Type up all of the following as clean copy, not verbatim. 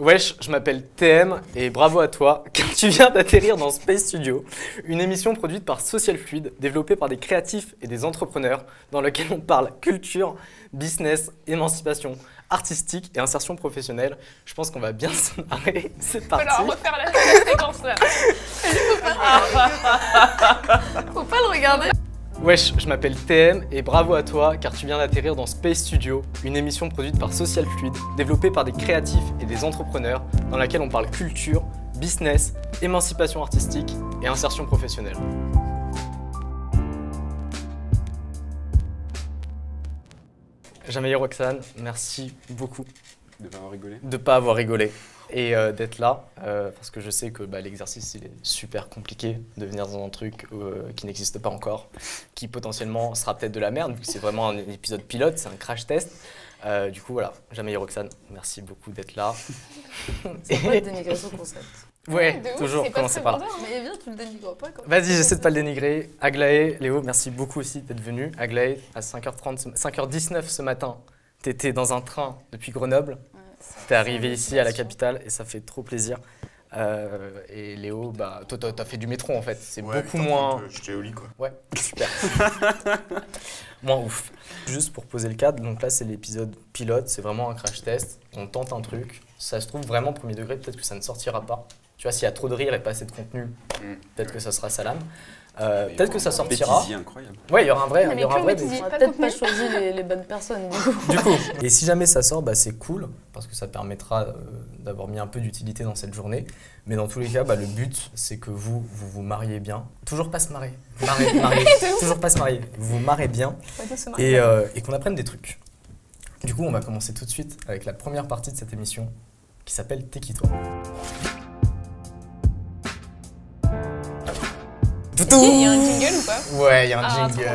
Wesh, je m'appelle TM et bravo à toi car tu viens d'atterrir dans Space Studio, une émission produite par Social Fluid, développée par des créatifs et des entrepreneurs, dans laquelle on parle culture, business, émancipation artistique et insertion professionnelle. Je pense qu'on va bien se marrer, c'est parti. Alors, refaire la séquence là. Faut pas le regarder. Wesh, je m'appelle TM et bravo à toi car tu viens d'atterrir dans Space Studio, une émission produite par Social Fluid, développée par des créatifs et des entrepreneurs, dans laquelle on parle culture, business, émancipation artistique et insertion professionnelle. Jamaïa Roxane, merci beaucoup de pas avoir rigolé. De pas avoir rigolé et d'être là, parce que je sais que l'exercice il est super compliqué de venir dans un truc qui n'existe pas encore, qui potentiellement sera peut-être de la merde, vu que c'est vraiment un épisode pilote, c'est un crash test. Du coup voilà, Jamaïa Roxane, merci beaucoup d'être là. C'est pas de dénigrer son concept. Ouais, toujours, commencer par là. Mais viens, tu le dénigres pas. Vas-y, j'essaie de pas le dénigrer. Aglaé, Léo, merci beaucoup aussi d'être venu. Aglaé, à 5h30, 5h19 ce matin, t'étais dans un train depuis Grenoble. T'es arrivé ici à la capitale et ça fait trop plaisir. Et Léo, toi t'as fait du métro en fait, c'est beaucoup moins... J'étais au lit quoi. Ouais, super. Moins ouf. Juste pour poser le cadre, donc là c'est l'épisode pilote, c'est vraiment un crash test. On tente un truc, ça se trouve vraiment premier degré, peut-être que ça ne sortira pas. Tu vois, s'il y a trop de rire et pas assez de contenu, peut-être que ça sera salam. Peut-être que ça sortira. Bêtisier incroyable. Ouais, il y aura un vrai. On On a peut-être pas choisi les bonnes personnes. Du coup. Et si jamais ça sort, c'est cool parce que ça permettra d'avoir mis un peu d'utilité dans cette journée. Mais dans tous les cas, le but, c'est que vous mariez bien. Toujours pas se marrer. Marier. Toujours pas se marier. Vous marrez bien et qu'on apprenne des trucs. Du coup, on va commencer tout de suite avec la première partie de cette émission qui s'appelle T'es qui toi ? Il y a un jingle ou pas? Ouais, il y a un jingle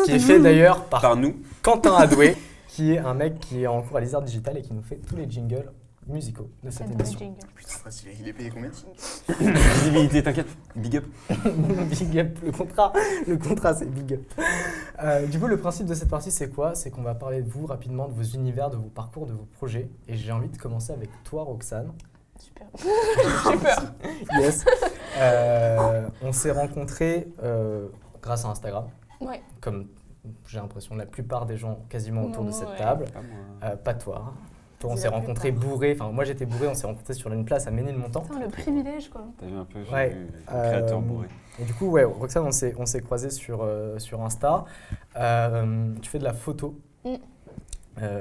qui est fait d'ailleurs par nous. Quentin Adoué, qui est un mec qui est en cours à l'ISAR Digital et qui nous fait tous les jingles musicaux de cette émission. Putain, il est payé combien? Visibilité, t'inquiète. Big up. Big up, le contrat c'est big up. Du coup, le principe de cette partie, c'est quoi? C'est qu'on va parler de vous rapidement, de vos univers, de vos parcours, de vos projets. Et j'ai envie de commencer avec toi, Roxane. Super. J'ai peur. Yes. On s'est rencontrés grâce à Instagram. Ouais. Comme j'ai l'impression la plupart des gens quasiment autour de cette table. Pas toi. Toi, on s'est rencontrés bourrés. Enfin, moi j'étais bourré, on s'est rencontrés sur une place à Ménilmontant. Putain, le privilège quoi. T'as vu un peu, ouais. Créateur bourré. Et du coup, ouais, Roxane, on s'est croisés sur Insta. Tu fais de la photo.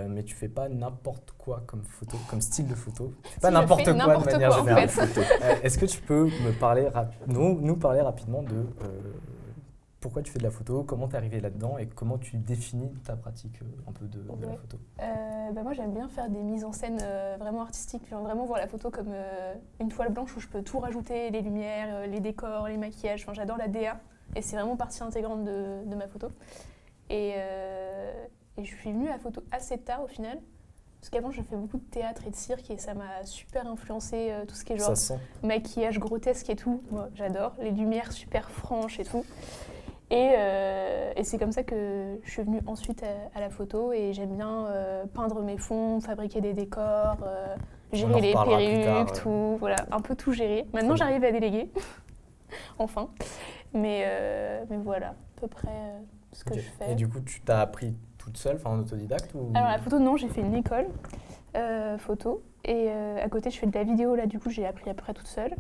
Mais tu fais pas n'importe quoi comme photo, comme style de photo. Tu fais pas n'importe quoi de manière générale. En fait. Est-ce que tu peux nous parler rapidement de pourquoi tu fais de la photo, comment tu es arrivé là-dedans et comment tu définis ta pratique un peu de la photo? Moi j'aime bien faire des mises en scène vraiment artistiques, vraiment voir la photo comme une toile blanche où je peux tout rajouter, les lumières, les décors, les maquillages, enfin, j'adore la DA et c'est vraiment partie intégrante de ma photo. Et je suis venue à la photo assez tard au final, parce qu'avant je fais beaucoup de théâtre et de cirque et ça m'a super influencé tout ce qui est genre maquillage grotesque et tout. Moi j'adore, les lumières super franches et tout. Et c'est comme ça que je suis venue ensuite à la photo et j'aime bien peindre mes fonds, fabriquer des décors, gérer les perruques, tout, voilà, un peu tout gérer. Maintenant j'arrive à déléguer, enfin, mais voilà, à peu près ce que je fais. Et du coup tu t'as appris toute seule, en autodidacte ou... Alors la photo non, j'ai fait une école photo et à côté je fais de la vidéo, là du coup j'ai appris à peu près toute seule.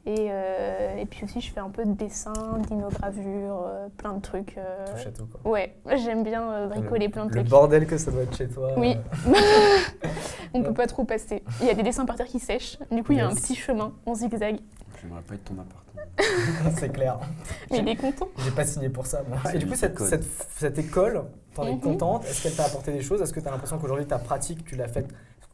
Et puis aussi je fais un peu de dessin, d'inogravure, plein de trucs. Touche à tout quoi. Ouais, j'aime bien bricoler plein de trucs. Le bordel que ça doit être chez toi. Oui. On peut pas trop passer. Il y a des dessins par terre qui sèchent, du coup il y a un petit chemin en zigzag. J'aimerais pas être ton appartement. C'est clair. Mais il est content. J'ai pas signé pour ça moi. Et du coup cette école, t'en es contente? Est-ce qu'elle t'a apporté des choses? Est-ce que t'as l'impression qu'aujourd'hui ta pratique, tu l'as faite?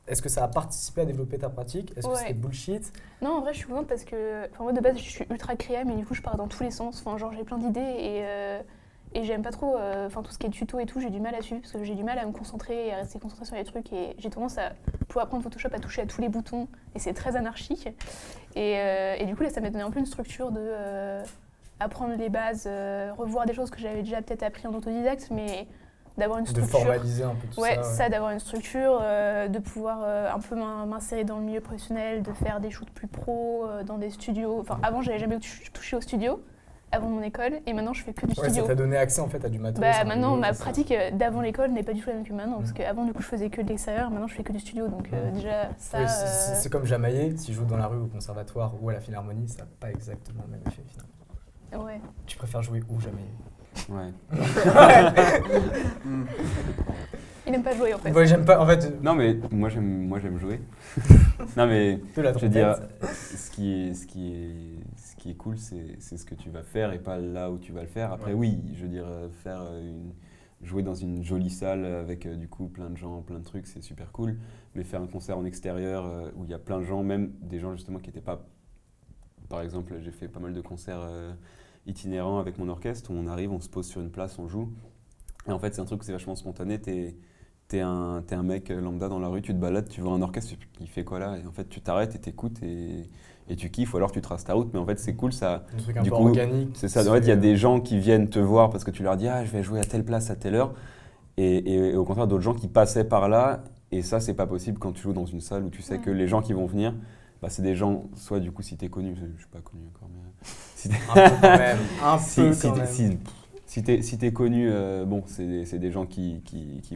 Est-ce que ça a participé à développer ta pratique? Est-ce que c'était bullshit? Non, en vrai, je suis contente parce que, moi, de base, je suis ultra créa, mais du coup, je pars dans tous les sens. Enfin, genre, j'ai plein d'idées et j'aime pas trop, tout ce qui est tuto et tout, j'ai du mal à suivre parce que j'ai du mal à me concentrer et à rester concentrée sur les trucs et j'ai tendance à, pour apprendre Photoshop, à toucher à tous les boutons et c'est très anarchique. Et du coup, là, ça m'a donné un peu une structure de apprendre les bases, revoir des choses que j'avais déjà peut-être appris en autodidacte, mais d'avoir une De structure. formaliser un peu tout Ouais, ça. c'est ça, d'avoir une structure, de pouvoir un peu m'insérer dans le milieu professionnel, de faire des shoots plus pro dans des studios. Enfin, avant, j'avais jamais touché au studio, avant mon école, et maintenant, je fais que du Ouais, studio. ça t'a donné accès en fait à du matos. Bah, un maintenant, peu, ma ça. pratique d'avant l'école n'est pas du tout la même que maintenant, parce qu'avant, du coup, je faisais que de l'extérieur, maintenant, je fais que du studio, donc déjà, ça... Oui, c'est comme Jamaillé, s'il joue dans la rue au conservatoire ou à la Philharmonie, ça n'a pas exactement le même effet finalement. Ouais. Tu préfères jouer où Jamaillé? Ouais. Il n'aime pas jouer, en fait. Ouais, j'aime pas, en fait, Non, mais moi j'aime jouer. Non, mais de la je veux trompette. dire, ce qui est cool, c'est ce que tu vas faire et pas là où tu vas le faire. Après, oui, je veux dire, jouer dans une jolie salle avec du coup plein de gens, plein de trucs, c'est super cool. Mais faire un concert en extérieur où il y a plein de gens, même des gens justement qui n'étaient pas. Par exemple, j'ai fait pas mal de concerts itinérants avec mon orchestre où on arrive, on se pose sur une place, on joue. Et en fait, c'est un truc où c'est vachement spontané. T'es un mec lambda dans la rue, tu te balades, tu vois un orchestre, il fait quoi là? Et en fait, tu t'arrêtes et t'écoutes et tu kiffes, ou alors tu traces ta route. Mais en fait, c'est cool, ça. Un truc un Du peu coup, organique. C'est ça. En fait, il y a des gens qui viennent te voir parce que tu leur dis ah, je vais jouer à telle place à telle heure. Et au contraire, d'autres gens qui passaient par là. Et ça, c'est pas possible quand tu joues dans une salle où tu sais que les gens qui vont venir, bah, c'est des gens, soit du coup, si t'es connu, je suis pas connu encore, mais. Si Un peu quand même. Un peu si, quand même. si t'es connu, bon, c'est des gens qui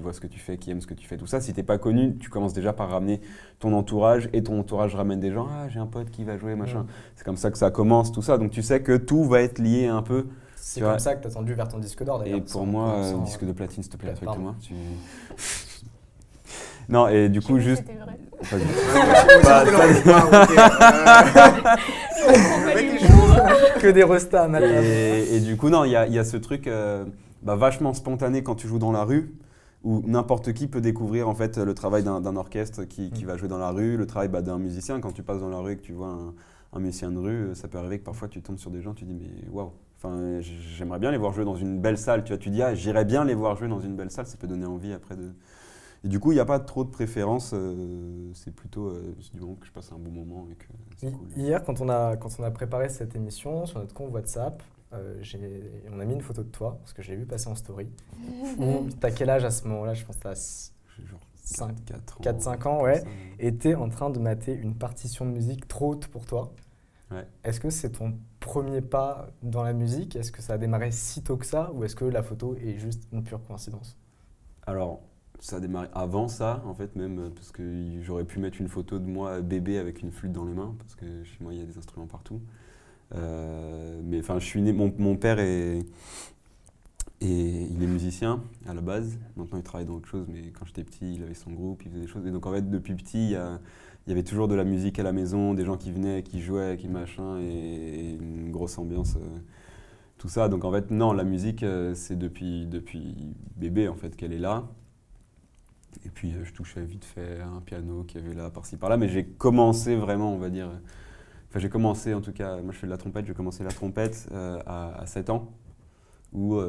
voient ce que tu fais, qui aiment ce que tu fais, tout ça. Si t'es pas connu, tu commences déjà par ramener ton entourage et ton entourage ramène des gens. Ah, j'ai un pote qui va jouer, machin. C'est comme ça que ça commence, tout ça. Donc tu sais que tout va être lié un peu. C'est tu comme vois. ça que t'as tendu vers ton disque d'or d'ailleurs. Et pour moi, sans- disque de platine, s'il te plaît, Pardon. respecte-moi. Non, et du coup, juste. C'était vrai. Vas-y. Que des restas à ma table. Et du coup, non, il y a ce truc vachement spontané quand tu joues dans la rue, où n'importe qui peut découvrir en fait le travail d'un orchestre qui va jouer dans la rue, le travail d'un musicien. Quand tu passes dans la rue et que tu vois un musicien de rue, ça peut arriver que parfois tu tombes sur des gens, tu dis mais waouh, enfin, j'aimerais bien les voir jouer dans une belle salle. Tu vois, tu dis ah, j'irais bien les voir jouer dans une belle salle, ça peut donner envie après de. Et du coup, il n'y a pas trop de préférence, c'est plutôt du moment que je passe un bon moment et que c'est cool. Hier, quand on a préparé cette émission sur notre compte WhatsApp, on a mis une photo de toi, parce que j'ai vu passer en story. T'as quel âge à ce moment-là? Je pense que t'as J'ai genre 4-5 ans, ouais. Et t'es en train de mater une partition de musique trop haute pour toi. Ouais. Est-ce que c'est ton premier pas dans la musique? Est-ce que ça a démarré si tôt que ça? Ou est-ce que la photo est juste une pure coïncidence? Alors, ça a démarré avant ça, en fait, même, parce que j'aurais pu mettre une photo de moi bébé avec une flûte dans les mains, parce que chez moi, il y a des instruments partout. Mais enfin, je suis né, mon père il est musicien à la base. Maintenant, il travaille dans autre chose, mais quand j'étais petit, il avait son groupe, il faisait des choses. Et donc, en fait, depuis petit, il y avait toujours de la musique à la maison, des gens qui venaient, qui jouaient, qui machin, et une grosse ambiance, tout ça. Donc, en fait, non, la musique, c'est depuis bébé, en fait, qu'elle est là. Et puis, je touchais vite fait un piano qui avait là, par-ci, par-là. Mais j'ai commencé vraiment, on va dire... Enfin, j'ai commencé, en tout cas, moi je fais de la trompette, j'ai commencé la trompette à 7 ans, où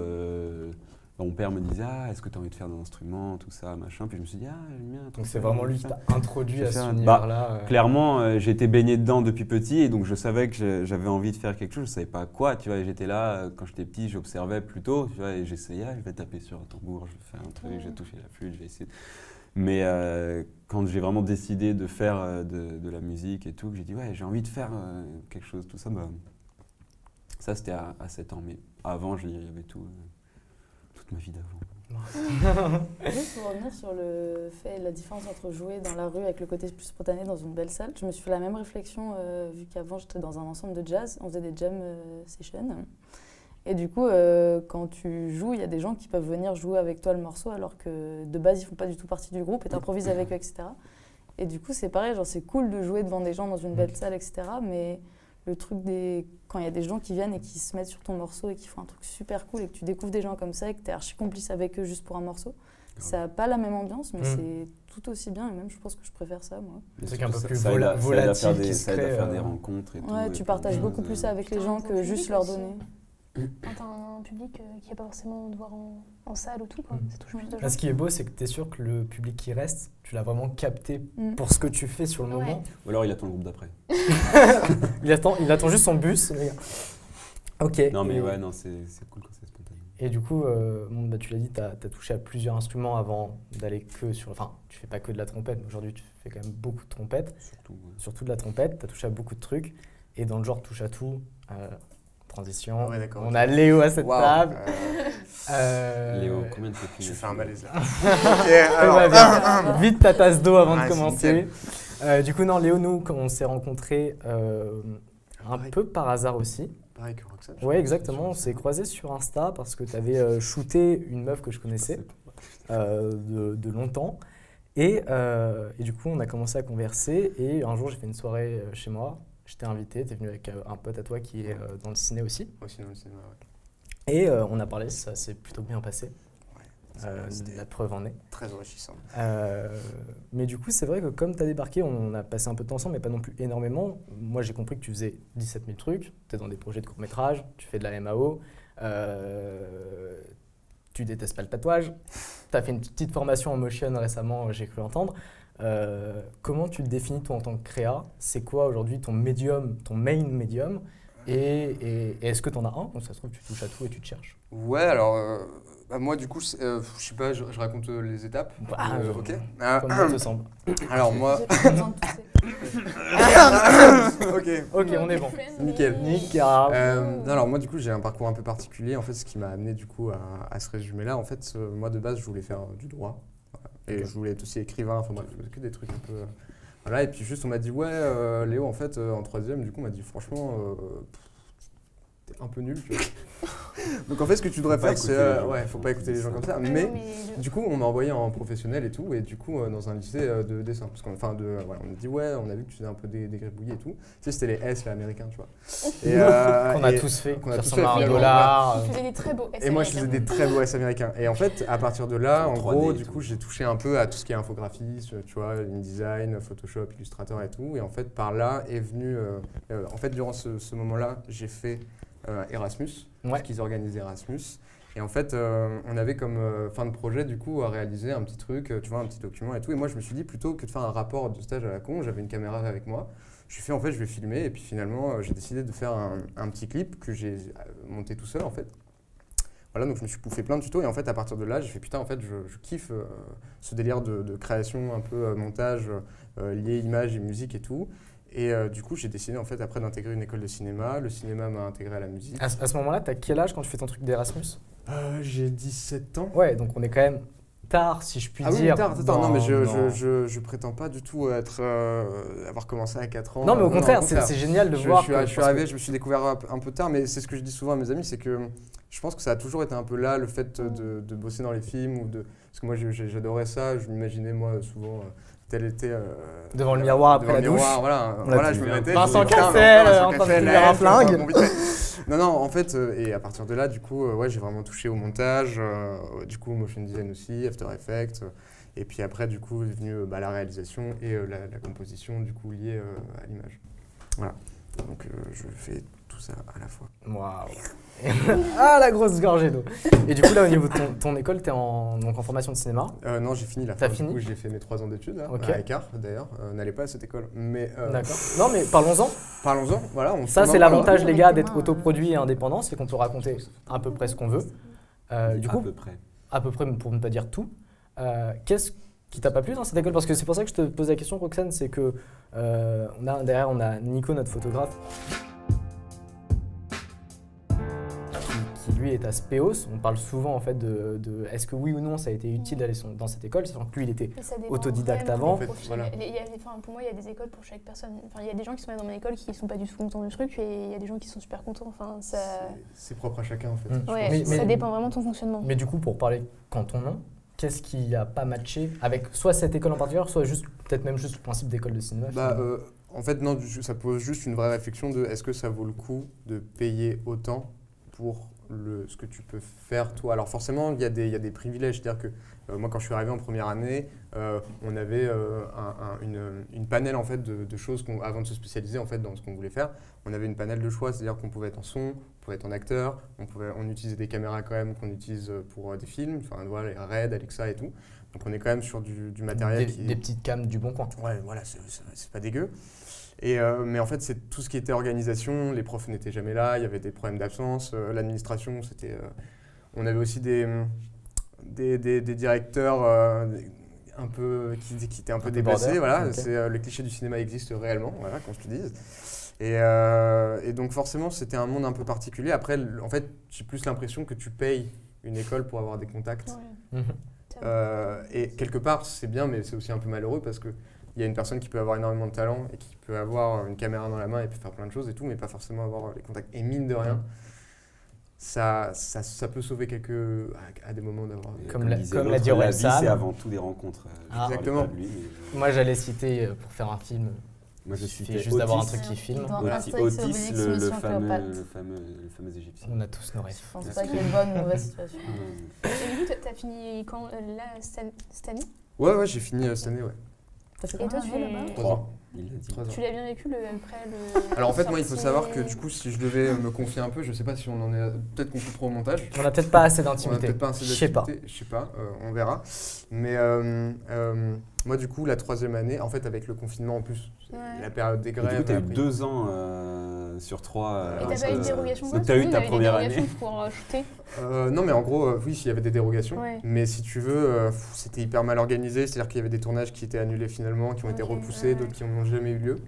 mon père me disait « Ah, est-ce que tu as envie de faire de l'instrument, tout ça, machin ». Puis je me suis dit « Ah, j'aime bien. » Donc c'est vraiment lui qui t'a introduit à cet Bah, univers-là. Clairement, j'ai été baigné dedans depuis petit, et donc je savais que j'avais envie de faire quelque chose, je ne savais pas quoi, tu vois. Et j'étais là, quand j'étais petit, j'observais plutôt, tu vois, et j'essayais, je vais taper sur un tambour, je vais faire un truc, je vais toucher la flûte, je vais essayer... Mais quand j'ai vraiment décidé de faire de la musique et tout, j'ai dit ouais, j'ai envie de faire quelque chose, tout ça, bah, ça c'était à 7 ans. Mais avant, il y avait toute ma vie d'avant. Juste pour revenir sur le fait, la différence entre jouer dans la rue avec le côté plus spontané dans une belle salle, je me suis fait la même réflexion vu qu'avant j'étais dans un ensemble de jazz, on faisait des jam sessions. Et du coup, quand tu joues, il y a des gens qui peuvent venir jouer avec toi le morceau alors que de base, ils ne font pas du tout partie du groupe et tu improvises avec eux, etc. Et du coup, c'est pareil, genre, c'est cool de jouer devant des gens dans une belle salle, etc. Mais le truc quand il y a des gens qui viennent et qui se mettent sur ton morceau et qui font un truc super cool et que tu découvres des gens comme ça et que tu es archi complice avec eux juste pour un morceau, ça n'a pas la même ambiance, mais c'est tout aussi bien. Et même, je pense que je préfère ça, moi. C'est un peu plus ça aide à volatile qui se ça aide à crée. faire des rencontres et tout. Ouais, tu partages beaucoup plus ça avec les gens que juste leur donner. Quand t'as un public qui n'est pas forcément de voir en salle ou tout, quoi. Ça touche plus de gens. Là, ce qui est beau, c'est que tu es sûr que le public qui reste, tu l'as vraiment capté pour ce que tu fais sur le moment. Ou alors il attend le groupe d'après. Il attend juste son bus. Le gars. Ok. Non mais ouais, non, c'est cool quand c'est spontané. Et du coup, bon, bah, tu l'as dit, tu as touché à plusieurs instruments avant d'aller que sur... Enfin, tu fais pas que de la trompette, mais aujourd'hui tu fais quand même beaucoup de trompette. Surtout de la trompette, tu as touché à beaucoup de trucs. Et dans le genre touche à tout, transition, Ouais, d'accord, on a Léo à cette table. Léo, combien de copies? Je fais un malaise là. Vite ta tasse d'eau avant de c'est commencer. Du coup, non, Léo, nous, quand on s'est rencontrés un peu par hasard aussi. Pareil que Roxane. Ouais, exactement. On s'est croisés sur Insta parce que tu avais shooté une meuf que je connaissais de longtemps. Et du coup, on a commencé à converser. Et un jour, j'ai fait une soirée chez moi. Je t'ai invité, tu es venu avec un pote à toi qui est dans le ciné aussi. Aussi dans le cinéma, ouais. Et on a parlé, ça s'est plutôt bien passé. La preuve en est. Très enrichissant. Mais du coup, c'est vrai que comme tu as débarqué, on a passé un peu de temps ensemble, mais pas non plus énormément. Moi, j'ai compris que tu faisais 17 000 trucs. Tu es dans des projets de court-métrage, tu fais de la MAO, tu détestes pas le tatouage. Tu as fait une petite formation en motion récemment, j'ai cru entendre. Comment tu te définis toi en tant que créa? C'est quoi aujourd'hui ton médium, ton main médium? Et est-ce que tu en as un? Donc ça se trouve, tu touches à tout et tu te cherches. Ouais, alors moi du coup, je sais pas, je raconte les étapes. Ok. Comme ça te semble. Alors moi. J'ai pas besoin de tousser. Ok, on est bon. Nickel. Nickel. Non, alors moi du coup j'ai un parcours un peu particulier en fait, ce qui m'a amené du coup à ce résumé-là. En fait, moi de base je voulais faire du droit et je voulais être aussi écrivain. Enfin bref, que des trucs un peu. Voilà, et puis juste on m'a dit ouais Léo en fait en troisième du coup on m'a dit franchement t'es un peu nul tu vois. Donc en fait ce que tu devrais faire c'est faut pas écouter les gens comme ça, mais du coup on m'a envoyé en professionnel et tout, et du coup dans un lycée de dessin, parce qu'on on m'a dit ouais on a vu que tu faisais un peu des gribouillis et tout, tu sais c'était les S là américains tu vois. Et, qu'on a tous fait, qu'on a tous fait fait, $1. Tu faisais des très beaux S et moi je faisais des très beaux S américains, et en fait à partir de là en 3D gros et du tout. coup j'ai touché un peu à tout ce qui est infographie, tu vois, InDesign, Photoshop, Illustrator et tout, et en fait par là est venu en fait durant ce moment là j'ai fait Erasmus, parce qu'ils organisaient Erasmus. Et en fait, on avait comme fin de projet du coup à réaliser un petit truc, tu vois, un petit document et tout. Et moi, je me suis dit plutôt que de faire un rapport de stage à la con, j'avais une caméra avec moi. Je suis fait en fait, je vais filmer. Et puis finalement, j'ai décidé de faire un petit clip que j'ai monté tout seul en fait. Voilà, donc je me suis bouffé plein de tutos. Et en fait, à partir de là, j'ai fait putain, en fait, je kiffe ce délire de création, un peu montage lié images et musique et tout. Et du coup, j'ai décidé en fait après d'intégrer une école de cinéma. Le cinéma m'a intégré à la musique. À ce moment-là, t'as quel âge quand tu fais ton truc d'Erasmus? J'ai 17 ans. Ouais, donc on est quand même tard, si je puis dire. Oui, tard. Non, mais je prétends pas du tout avoir commencé à 4 ans. Non, mais au contraire, c'est génial de voir. Je suis arrivé, je me suis découvert un peu tard, mais c'est ce que je dis souvent à mes amis, c'est que je pense que ça a toujours été un peu là, le fait de bosser dans les films, parce que moi j'adorais ça, je m'imaginais moi souvent tel était devant le miroir après la douche. Voilà, je me mettais. Vincent Cassel en train de finir un flingue. Non, en fait, et à partir de là, du coup, j'ai vraiment touché au montage, du coup, motion design aussi, After Effects, et puis après, du coup, est venue la réalisation et la composition, du coup, liée à l'image. Voilà, donc je fais tout ça à la fois. Waouh. Ah, la grosse gorgée d'eau. Et du coup, là, au niveau de ton école, t'es en formation de cinéma? Non, j'ai fini la T'as fin. fini? Du coup, j'ai fait mes 3 ans d'études, là, Ok. à Écart, d'ailleurs. N'allez pas à cette école. Mais, d'accord. Non, mais parlons-en. Parlons-en, voilà. Ça, c'est l'avantage, les gars, d'être autoproduit et indépendant, c'est qu'on peut raconter à peu près ce qu'on veut. Du coup, à peu près, pour ne pas dire tout. Qu'est-ce qui t'a pas plu dans cette école? Parce que c'est pour ça que je te pose la question, Roxane, c'est que derrière, on a Nico, notre photographe, qui lui est à Speos. On parle souvent en fait de est-ce que oui ou non ça a été utile d'aller dans cette école, sachant que lui il était autodidacte avant. En fait, voilà. Pour moi il y a des écoles pour chaque personne. Enfin, il y a des gens qui sont dans mon école qui ne sont pas du tout contents du truc, et il y a des gens qui sont super contents. Enfin, ça... C'est propre à chacun en fait. Ouais, ça dépend vraiment de ton fonctionnement. Mais du coup, pour parler quand on nom, qu'est-ce qui n'a pas matché avec soit cette école en particulier, soit juste peut-être même juste le principe d'école de cinéma? En fait non, ça pose juste une vraie réflexion de est-ce que ça vaut le coup de payer autant pour ce que tu peux faire toi. Alors forcément, il y a des privilèges. C'est-à-dire que moi, quand je suis arrivé en première année, on avait une panel en fait, de choses avant de se spécialiser en fait, dans ce qu'on voulait faire. On avait une panel de choix, c'est-à-dire qu'on pouvait être en son, on pouvait être en acteur, on utilisait des caméras quand même qu'on utilise pour des films, enfin voilà, les Red, Alexa et tout. Donc on est quand même sur du matériel des petites cams du bon coin. Ouais, voilà, c'est pas dégueu. Mais en fait, c'est tout ce qui était organisation. Les profs n'étaient jamais là, il y avait des problèmes d'absence. L'administration, c'était On avait aussi des directeurs un peu, qui étaient un peu dépassés. Voilà. Okay. Le cliché du cinéma existe réellement, voilà, qu'on se le dise. Et donc forcément, c'était un monde un peu particulier. Après, en fait, j'ai plus l'impression que tu payes une école pour avoir des contacts. Ouais. Et quelque part, c'est bien, mais c'est aussi un peu malheureux parce qu'il y a une personne qui peut avoir énormément de talent et qui peut avoir une caméra dans la main et peut faire plein de choses et tout, mais pas forcément avoir les contacts. Et mine de rien, ça peut sauver à des moments d'avoir... Comme l'a dit Orelsan. La vie, c'est avant tout des rencontres. Exactement. Lui, mais... Moi, j'allais citer, pour faire un film, moi, je suis juste d'avoir un truc qui filme. Otis, le fameux Égyptien. On a tous nos rêves. Je pense pas qu'il y ait une bonne ou mauvaise situation. Et du coup, t'as fini quand, là, cette année? Ouais, j'ai fini cette année, ouais. Et toi, tu es... 3 ans. Tu l'as bien vécu Alors en fait, moi, il faut savoir que du coup, si je devais me confier un peu, je sais pas si on en est... Peut-être qu'on coupera au montage. On n'a peut-être pas assez d'intimité. Je sais pas, on verra. Mais moi, du coup, la 3e année, en fait, avec le confinement en plus, la période des grèves... Du coup, tu as eu 2 ans sur 3... Et t'as pas eu de dérogation? Donc tu as eu ta première année pour shooter? Non, mais en gros, oui, il y avait des dérogations. Ouais. Mais si tu veux, c'était hyper mal organisé. C'est-à-dire qu'il y avait des tournages qui étaient annulés finalement, qui ont été repoussés, d'autres qui n'ont jamais eu lieu.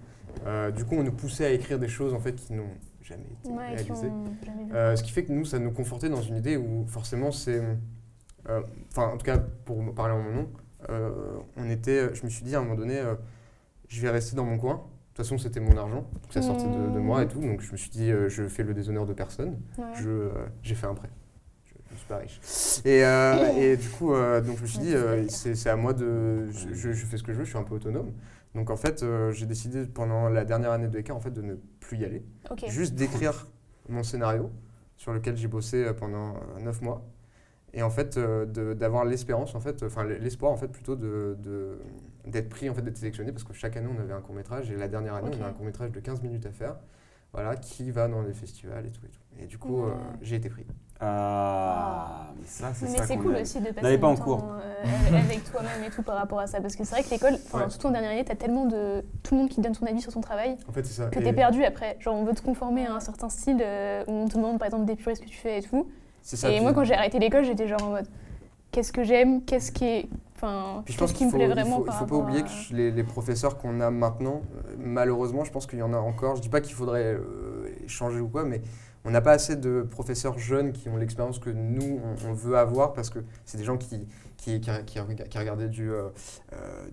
Du coup, on nous poussait à écrire des choses en fait, qui n'ont jamais été réalisées. Ce qui fait que nous, ça nous confortait dans une idée où forcément c'est... Enfin, en tout cas, pour parler en mon nom, je me suis dit à un moment donné, je vais rester dans mon coin. De toute façon, c'était mon argent, ça sortait de moi et tout. Donc je me suis dit, je fais le déshonneur de personne. Ouais. J'ai fait un prêt. Je suis pas riche. Et du coup, donc je me suis dit, c'est à moi de... Je fais ce que je veux, je suis un peu autonome. Donc en fait, j'ai décidé pendant la dernière année de ECA en fait, de ne plus y aller. Okay. Juste d'écrire mon scénario sur lequel j'ai bossé pendant 9 mois. Et en fait, d'avoir l'espérance, en fait, enfin l'espoir en fait plutôt d'être pris, en fait, d'être sélectionné, parce que chaque année on avait un court-métrage, et la dernière année on a un court-métrage de 15 minutes à faire, voilà, qui va dans les festivals et tout. Et du coup, j'ai été pris. Mais ça, c'est ça. Mais c'est cool aussi de passer du temps avec toi-même et tout par rapport à ça, parce que c'est vrai que l'école, surtout en dernière année, t'as tellement de tout le monde qui donne son avis sur son travail, en fait, c'est ça. Que t'es perdu après. Genre, on veut te conformer à un certain style où on te demande par exemple d'épurer ce que tu fais et tout. Ça, et moi, quand j'ai arrêté l'école, j'étais genre en mode qu'est-ce que j'aime, qu'est-ce qui est. Enfin, qu'est-ce qui me plaît vraiment. Il ne faut pas oublier que les professeurs qu'on a maintenant, malheureusement, je pense qu'il y en a encore. Je ne dis pas qu'il faudrait changer ou quoi, mais on n'a pas assez de professeurs jeunes qui ont l'expérience que nous, on veut avoir, parce que c'est des gens qui regardaient du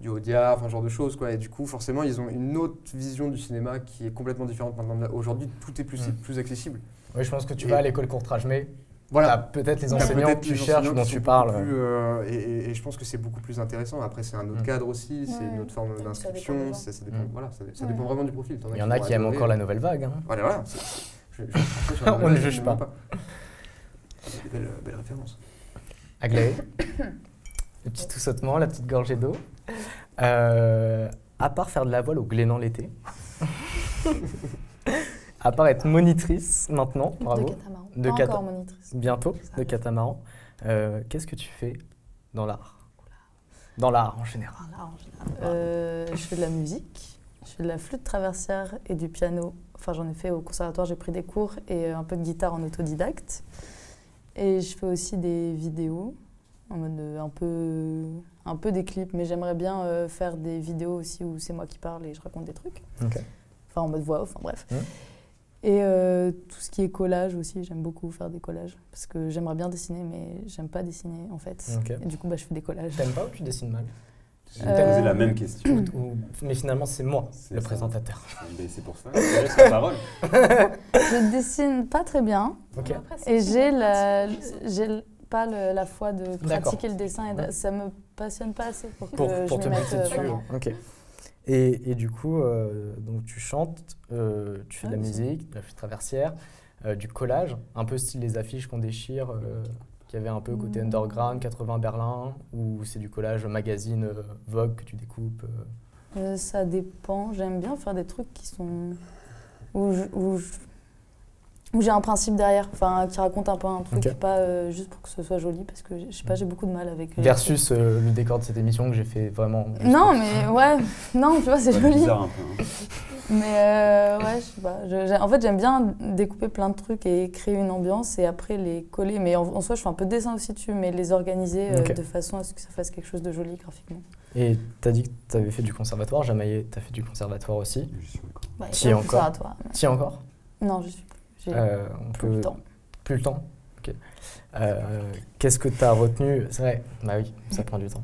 Audiard, enfin, ce genre de choses, quoi. Et du coup, forcément, ils ont une autre vision du cinéma qui est complètement différente maintenant. Aujourd'hui, tout est plus accessible. Oui, je pense que tu vas à l'école Courtrage, mais voilà, peut-être les enseignants que tu cherches, dont tu parles. Et je pense que c'est beaucoup plus intéressant. Après, c'est un autre cadre aussi, c'est une autre forme d'instruction. Ça dépend vraiment du profil. Il y en a qui aiment encore la nouvelle vague. Hein. Voilà. On ne juge pas. Belle référence. Aglaé, le petit tout-sautement, la petite gorgée d'eau. À part faire de la voile au Glénan l'été, à part être monitrice maintenant, bravo. De catamaran. Encore monitrice. Bientôt, de catamaran. Qu'est-ce que tu fais dans l'art? Dans l'art en général. Je fais de la musique, je fais de la flûte traversière et du piano. Enfin, j'en ai fait au conservatoire, j'ai pris des cours et un peu de guitare en autodidacte. Et je fais aussi des vidéos, en mode un peu des clips, mais j'aimerais bien faire des vidéos aussi où c'est moi qui parle et je raconte des trucs. Okay. Enfin, en mode voix off, bref. Et tout ce qui est collage aussi, j'aime beaucoup faire des collages. Parce que j'aimerais bien dessiner, mais j'aime pas dessiner en fait. Okay. Et du coup, je fais des collages. T'aimes pas ou tu dessines mal? Je t'ai posé la même question. Mais finalement, c'est moi, le présentateur. C'est pour ça, je laisse la parole. Je dessine pas très bien. Okay. Et j'ai pas la foi de pratiquer le dessin. Et ça me passionne pas assez pour que je te m'y mette dessus. Ok. Et du coup, donc tu chantes, tu fais de la musique, de la flûte traversière, du collage, un peu style les affiches qu'on déchire, qui avait un peu côté underground, 80 Berlin, ou c'est du collage magazine Vogue que tu découpes Ça dépend. J'aime bien faire des trucs qui sont où j'ai un principe derrière, enfin qui raconte un peu un truc, pas juste pour que ce soit joli, parce que je sais pas, j'ai beaucoup de mal avec. Versus le décor de cette émission que j'ai fait vraiment. Non, mais ouais, non, tu vois, c'est joli. Bizarre un peu. Ouais, je sais pas. En fait, j'aime bien découper plein de trucs et créer une ambiance et après les coller. Mais en soi, je fais un peu de dessin aussi dessus, mais les organiser de façon à ce que ça fasse quelque chose de joli graphiquement. Et t'as dit que t'avais fait du conservatoire. Jamaïe, t'as fait du conservatoire aussi. Je suis encore. Bah, T'y es encore mais... T'y es encore? Non, je suis plus. J'ai plus le temps. Plus le temps? Ok. Qu'est-ce que t'as retenu? C'est vrai, bah oui, ça prend du temps.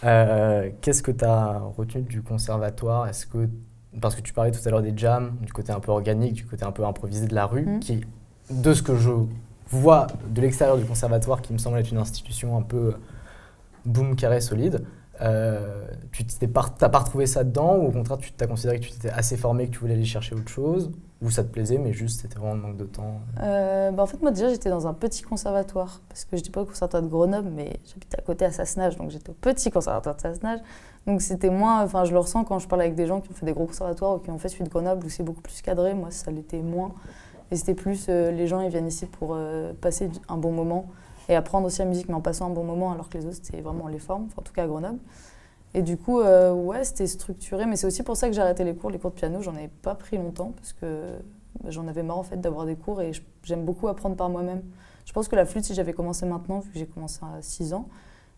Qu'est-ce que t'as retenu du conservatoire? Est-ce que parce que tu parlais tout à l'heure des jams, du côté un peu organique, du côté un peu improvisé de la rue, qui, de ce que je vois de l'extérieur du conservatoire, qui me semble être une institution un peu boom, carré, solide, t'as pas retrouvé ça dedans, ou au contraire, tu t'as considéré que tu t'étais assez formé, que tu voulais aller chercher autre chose, ou ça te plaisait, mais juste c'était vraiment le manque de temps? En fait, moi déjà, j'étais dans un petit conservatoire, parce que j'étais pas au conservatoire de Grenoble, mais j'habitais à côté à Sassenage, donc j'étais au petit conservatoire de Sassenage. Donc c'était moins, enfin je le ressens quand je parle avec des gens qui ont fait des gros conservatoires ou qui ont fait celui de Grenoble où c'est beaucoup plus cadré, moi ça l'était moins. Et c'était plus, les gens ils viennent ici pour passer un bon moment et apprendre aussi la musique, mais en passant un bon moment, alors que les autres c'était vraiment les formes, en tout cas à Grenoble. Et du coup, ouais, c'était structuré, mais c'est aussi pour ça que j'ai arrêté les cours de piano, j'en ai pas pris longtemps parce que j'en avais marre en fait d'avoir des cours et j'aime beaucoup apprendre par moi-même. Je pense que la flûte, si j'avais commencé maintenant, vu que j'ai commencé à 6 ans,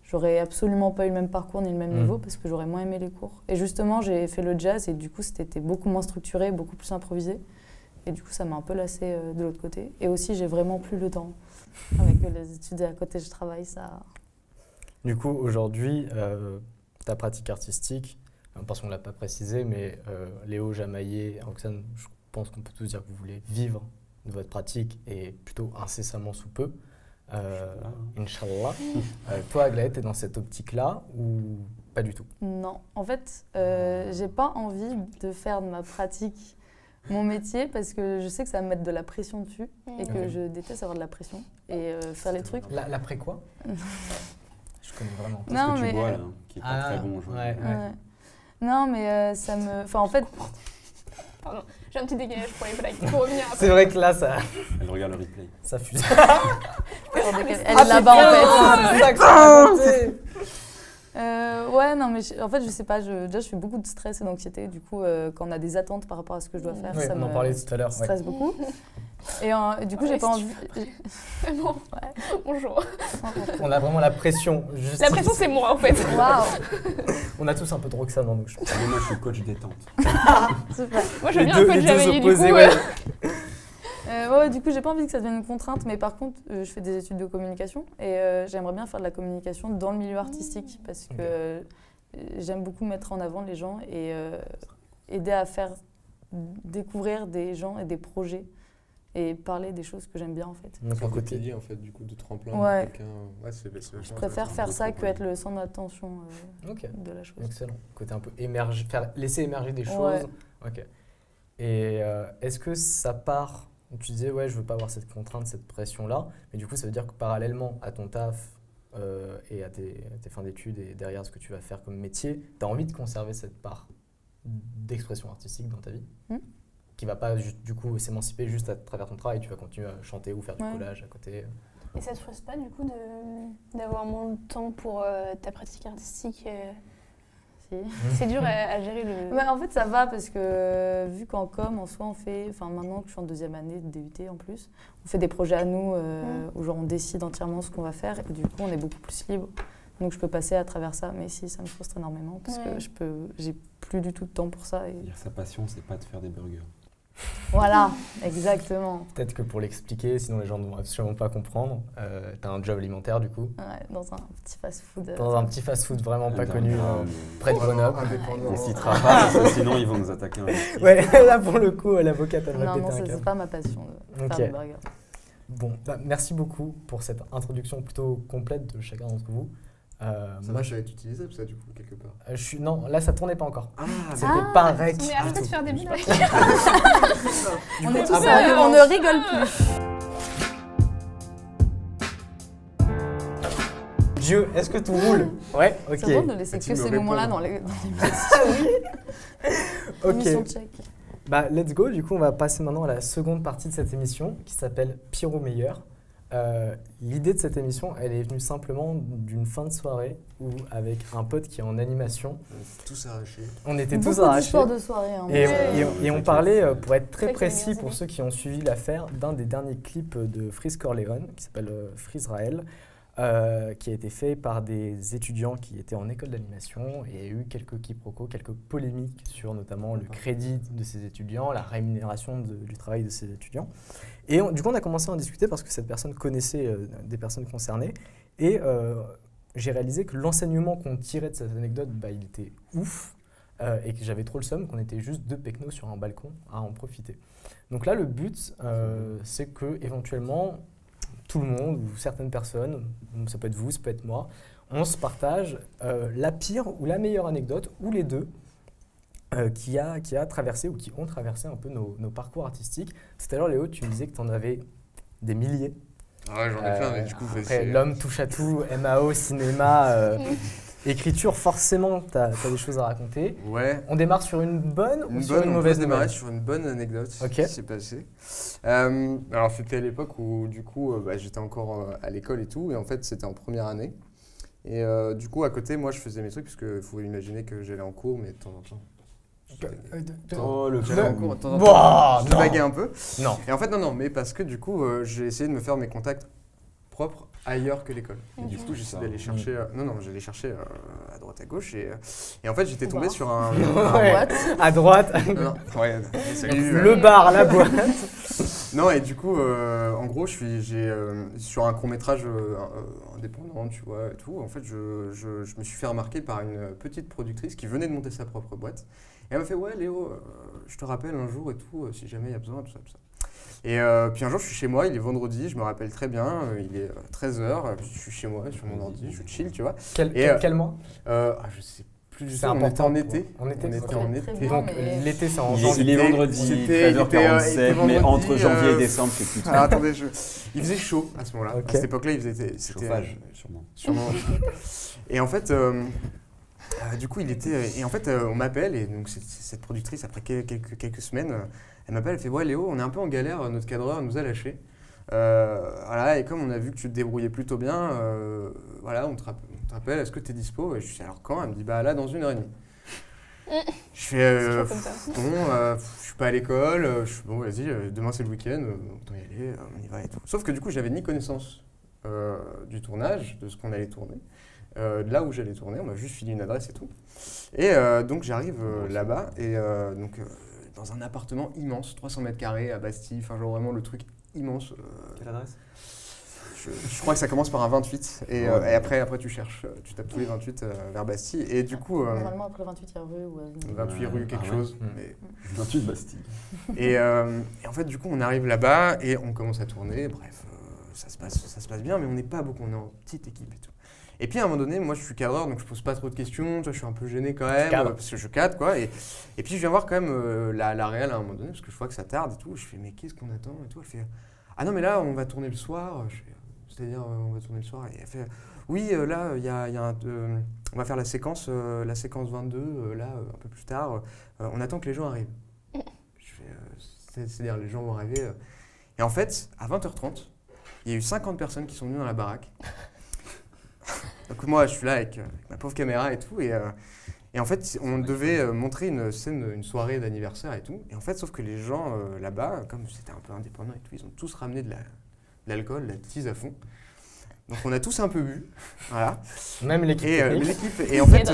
j'aurais absolument pas eu le même parcours ni le même niveau parce que j'aurais moins aimé les cours. Et justement, j'ai fait le jazz et du coup, c'était beaucoup moins structuré, beaucoup plus improvisé. Et du coup, ça m'a un peu lassée de l'autre côté. Et aussi, j'ai vraiment plus le temps. Avec les études et à côté, je travaille, ça... Du coup, aujourd'hui, ta pratique artistique, parce qu'on ne l'a pas précisé, mais Léo, Jamaïe, Roxane, je pense qu'on peut tous dire que vous voulez vivre de votre pratique et plutôt incessamment sous peu. Inch'Allah. Toi, Aglaé, t'es dans cette optique-là ou pas du tout? Non, en fait, j'ai pas envie de faire de ma pratique mon métier parce que je sais que ça va me mettre de la pression dessus et que je déteste avoir de la pression et faire les trucs. L'après quoi? Je connais vraiment pas. Non, ce que tu bois là, qui est pas très bon. Ouais. Non, mais ça me... Enfin, en fait... Pardon, j'ai un petit dégagage pour les blagues, pour revenir après. C'est vrai que là, ça... Elle regarde le replay. Ça fuse. Elle est là-bas, en fait. Ouais, non, mais en fait, je sais pas, déjà, je fais beaucoup de stress et d'anxiété. Du coup, quand on a des attentes par rapport à ce que je dois faire, ça on en parlait tout à l'heure. Stresse beaucoup. Et du coup, j'ai pas envie... Bon, bonjour. On a vraiment la pression. Juste la pression, c'est moi, en fait. Waouh. On a tous un peu de Roxane en nous, je pense. Moi, je suis coach détente. Super. Moi, je veux bien un peu de Jamaïe, du coup. Ouais, du coup, j'ai pas envie que ça devienne une contrainte, mais par contre, je fais des études de communication et j'aimerais bien faire de la communication dans le milieu artistique parce que j'aime beaucoup mettre en avant les gens et aider à faire découvrir des gens et des projets et parler des choses que j'aime bien en fait. Donc un côté lié en fait du coup de tremplin de quelqu'un. Ouais, je préfère faire ça que être le centre d'attention de la chose. Excellent. Côté un peu émerger, laisser émerger des choses. Ok. Et est-ce que ça part? Tu disais ouais, je veux pas avoir cette contrainte, cette pression là, mais du coup ça veut dire que parallèlement à ton taf et à tes fins d'études et derrière ce que tu vas faire comme métier, tu as envie de conserver cette part d'expression artistique dans ta vie qui va pas du coup s'émanciper juste à travers ton travail, tu vas continuer à chanter ou faire du collage à côté. Et ça te frustre pas du coup d'avoir moins de temps pour ta pratique artistique C'est dur à gérer le... Ouais, en fait, ça va parce que vu qu'en com, en soi, on fait... Enfin, maintenant que je suis en 2e année de DUT en plus, on fait des projets à nous où genre, on décide entièrement ce qu'on va faire et du coup, on est beaucoup plus libre. Donc, je peux passer à travers ça. Mais si, ça me frustre énormément parce que j'ai plus du tout de temps pour ça. Et... Dire sa passion, c'est pas de faire des burgers. Voilà, exactement. Peut-être que pour l'expliquer, sinon les gens ne vont absolument pas comprendre, tu as un job alimentaire du coup. Ouais, dans un petit fast-food. Dans un petit fast-food vraiment pas connu, près de Grenoble. On ne citera pas, parce que sinon ils vont nous attaquer. Ouais, là pour le coup, l'avocate, elle va péter un câble. Non, c'est pas ma passion de faire des burgers. Bon, merci beaucoup pour cette introduction plutôt complète de chacun d'entre vous. Ça va, je vais être utilisable ça du coup quelque part. Non, là ça tournait pas encore. C'était pas un rec. Mais arrêtez de faire des blagues. On est tous sérieux, on ne rigole plus. Dieu, est-ce que tout roule? Ouais, ok. C'est bon de laisser que ces moments-là dans les émissions check. Bah, let's go. Du coup, on va passer maintenant à la seconde partie de cette émission qui s'appelle Pire ou meilleur. L'idée de cette émission, elle est venue simplement d'une fin de soirée où, avec un pote qui est en animation, tous arrachés. On était tous Beaucoup arrachés. d'histoires de soirée. Hein, Et on parlait, pour être très C'est vrai que précis c'est pour ceux qui ont suivi l'affaire, d'un des derniers clips de Freeze Corleone, qui s'appelle Freezrael, qui a été fait par des étudiants qui étaient en école d'animation. Et il y a eu quelques quiproquos, quelques polémiques sur notamment le crédit de ces étudiants, la rémunération du travail de ces étudiants. Et du coup, on a commencé à en discuter parce que cette personne connaissait des personnes concernées. Et j'ai réalisé que l'enseignement qu'on tirait de cette anecdote, il était ouf. Et que j'avais trop le seum qu'on était juste 2 pecnos sur un balcon à en profiter. Donc là, le but, c'est que éventuellement tout le monde ou certaines personnes, ça peut être vous, ça peut être moi, on se partage la pire ou la meilleure anecdote, ou les deux, qui a traversé ou qui ont traversé un peu nos parcours artistiques. Tout à l'heure, Léo, tu me disais que tu en avais des milliers. Ah ouais, j'en ai plein, mais du coup, après, l'homme touche à tout, MAO, cinéma, écriture, forcément, tu as des choses à raconter. Ouais. On démarre sur une bonne ou sur une mauvaise On peut démarrer nouvelle? sur une bonne anecdote Ok. qui s'est passée. Alors, c'était à l'époque où, du coup, j'étais encore à l'école et tout, et en fait, c'était en première année. Et du coup, à côté, moi, je faisais mes trucs, parce qu'il faut imaginer que j'allais en cours, mais de temps en temps. Oh, le J'allais en fun. cours, de temps en temps, je non. vaguais un peu. Non. Et en fait, non, mais parce que du coup, j'ai essayé de me faire mes contacts propres ailleurs que l'école. Et du coup, j'essayais d'aller chercher. J'allais chercher à droite, à gauche. Et en fait, j'étais tombé sur un. Ouais. boîte. À droite, Non, ouais, salut. le bar, la boîte. Non, et du coup, en gros, j'ai sur un court-métrage indépendant, tu vois, et tout. En fait, je me suis fait remarquer par une petite productrice qui venait de monter sa propre boîte. Et elle m'a fait, ouais, Léo, je te rappelle un jour et tout, si jamais il y a besoin, tout ça, tout ça. Et puis un jour, je suis chez moi, il est vendredi, je me rappelle très bien, il est 13h, je suis chez moi, sur mon ordi, je chill, tu vois. Quel mois? Je sais plus du tout, C'est on était important en été. En été, On était ok. en Très été. bien. Donc mais- l'été, c'est en Il janvier. est vendredi, c'était 13h47, mais vendredi, entre janvier et décembre, c'est plus Alors attendez, il faisait chaud à ce moment-là. Ok. À cette époque-là, il faisait c'était chauffage, sûrement. sûrement. Et en fait, du coup, il était. Et en fait, on m'appelle, et donc cette productrice, après quelques semaines, elle m'appelle, elle fait, ouais, Léo, on est un peu en galère, notre cadreur nous a lâchés. Voilà, et comme on a vu que tu te débrouillais plutôt bien, voilà, on te rappelle, est-ce que tu es dispo? Et je suis alors quand? Elle me dit, bah là, dans 1h30. Je fais, C'est toujours comme ça. bon, je suis pas à l'école, bon, vas-y, demain c'est le week-end, autant y aller, on y va et tout. Sauf que du coup, j'avais ni connaissance du tournage, de ce qu'on allait tourner, de là où j'allais tourner, on m'a juste filé une adresse et tout. Et donc j'arrive là-bas, et dans un appartement immense, 300 mètres carrés à Bastille, enfin genre vraiment le truc immense. Quelle adresse? Je crois que ça commence par un 28, et après tu cherches, tu tapes tous les 28 vers Bastille, et du coup... Normalement, après le 28, il y a rue ou avenue. 28 rue, quelque ouais. chose. Mm. Mais... 28 Bastille. Et en fait, du coup, on arrive là-bas et on commence à tourner. Bref, ça se passe bien, mais on n'est pas beaucoup, on est en petite équipe et tout. Et puis à un moment donné, moi je suis cadreur, donc je pose pas trop de questions, tu vois, je suis un peu gêné quand même, parce que je cadre quoi. Et puis je viens voir quand même la réal à un moment donné, parce que je vois que ça tarde et tout. Je fais, mais qu'est-ce qu'on attend et tout. Elle fait, ah non, mais là on va tourner le soir. Je fais, c'est-à-dire, on va tourner le soir. Et elle fait, oui, là, il y a on va faire la séquence 22, là, un peu plus tard. On attend que les gens arrivent. Je fais, c'est-à-dire, les gens vont arriver. Et en fait, à 20h30, il y a eu 50 personnes qui sont venues dans la baraque. Donc moi, je suis là avec ma pauvre caméra et tout. Et en fait, on devait montrer une scène, une soirée d'anniversaire et tout. Et en fait, sauf que les gens là-bas, comme c'était un peu indépendant et tout, ils ont tous ramené de l'alcool, de la tease à fond. Donc on a tous un peu bu, voilà. Même l'équipe technique. Et en fait,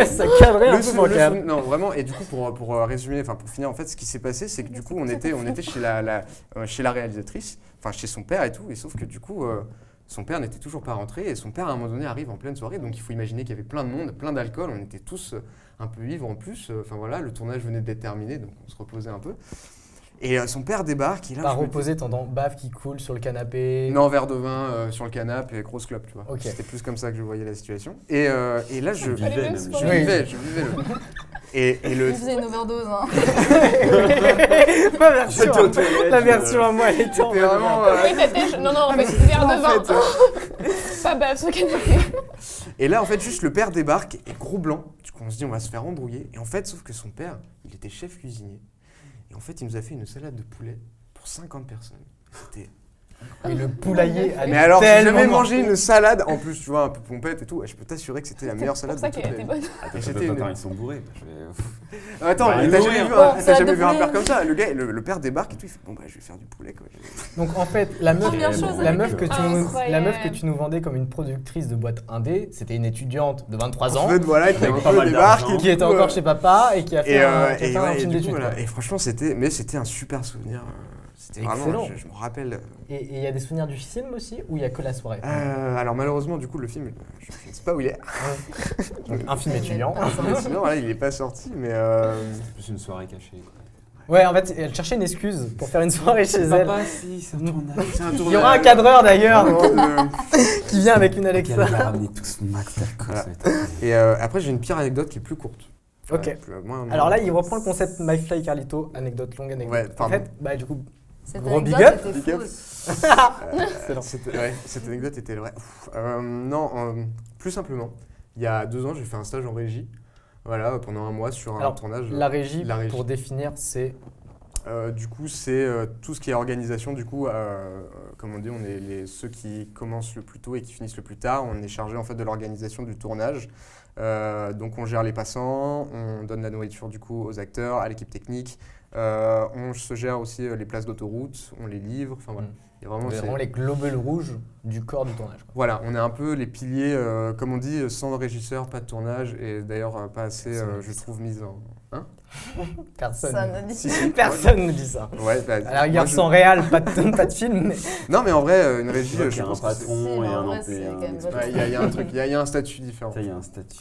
Ça cadrait un peu mon câble. non vraiment. Et du coup, pour résumer, enfin pour finir, en fait, ce qui s'est passé, c'est que du coup, on était chez la réalisatrice, enfin chez son père et tout. Et sauf que du coup, son père n'était toujours pas rentré. Et son père, à un moment donné, arrive en pleine soirée. Donc il faut imaginer qu'il y avait plein de monde, plein d'alcool. On était tous un peu ivres en plus. Enfin voilà, le tournage venait d'être terminé, donc on se reposait un peu. Et son père débarque. Et là, Par reposer, t'entends bave qui coule sur le canapé. Non, verre de vin sur le canapé et grosse clope, tu vois. Ok. C'était plus comme ça que je voyais la situation. Et là, je vivais même. je vivais le. Et le. Il faisait une overdose. Hein. La version à moi était C'était vraiment. Oui, t'étais. Non, en fait, verre de vin. Pas bave sur le canapé. Et là, en fait, juste le père débarque et gros blanc. Du coup, on se dit, on va se faire embrouiller. Et en fait, sauf que son père, il était chef cuisinier. Et en fait, il nous a fait une salade de poulet pour 50 personnes. C'était Et le poulailler a Mais alors, j'ai jamais tellement mangé une salade, en plus, tu vois, un peu pompette et tout, et je peux t'assurer que c'était la meilleure salade de C'est pour toute ça ma qu'elle vie. était bonne. Attends, ils sont bourrés. Attends, Bah, mais ils t'as vont jamais rire. vu Bon, un, salade jamais de vu un poulet. père comme ça. Le gars, le père débarque et tout, il fait bon bah je vais faire du poulet quoi. Donc en fait, la meuf, Première chose la avec meuf eux. que Incroyable. la meuf que tu nous vendais comme une productrice de boîte indé, c'était une étudiante de 23 ans En fait, voilà, qui Avec pas mal débarque d'argent. et qui était tout, encore chez papa et qui a fait un et film du coup, d'études. voilà. quoi. Et franchement, c'était un super souvenir. C'était Excellent. vraiment, je me rappelle. Et il y a des souvenirs du film aussi ou il y a que la soirée Alors malheureusement, du coup, le film, je ne sais pas où il est. Donc, un film étudiant. Sinon, voilà, il n'est pas sorti, mais. C'est plus une soirée cachée. Quoi. Ouais, en fait, elle cherchait une excuse pour faire une soirée chez elle. si, c'est un tournage. C'est un Il y aura un cadreur d'ailleurs tournage. qui vient avec une Il Alexa. a ramené tout ce max d'alcool. Voilà. ça va être incroyable. Et après, j'ai une pire anecdote qui est plus courte. Ok. Moins- Alors là, il reprend le concept MyFly Carlito, anecdote longue, anecdote. Ouais, en pardon. fait, bah du coup, Cette Gros big anecdote up. était Big up. fausse. Cette anecdote était vraie. Non, plus simplement, il y a 2 ans, j'ai fait un stage en régie. Voilà, pendant un mois sur un Alors, tournage. la régie, La régie. pour définir, c'est Du coup, c'est tout ce qui est organisation. Du coup, comme on dit, on est ceux qui commencent le plus tôt et qui finissent le plus tard. On est chargé en fait de l'organisation du tournage. Donc, on gère les passants, on donne la nourriture du coup aux acteurs, à l'équipe technique. On se gère aussi les places d'autoroute, on les livre. Enfin voilà. Il y a vraiment, on est c'est- vraiment les globules rouges du corps du tournage. quoi. Voilà, on est un peu les piliers, comme on dit, sans régisseur, pas de tournage, et d'ailleurs pas assez, je trouve, mise en. Personne. Ça ne dit Si, si. Personne ne dit ça. Ouais, bah, À la rigueur, moi, je- sans réal, pas de film, mais Non, mais en vrai, une régie, Tu vois qu'il y je a un pense que c'est- patron Si, et mais un en vrai, employé. c'est quand même expert. Ouais, il y a un truc, il y a un statut différent. Ça, il y a un statut.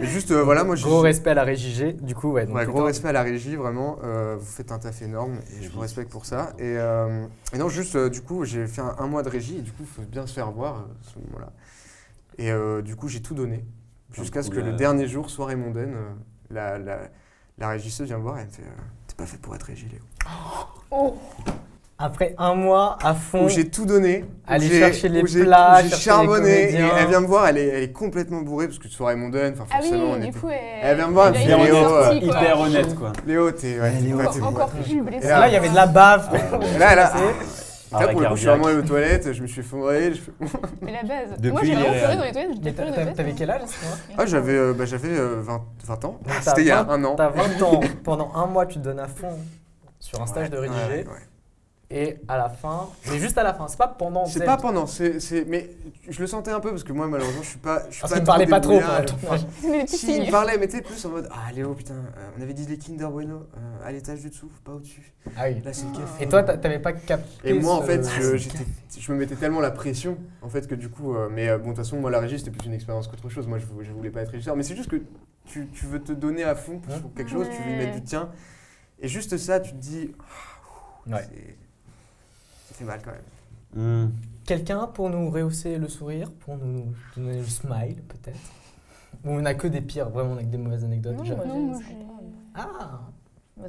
Et juste, voilà, moi, j'ai. gros respect à la régie G. Du coup, ouais. donc Ouais, plutôt- gros respect à la régie, vraiment. Vous faites un taf énorme et je vous respecte pour ça. Et non, juste, du coup, j'ai fait un mois de régie et du coup, il faut bien se faire voir à ce moment-là. Et du coup, j'ai tout donné jusqu'à ce que le dernier jour, soirée mondaine, la régisseuse vient me voir et elle me fait t'es pas fait pour être régie, Léo. Oh, Après un mois à fond, Où j'ai tout donné. où aller j'ai- chercher les où j'ai- plats, où j'ai chercher charbonné. les Et comédiens. elle vient me voir, elle est complètement bourrée parce que soirée mondaine, enfin ah oui, forcément, on du était. coup, Elle vient me voir, elle me il dit, a Léo, sorti, quoi. Hyper honnête, quoi. Léo, t'es ouais, Léo, t'es Encore bourré. plus blessé. Et là, il y avait de la bave. Et là, Ah, là, pour le coup, je suis cardiaque. vraiment allé aux toilettes, je me suis effondré. Mais la base. Depuis, Moi, j'ai il est vraiment pleuré réel. dans les toilettes. J'ai Mais pleuré dans les toilettes. t'avais quel âge à ce moment-là Ah, j'avais 20 ans. Donc, t'as C'était il y a 20 un an. T'as 20 ans. Pendant un mois, tu te donnes à fond sur un stage de rédigé. Ouais. Et à la fin, mais juste à la fin, c'est pas pendant. C'est pas pendant, mais je le sentais un peu parce que moi, malheureusement, je suis pas. Parce qu'il parlait pas trop débrouillard. pendant le tournage. Mais les petits Si, il signes. parlait, mais tu sais, plus en mode ah Léo, putain, on avait dit les Kinder Bueno à l'étage du dessous, pas au-dessus. Ah oui. Là, c'est le café. Et toi, t'avais pas capté. Et moi, en ce- fait, je me mettais tellement la pression, en fait, que du coup, mais bon, de toute façon, moi, la régie, c'était plus une expérience qu'autre chose. Moi, je voulais pas être régisseur, mais c'est juste que tu veux te donner à fond pour quelque chose, tu veux y mettre du tien, et juste ça, tu te dis, Ouais. ça fait mal quand même. Quelqu'un pour nous rehausser le sourire, pour nous donner le smile, peut-être. Ou on a que des pires, vraiment, on a que des mauvaises anecdotes. Non, déjà. moi, Non, j'ai- moi, c'est j'ai- pas grave. Ah. Bah,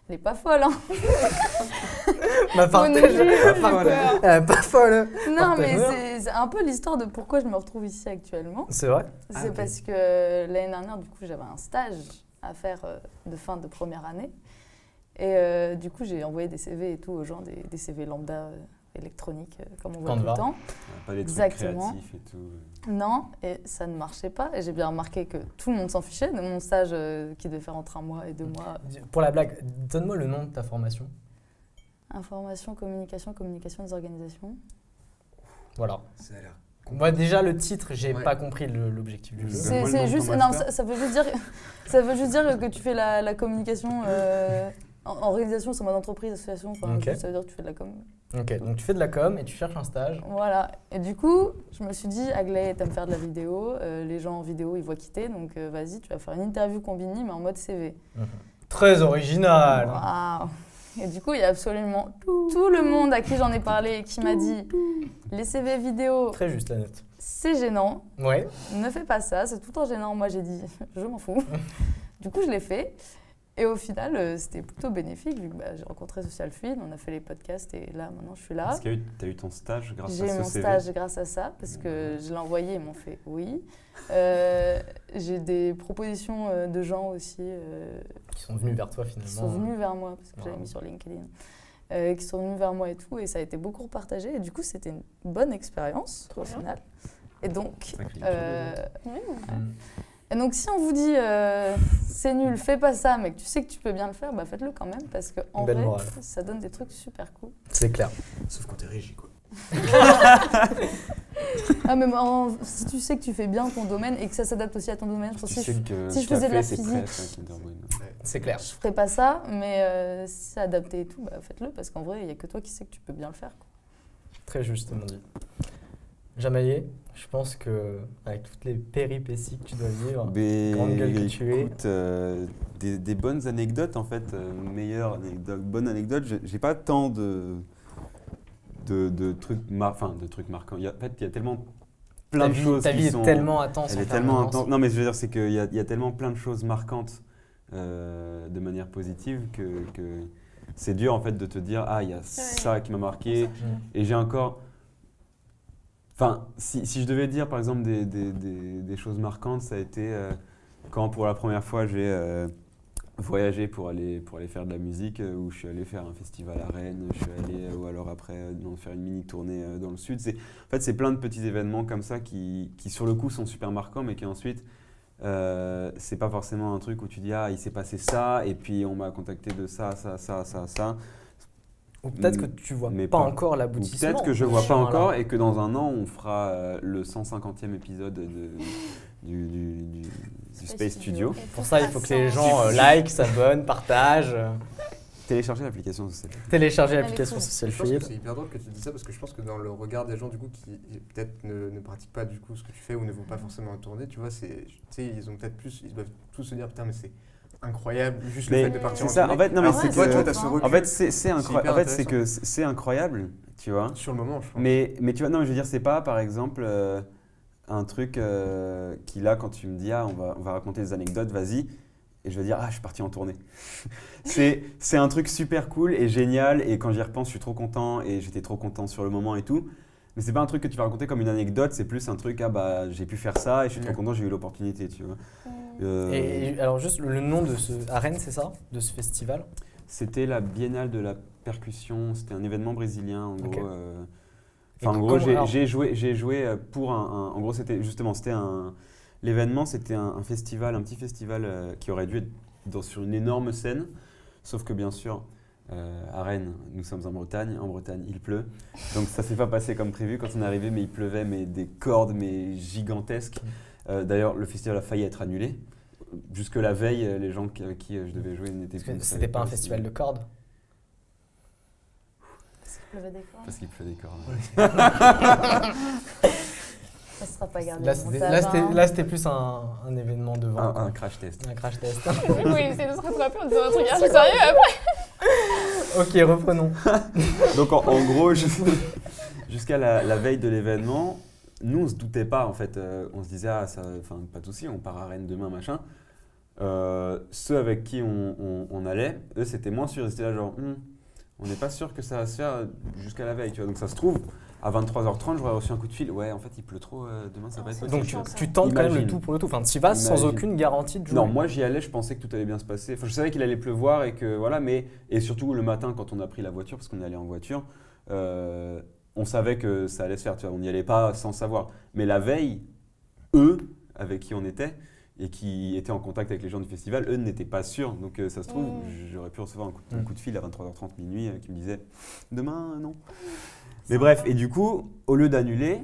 elle est pas folle, hein. Bah, partage. Pas folle. Non, mais Partage-moi. c'est un peu l'histoire de pourquoi je me retrouve ici actuellement. C'est vrai. Ah, C'est ok. parce que l'année dernière, du coup, j'avais un stage à faire de fin de première année. Et du coup, j'ai envoyé des CV et tout aux gens, des CV lambda électroniques, comme on voit tout Canva. le temps. Pas des trucs Exactement. créatifs et tout. Non, et ça ne marchait pas. Et j'ai bien remarqué que tout le monde s'en fichait de mon stage qui devait faire entre 1 mois et 2 mois. Pour la blague, donne-moi le nom de ta formation. Information, communication des organisations. Voilà. Ça a l'air. Moi, déjà, le titre, j'ai Ouais. pas compris l'objectif du jeu. C'est- Donne-moi le nom C'est de juste, ton non, master. ça veut juste dire, ça veut juste dire que tu fais la communication en organisation, c'est en mode entreprise, association. Enfin, Ok. ça veut dire que tu fais de la com. Ok, donc tu fais de la com et tu cherches un stage. Voilà. Et du coup, je me suis dit, Aglaé, t'aimes faire de la vidéo. Les gens en vidéo, ils voient quitter. Donc, vas-y, tu vas faire une interview Combini, mais en mode CV. Très original. Waouh. Et du coup, il y a absolument tout le monde à qui j'en ai parlé et qui m'a dit, les CV vidéo, Très juste la note. c'est gênant. Ouais. Ne fais pas ça, c'est tout le temps gênant. Moi, j'ai dit, je m'en fous. Du coup, je l'ai fait. Et au final, c'était plutôt bénéfique, vu que j'ai rencontré Social Fluide, on a fait les podcasts et là, maintenant, je suis là. Est-ce que tu as eu ton stage grâce à ce J'ai mon CV? stage grâce à ça, parce que je l'ai envoyé, ils m'ont fait oui. J'ai des propositions de gens aussi Qui sont venus vers toi finalement. qui sont venus vers moi, parce que Bravo. j'avais mis sur LinkedIn. qui sont venus vers moi et tout, et ça a été beaucoup repartagé. Et du coup, c'était une bonne expérience au final. Et donc, et donc, si on vous dit c'est nul, fais pas ça, mais que tu sais que tu peux bien le faire, bah faites-le quand même, parce qu'en vrai, ça donne des trucs super cool. C'est clair. Sauf quand t'es régi, quoi. Ah, mais si tu sais que tu fais bien ton domaine et que ça s'adapte aussi à ton domaine, je pense que si je faisais de la physique, c'est clair. Je ferais pas ça, mais si c'est adapté et tout, bah faites-le, parce qu'en vrai, il y a que toi qui sais que tu peux bien le faire, quoi. Très justement dit. Jamaïe, je pense que avec toutes les péripéties que tu dois vivre, grande gueule que tu es, des bonnes anecdotes en fait, bonnes anecdotes. J'ai pas tant de trucs marquants. En fait, il y a tellement plein de choses. Ta vie est tellement intense. Elle est tellement intense. Non, mais je veux dire, c'est qu'il y a tellement plein de choses marquantes de manière positive que c'est dur en fait de te dire il y a ça qui m'a marqué. Et j'ai encore. Enfin, si je devais dire par exemple des choses marquantes, ça a été quand pour la première fois j'ai voyagé pour aller faire de la musique, où je suis allé faire un festival à Rennes, je suis allé, ou alors après faire une mini tournée dans le sud. En fait, c'est plein de petits événements comme ça qui sur le coup sont super marquants, mais qui ensuite, c'est pas forcément un truc où tu dis il s'est passé ça, et puis on m'a contacté de ça. Ou peut-être que tu vois pas encore l'aboutissement. Peut-être que je vois pas encore et que dans un an, on fera le 150e épisode du Space Studio. Pour ça, il faut que les gens like, s'abonnent, partagent. Télécharger l'application Social Feed. Télécharger l'application Social Feed. C'est hyper drôle que tu dis ça parce que je pense que dans le regard des gens du coup qui peut-être ne pratiquent pas du coup ce que tu fais ou ne vont pas forcément en tourner, tu vois, ils ont peut-être plus, ils doivent tous se dire putain mais c'est incroyable juste le fait de partir en tournée. En fait, non mais c'est que c'est incroyable, tu vois. Sur le moment, je pense. Mais tu vois, non mais je veux dire, c'est pas par exemple un truc qui là quand tu me dis on va raconter des anecdotes, vas-y. Et je vais dire, je suis parti en tournée. c'est un truc super cool et génial. Et quand j'y repense, je suis trop content. Et j'étais trop content sur le moment et tout. Mais c'est pas un truc que tu vas raconter comme une anecdote. C'est plus un truc, j'ai pu faire ça et je suis trop content, j'ai eu l'opportunité, tu vois. Et alors juste le nom de à Rennes, c'est ça? De ce festival? C'était la Biennale de la percussion. C'était un événement brésilien, en gros. J'ai joué pour en gros, c'était l'événement, c'était un festival, un petit festival qui aurait dû être sur une énorme scène. Sauf que bien sûr, à Rennes, nous sommes en Bretagne. En Bretagne, il pleut. Donc ça ne s'est pas passé comme prévu quand on est arrivé, mais il pleuvait, mais des cordes mais gigantesques. D'ailleurs, le festival a failli être annulé. Jusque la veille, les gens avec qui je devais jouer n'étaient plus. C'était pas un festival de cordes? Parce qu'il pleuvait des cordes. Parce qu'il pleuvait des cordes. Ça ne sera pas gardé. Là, c'était plus un événement de vente. Un crash test. Un crash test. Oui, essayer de se rattraper en disant un truc archi sérieux après. Ok, reprenons. Donc en gros, jusqu'à la veille de l'événement, nous on se doutait pas en fait. On se disait pas de souci, on part à Rennes demain, machin. Ceux avec qui on allait, eux c'était moins sûr. Ils étaient là genre, on n'est pas sûr que ça va se faire jusqu'à la veille, tu vois. Donc ça se trouve. À 23h30, j'aurais reçu un coup de fil. Ouais, en fait, il pleut trop. Demain, ça va être possible. Donc, tu tentes quand même le tout pour le tout. Enfin, tu y vas sans aucune garantie de jouer. Non, moi, j'y allais. Je pensais que tout allait bien se passer. Enfin, je savais qu'il allait pleuvoir et que voilà. Et surtout le matin, quand on a pris la voiture, parce qu'on est allé en voiture, on savait que ça allait se faire. Tu vois, on n'y allait pas sans savoir. Mais la veille, eux, avec qui on était et qui étaient en contact avec les gens du festival, eux n'étaient pas sûrs. Donc, ça se trouve, j'aurais pu recevoir un coup de fil à 23h30 minuit qui me disait demain, non. Mais bref, et du coup, au lieu d'annuler,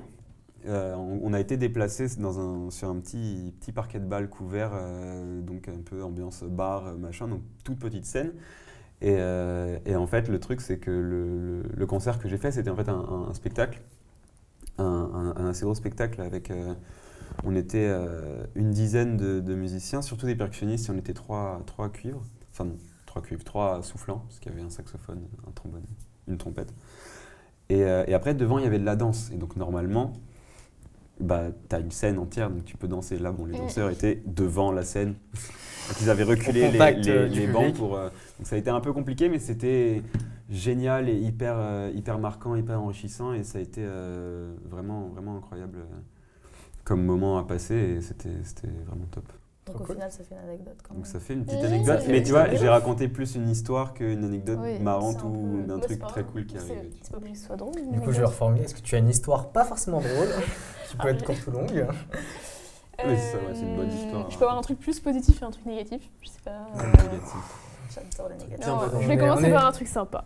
on a été déplacé sur un petit parquet de balles couvert, donc un peu ambiance bar, machin, donc toute petite scène. Et en fait, le truc, c'est que le concert que j'ai fait, c'était en fait un spectacle, un assez gros spectacle avec, on était une dizaine de musiciens, surtout des percussionnistes, et on était trois cuivres, enfin non, 3 cuivres, 3 soufflants, parce qu'il y avait un saxophone, un trombone, une trompette. Et après, devant, il y avait de la danse. Et donc, normalement, tu as une scène entière, donc tu peux danser. Là, les danseurs étaient devant la scène. Donc, ils avaient reculé les bancs pour... donc, ça a été un peu compliqué, mais c'était génial et hyper marquant, hyper enrichissant. Et ça a été vraiment, vraiment incroyable comme moment à passer. Et c'était vraiment top. Donc au final, ça fait une anecdote quand même. Donc ça fait une petite anecdote, mais tu vois, j'ai raconté plus une histoire qu'une anecdote marrante ou d'un truc très cool qui arrive. C'est pas obligé que ce soit drôle. Du coup, je vais reformuler. Est-ce que tu as une histoire pas forcément drôle, qui peut être courte ou longue? Oui, c'est ça, c'est une bonne histoire. Je peux avoir un truc plus positif et un truc négatif. Je sais pas. J'adore les négatifs. Non, je vais commencer par un truc sympa.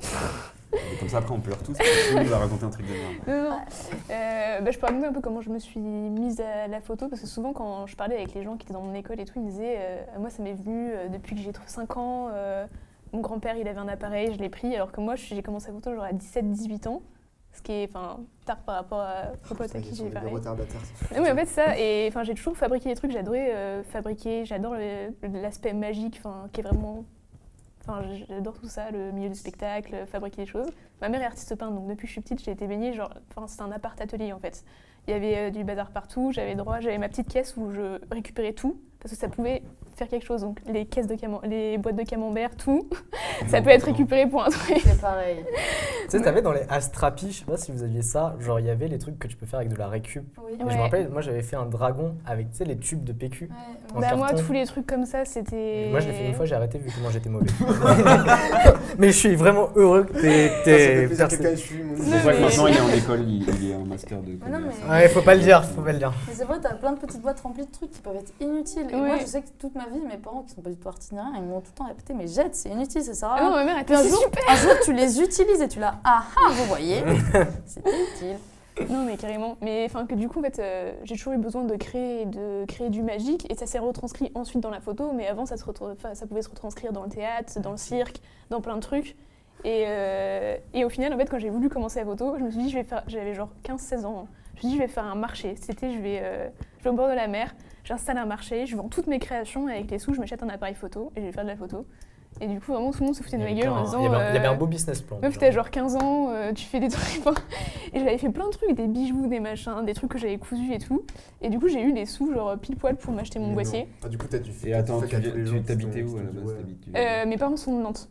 Et comme ça, après, on pleure tous. Tout le monde va raconter un truc de merde. Non. Je peux raconter un peu comment je me suis mise à la photo, parce que souvent, quand je parlais avec les gens qui étaient dans mon école et tout, ils me disaient moi, ça m'est venu depuis que j'ai 5 ans. Mon grand-père, il avait un appareil, je l'ai pris, alors que moi, j'ai commencé la photo genre à 17-18 ans. Ce qui est tard par rapport aux potes à qui j'ai parlé. Non, mais en fait, ça, et j'ai toujours fabriqué des trucs, j'adorais fabriquer, j'adore l'aspect magique, qui est vraiment. J'adore tout ça, le milieu du spectacle, fabriquer des choses. Ma mère est artiste peintre, donc depuis que je suis petite, j'ai été baignée, c'était un appart-atelier en fait. Il y avait du bazar partout, j'avais ma petite caisse où je récupérais tout, parce que ça pouvait faire quelque chose. Donc les boîtes de camembert, tout, ça peut être récupéré pour un truc. C'est pareil. Tu sais, t'avais dans les Astrapi, je sais pas si vous aviez ça, genre il y avait les trucs que tu peux faire avec de la récup. Oui. Et je me rappelle, moi j'avais fait un dragon avec, tu sais, les tubes de PQ. Moi, tous les trucs comme ça, c'était... Moi je l'ai fait une fois, j'ai arrêté vu comment j'étais mauvais. Mais je suis vraiment heureux que t'aies... C'est pour ça que maintenant il est en école, il est en master de commerce. Ouais, faut pas le dire, faut pas le dire. Mais c'est vrai, t'as plein de petites boîtes remplies de trucs qui peuvent être inutiles. Et moi, je sais que toute ma vie, mes parents qui sont pas du tout artistes ils m'ont tout le temps répété, mais jette, c'est inutile, ça sert à rien. Non, ma mère, Puis un jour, tu les utilises et tu l'as, vous voyez, c'est utile. Non, mais carrément. Mais que du coup, en fait, j'ai toujours eu besoin de créer du magique et ça s'est retranscrit ensuite dans la photo. Mais avant, ça pouvait se retranscrire dans le théâtre, dans le cirque, dans plein de trucs. Et au final, en fait, quand j'ai voulu commencer la photo, je me suis dit, j'avais genre 15-16 ans. Je me suis dit, je vais faire un marché. Cet été, je vais au bord de la mer, j'installe un marché, je vends toutes mes créations et avec les sous, je m'achète un appareil photo et je vais faire de la photo. Et du coup, vraiment, tout le monde se foutait de ma gueule en disant... Il y avait un beau business plan. Meuf, t'as genre 15 ans, tu fais des trucs... Et j'avais fait plein de trucs, des bijoux, des machins, des trucs que j'avais cousus et tout. Et du coup, j'ai eu les sous, genre pile poil pour m'acheter mon boîtier. Du coup, t'as dû faire... Et attends, tu t'habitais où à la base? Mes parents sont de Nantes.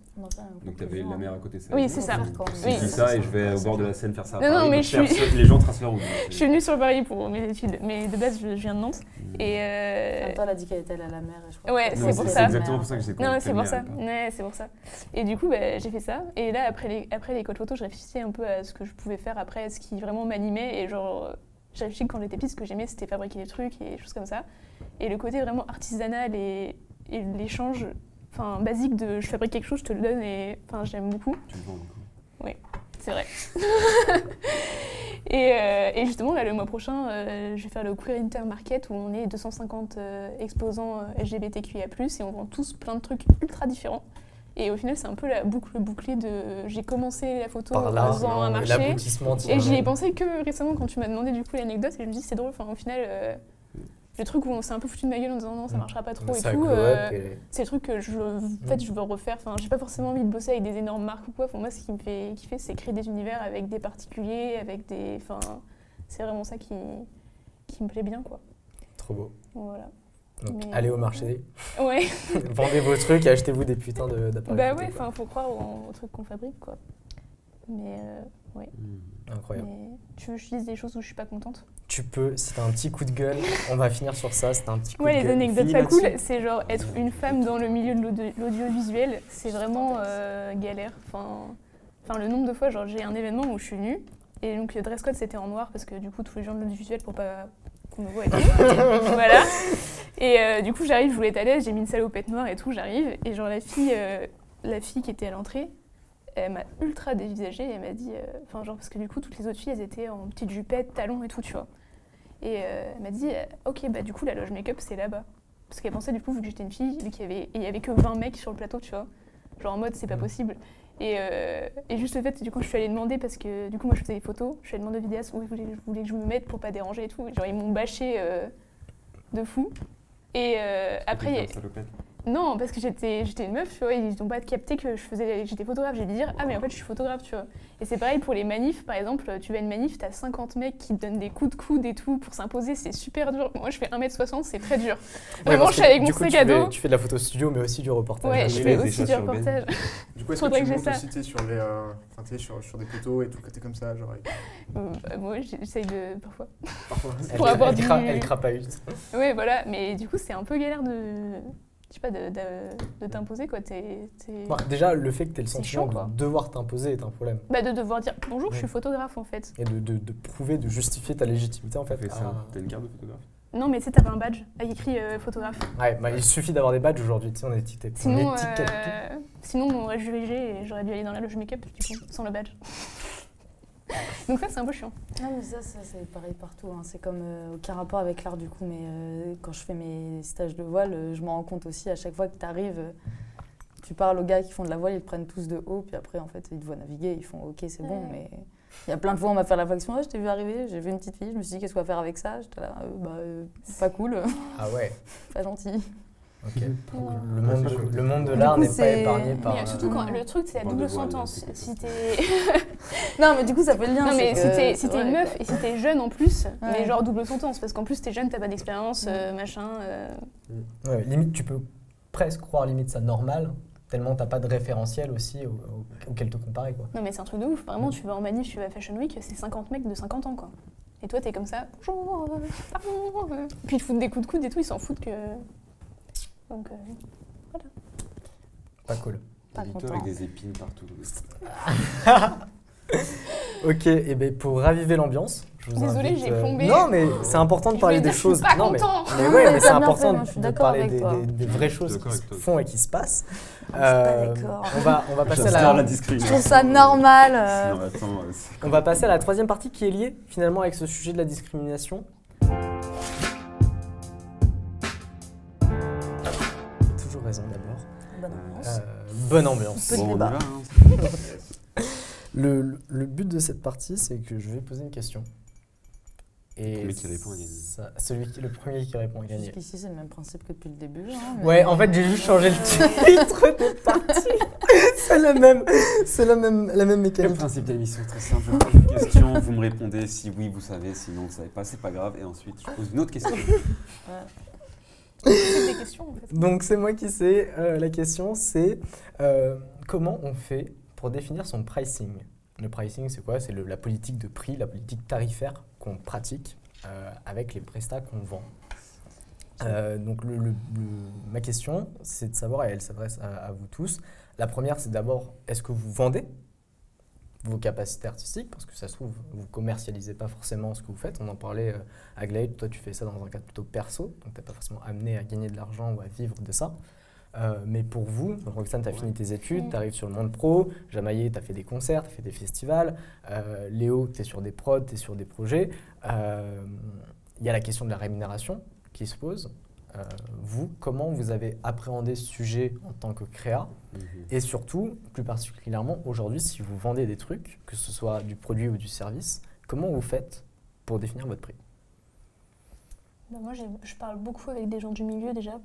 Donc t'avais la mer à côté de ça? Oui, c'est ça. C'est ça et je vais au bord de la Seine faire ça à Paris. Non, mais les gens tracent leur route. Je suis venue sur Paris pour mes études, mais de base, je viens de Nantes. Et en même temps, elle a dit qu'elle était allée à la mer, je crois. Ouais, c'est pour ça. C'est exactement pour ça que j'ai compris. Non, c'est pour ça. Ouais, c'est pour ça. Et du coup, j'ai fait ça. Et là, après l'école photo, je réfléchissais un peu à ce que je pouvais faire après, ce qui vraiment m'animait. Et genre, j'ai réfléchi que quand j'étais petite, ce que j'aimais, c'était fabriquer des trucs et des choses comme ça. Et le côté vraiment artisanal et l'échange basique de je fabrique quelque chose, je te le donne et j'aime beaucoup. Tu le vends beaucoup. Oui, c'est vrai. Et justement, là, le mois prochain, je vais faire le Queer Inter Market où on est 250 exposants LGBTQIA+, et on vend tous plein de trucs ultra différents. Et au final, c'est un peu la boucle bouclée de... J'ai commencé la photo en faisant un marché. Et j'y ai pensé que récemment quand tu m'as demandé du coup l'anecdote, et je me dis c'est drôle, au final... le truc où on s'est un peu foutu de ma gueule en disant non, ça marchera pas trop et tout, c'est le truc que je veux refaire. J'ai pas forcément envie de bosser avec des énormes marques ou quoi. Moi, ce qui me fait kiffer, c'est créer des univers avec des particuliers, avec des... c'est vraiment ça qui me plaît bien, quoi. Trop beau. Voilà. Donc, allez au marché. Ouais. Vendez vos trucs et achetez-vous des putains d'appareils. Bah ouais, faut croire aux trucs qu'on fabrique, quoi. Mais ouais. Incroyable. Mais tu veux que je dise des choses où je suis pas contente? Tu peux, si t'as un petit coup de gueule, on va finir sur ça, c'était un petit coup de gueule. Ouais, les anecdotes pas cool, c'est genre être une femme dans le milieu de l'audiovisuel, c'est vraiment galère. Le nombre de fois, genre j'ai un événement où je suis nue, et donc le dress code c'était en noir, parce que du coup tous les gens de l'audiovisuel pour pas qu'on me voit et tout. Voilà. Et du coup j'arrive, je voulais être à l'aise, j'ai mis une salopette noire et tout, j'arrive, et genre la fille qui était à l'entrée, elle m'a ultra dévisagée et elle m'a dit... parce que du coup, toutes les autres filles, elles étaient en petites jupettes, talons et tout, tu vois. Et elle m'a dit, ok, du coup, la loge make-up, c'est là-bas. Parce qu'elle pensait, du coup, vu que j'étais une fille, et il y avait que 20 mecs sur le plateau, tu vois. Genre en mode, c'est pas possible. Et juste le fait, du coup, je suis allée demander, parce que du coup, moi, je faisais des photos, je suis allée demander au vidéaste où ils voulaient que je me mette pour pas déranger et tout. Et genre, ils m'ont bâché de fou. Et après... Non, parce que j'étais une meuf, tu vois, ils n'ont pas capté que j'étais photographe. J'ai dû dire, ah mais en fait je suis photographe, tu vois. Et c'est pareil pour les manifs, par exemple, tu vas à une manif, t'as 50 mecs qui te donnent des coups de coude et tout pour s'imposer, c'est super dur. Moi je fais 1m60, c'est très dur. Vraiment, je suis avec mon sac à dos. Tu fais de la photo studio, mais aussi du reportage. Ouais, je fais aussi du reportage. Du coup, est-ce que tu montes aussi sur des photos et tout, que t'es comme ça, genre moi j'essaye de, parfois. Pour avoir elle crapahute. Ouais, voilà, mais du coup c'est un peu galère de... Je sais pas, de t'imposer, quoi. Déjà, le fait que tu aies le sentiment chiant, de devoir t'imposer est un problème. De devoir dire bonjour, je suis photographe, en fait. Et de prouver, de justifier ta légitimité, en fait. T'as une carte de photographe? Non, mais tu sais, t'avais un badge avec écrit photographe. Ouais, il suffit d'avoir des badges aujourd'hui, tu sais, on étiquette tout. Sinon, on aurait jugé et j'aurais dû aller dans la loge make-up, du coup, sans le badge. Donc ça, c'est un peu chiant. Non, mais ça c'est pareil partout. Hein. C'est comme aucun rapport avec l'art du coup, mais quand je fais mes stages de voile, je m'en rends compte aussi à chaque fois que tu arrives, tu parles aux gars qui font de la voile, ils te prennent tous de haut, puis après, en fait, ils te voient naviguer, ils font OK, c'est bon, mais il y a plein de fois, on m'a fait la réflexion, je t'ai vu arriver, j'ai vu une petite fille, je me suis dit, qu'est-ce qu'on va faire avec ça? J'étais là, pas cool. Ah ouais. Pas gentil. Ok. Le monde de l'art n'est pas épargné par... Mais surtout quand le truc, c'est la double sentence. Si t'es... Non, mais du coup, ça fait le lien. Non, mais si t'es une meuf et si t'es jeune en plus, mais genre double sentence, parce qu'en plus t'es jeune, t'as pas d'expérience, machin... Ouais, limite, tu peux presque croire limite ça normal, tellement t'as pas de référentiel aussi auquel te comparer, quoi. Non, mais c'est un truc de ouf. Vraiment, tu vas en manif, tu vas à Fashion Week, c'est 50 mecs de 50 ans, quoi. Et toi, t'es comme ça, bonjour, pardon. Puis ils te foutent des coups de coude et tout, ils s'en foutent que... Donc, voilà. Pas cool. Pas content. Avec des épines partout. Ok, et ben pour raviver l'ambiance, je vous Désolée, invite... j'ai plombé. Non, mais c'est important de parler des choses... Je suis pas non, content. mais ouais, mais c'est important de parler des vraies choses qui se font et qui se passent. Je suis pas d'accord. On va passer à la discrimination. Je trouve ça normal. Non, attends, on va passer à la troisième partie qui est liée finalement avec ce sujet de la discrimination. Toujours raison d'abord. Bonne ambiance. Bon, on y va, hein. Le but de cette partie, c'est que je vais poser une question. Et le premier qui répond a gagné. Le premier qui répond a gagné. Jusqu'ici, c'est le même principe que depuis le début. Hein, ouais, en fait, j'ai juste changé le titre de partie. C'est la même mécanique. Le principe de l'émission est très simple. Je pose une question, vous me répondez si oui, vous savez, sinon vous savez pas, c'est pas grave. Et ensuite, je pose une autre question. C'est des questions, en fait. Donc, c'est moi qui sais. La question, c'est comment on fait pour définir son pricing? Le pricing, c'est quoi? C'est la politique de prix, la politique tarifaire qu'on pratique avec les prestats qu'on vend. Donc ma question, c'est de savoir, et elle s'adresse à vous tous. La première, c'est d'abord, est-ce que vous vendez vos capacités artistiques? Parce que ça se trouve, vous ne commercialisez pas forcément ce que vous faites. On en parlait à Glade, toi tu fais ça dans un cadre plutôt perso, donc tu n'es pas forcément amené à gagner de l'argent ou à vivre de ça. Mais pour vous, Roxane, tu as fini tes études, tu arrives sur le monde pro, Jamaïe, tu as fait des concerts, tu as fait des festivals, Léo, tu es sur des prods, tu es sur des projets. Il y a la question de la rémunération qui se pose. Vous, comment vous avez appréhendé ce sujet en tant que créa? Et surtout, plus particulièrement aujourd'hui, si vous vendez des trucs, que ce soit du produit ou du service, comment vous faites pour définir votre prix? Moi, je parle beaucoup avec des gens du milieu déjà.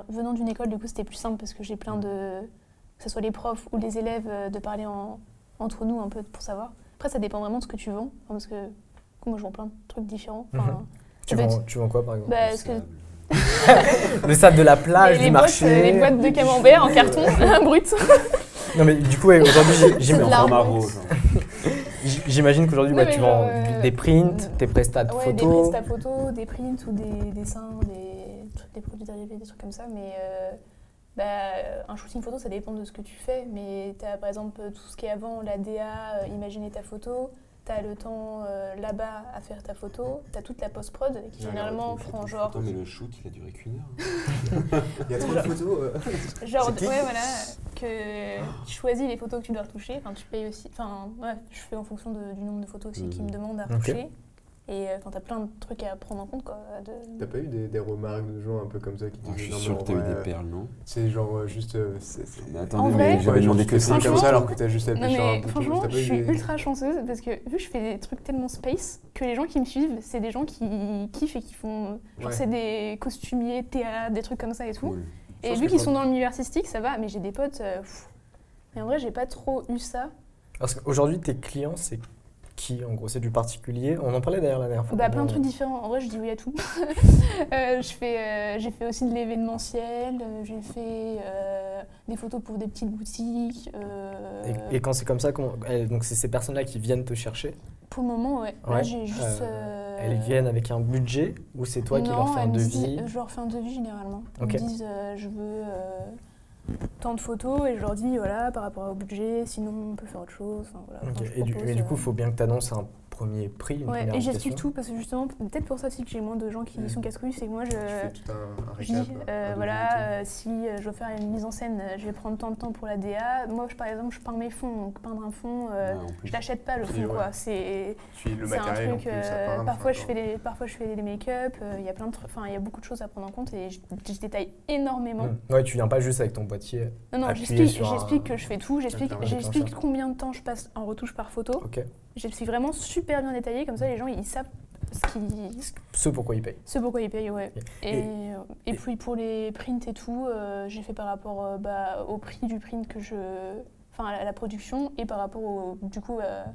Venant d'une école, du coup, c'était plus simple parce que j'ai plein de... Que ce soit les profs ou les élèves, de parler entre nous un peu pour savoir. Après, ça dépend vraiment de ce que tu vends. Parce que moi, je vends plein de trucs différents. Tu vends quoi, par exemple? Le sable de la plage, du marché. Les boîtes de camembert en carton, brut. Non, mais du coup, aujourd'hui, j'imagine qu'aujourd'hui, tu vends des prints, des prestats de photos. Des prestats photos, des prints ou des dessins, des produits dérivés, des trucs comme ça. Mais un shooting photo, ça dépend de ce que tu fais. Mais tu as par exemple tout ce qui est avant, la DA, imaginer ta photo. Tu as le temps là-bas à faire ta photo. Tu as toute la post-prod qui généralement prend genre... Attends, mais le shoot, il a duré qu'une heure. Il y a trop de photos. Genre, ouais, voilà, que tu choisis les photos que tu dois retoucher. Enfin, tu payes aussi... Enfin, ouais, je fais en fonction du nombre de photos aussi qu'ils me demandent à retoucher. Et t'as plein de trucs à prendre en compte, quoi. T'as pas eu des remarques de gens un peu comme ça qui disaient... Je suis sûr que t'as eu des perles, non? C'est genre juste... Mais attendez, mais j'avais demandé que ça comme ça alors que t'as juste appuyé sur un bouton. Franchement, je suis ultra chanceuse parce que vu que je fais des trucs tellement space, que les gens qui me suivent, c'est des gens qui kiffent et qui font... Genre c'est des costumiers, théâtre, des trucs comme ça et tout. Et vu qu'ils sont dans le milieu artistique, ça va, mais j'ai des potes... Mais en vrai, j'ai pas trop eu ça. Parce qu'aujourd'hui, tes clients, c'est qui, en gros? C'est du particulier? On en parlait d'ailleurs la dernière fois. Bah, plein de trucs différents. En vrai, je dis oui à tout. J'ai fait aussi de l'événementiel, j'ai fait des photos pour des petites boutiques. Et quand c'est comme ça, donc c'est ces personnes-là qui viennent te chercher? Pour le moment, ouais. Là, j'ai juste... Elles viennent avec un budget ou c'est toi qui leur fais un devis? Je leur fais un devis généralement. Okay. Ils me disent je veux tant de photos et je leur dis voilà par rapport au budget, sinon on peut faire autre chose. Enfin, voilà, okay. Et du coup, il faut bien que tu annonces un premier prix, une première et j'explique tout parce que justement, peut-être pour ça aussi que j'ai moins de gens qui sont casse-couilles, c'est que moi je dis voilà, si je veux faire une mise en scène, je vais prendre tant de temps pour la DA. Moi, par exemple, je peins mes fonds, donc peindre un fond, je l'achète pas le fond, quoi. C'est un truc. Parfois, je fais des make-up. Il y a plein de, il y a beaucoup de choses à prendre en compte et je détaille énormément. Ouais, tu viens pas juste avec ton boîtier. Non, j'explique que je fais tout. J'explique combien de temps je passe en retouche par photo. Okay. J'explique vraiment super bien détaillé, comme ça les gens ils savent ce pourquoi ils payent. Ce pourquoi ils payent, ouais. Et puis pour les prints et tout, j'ai fait par rapport au prix du print à la production et par rapport du coup à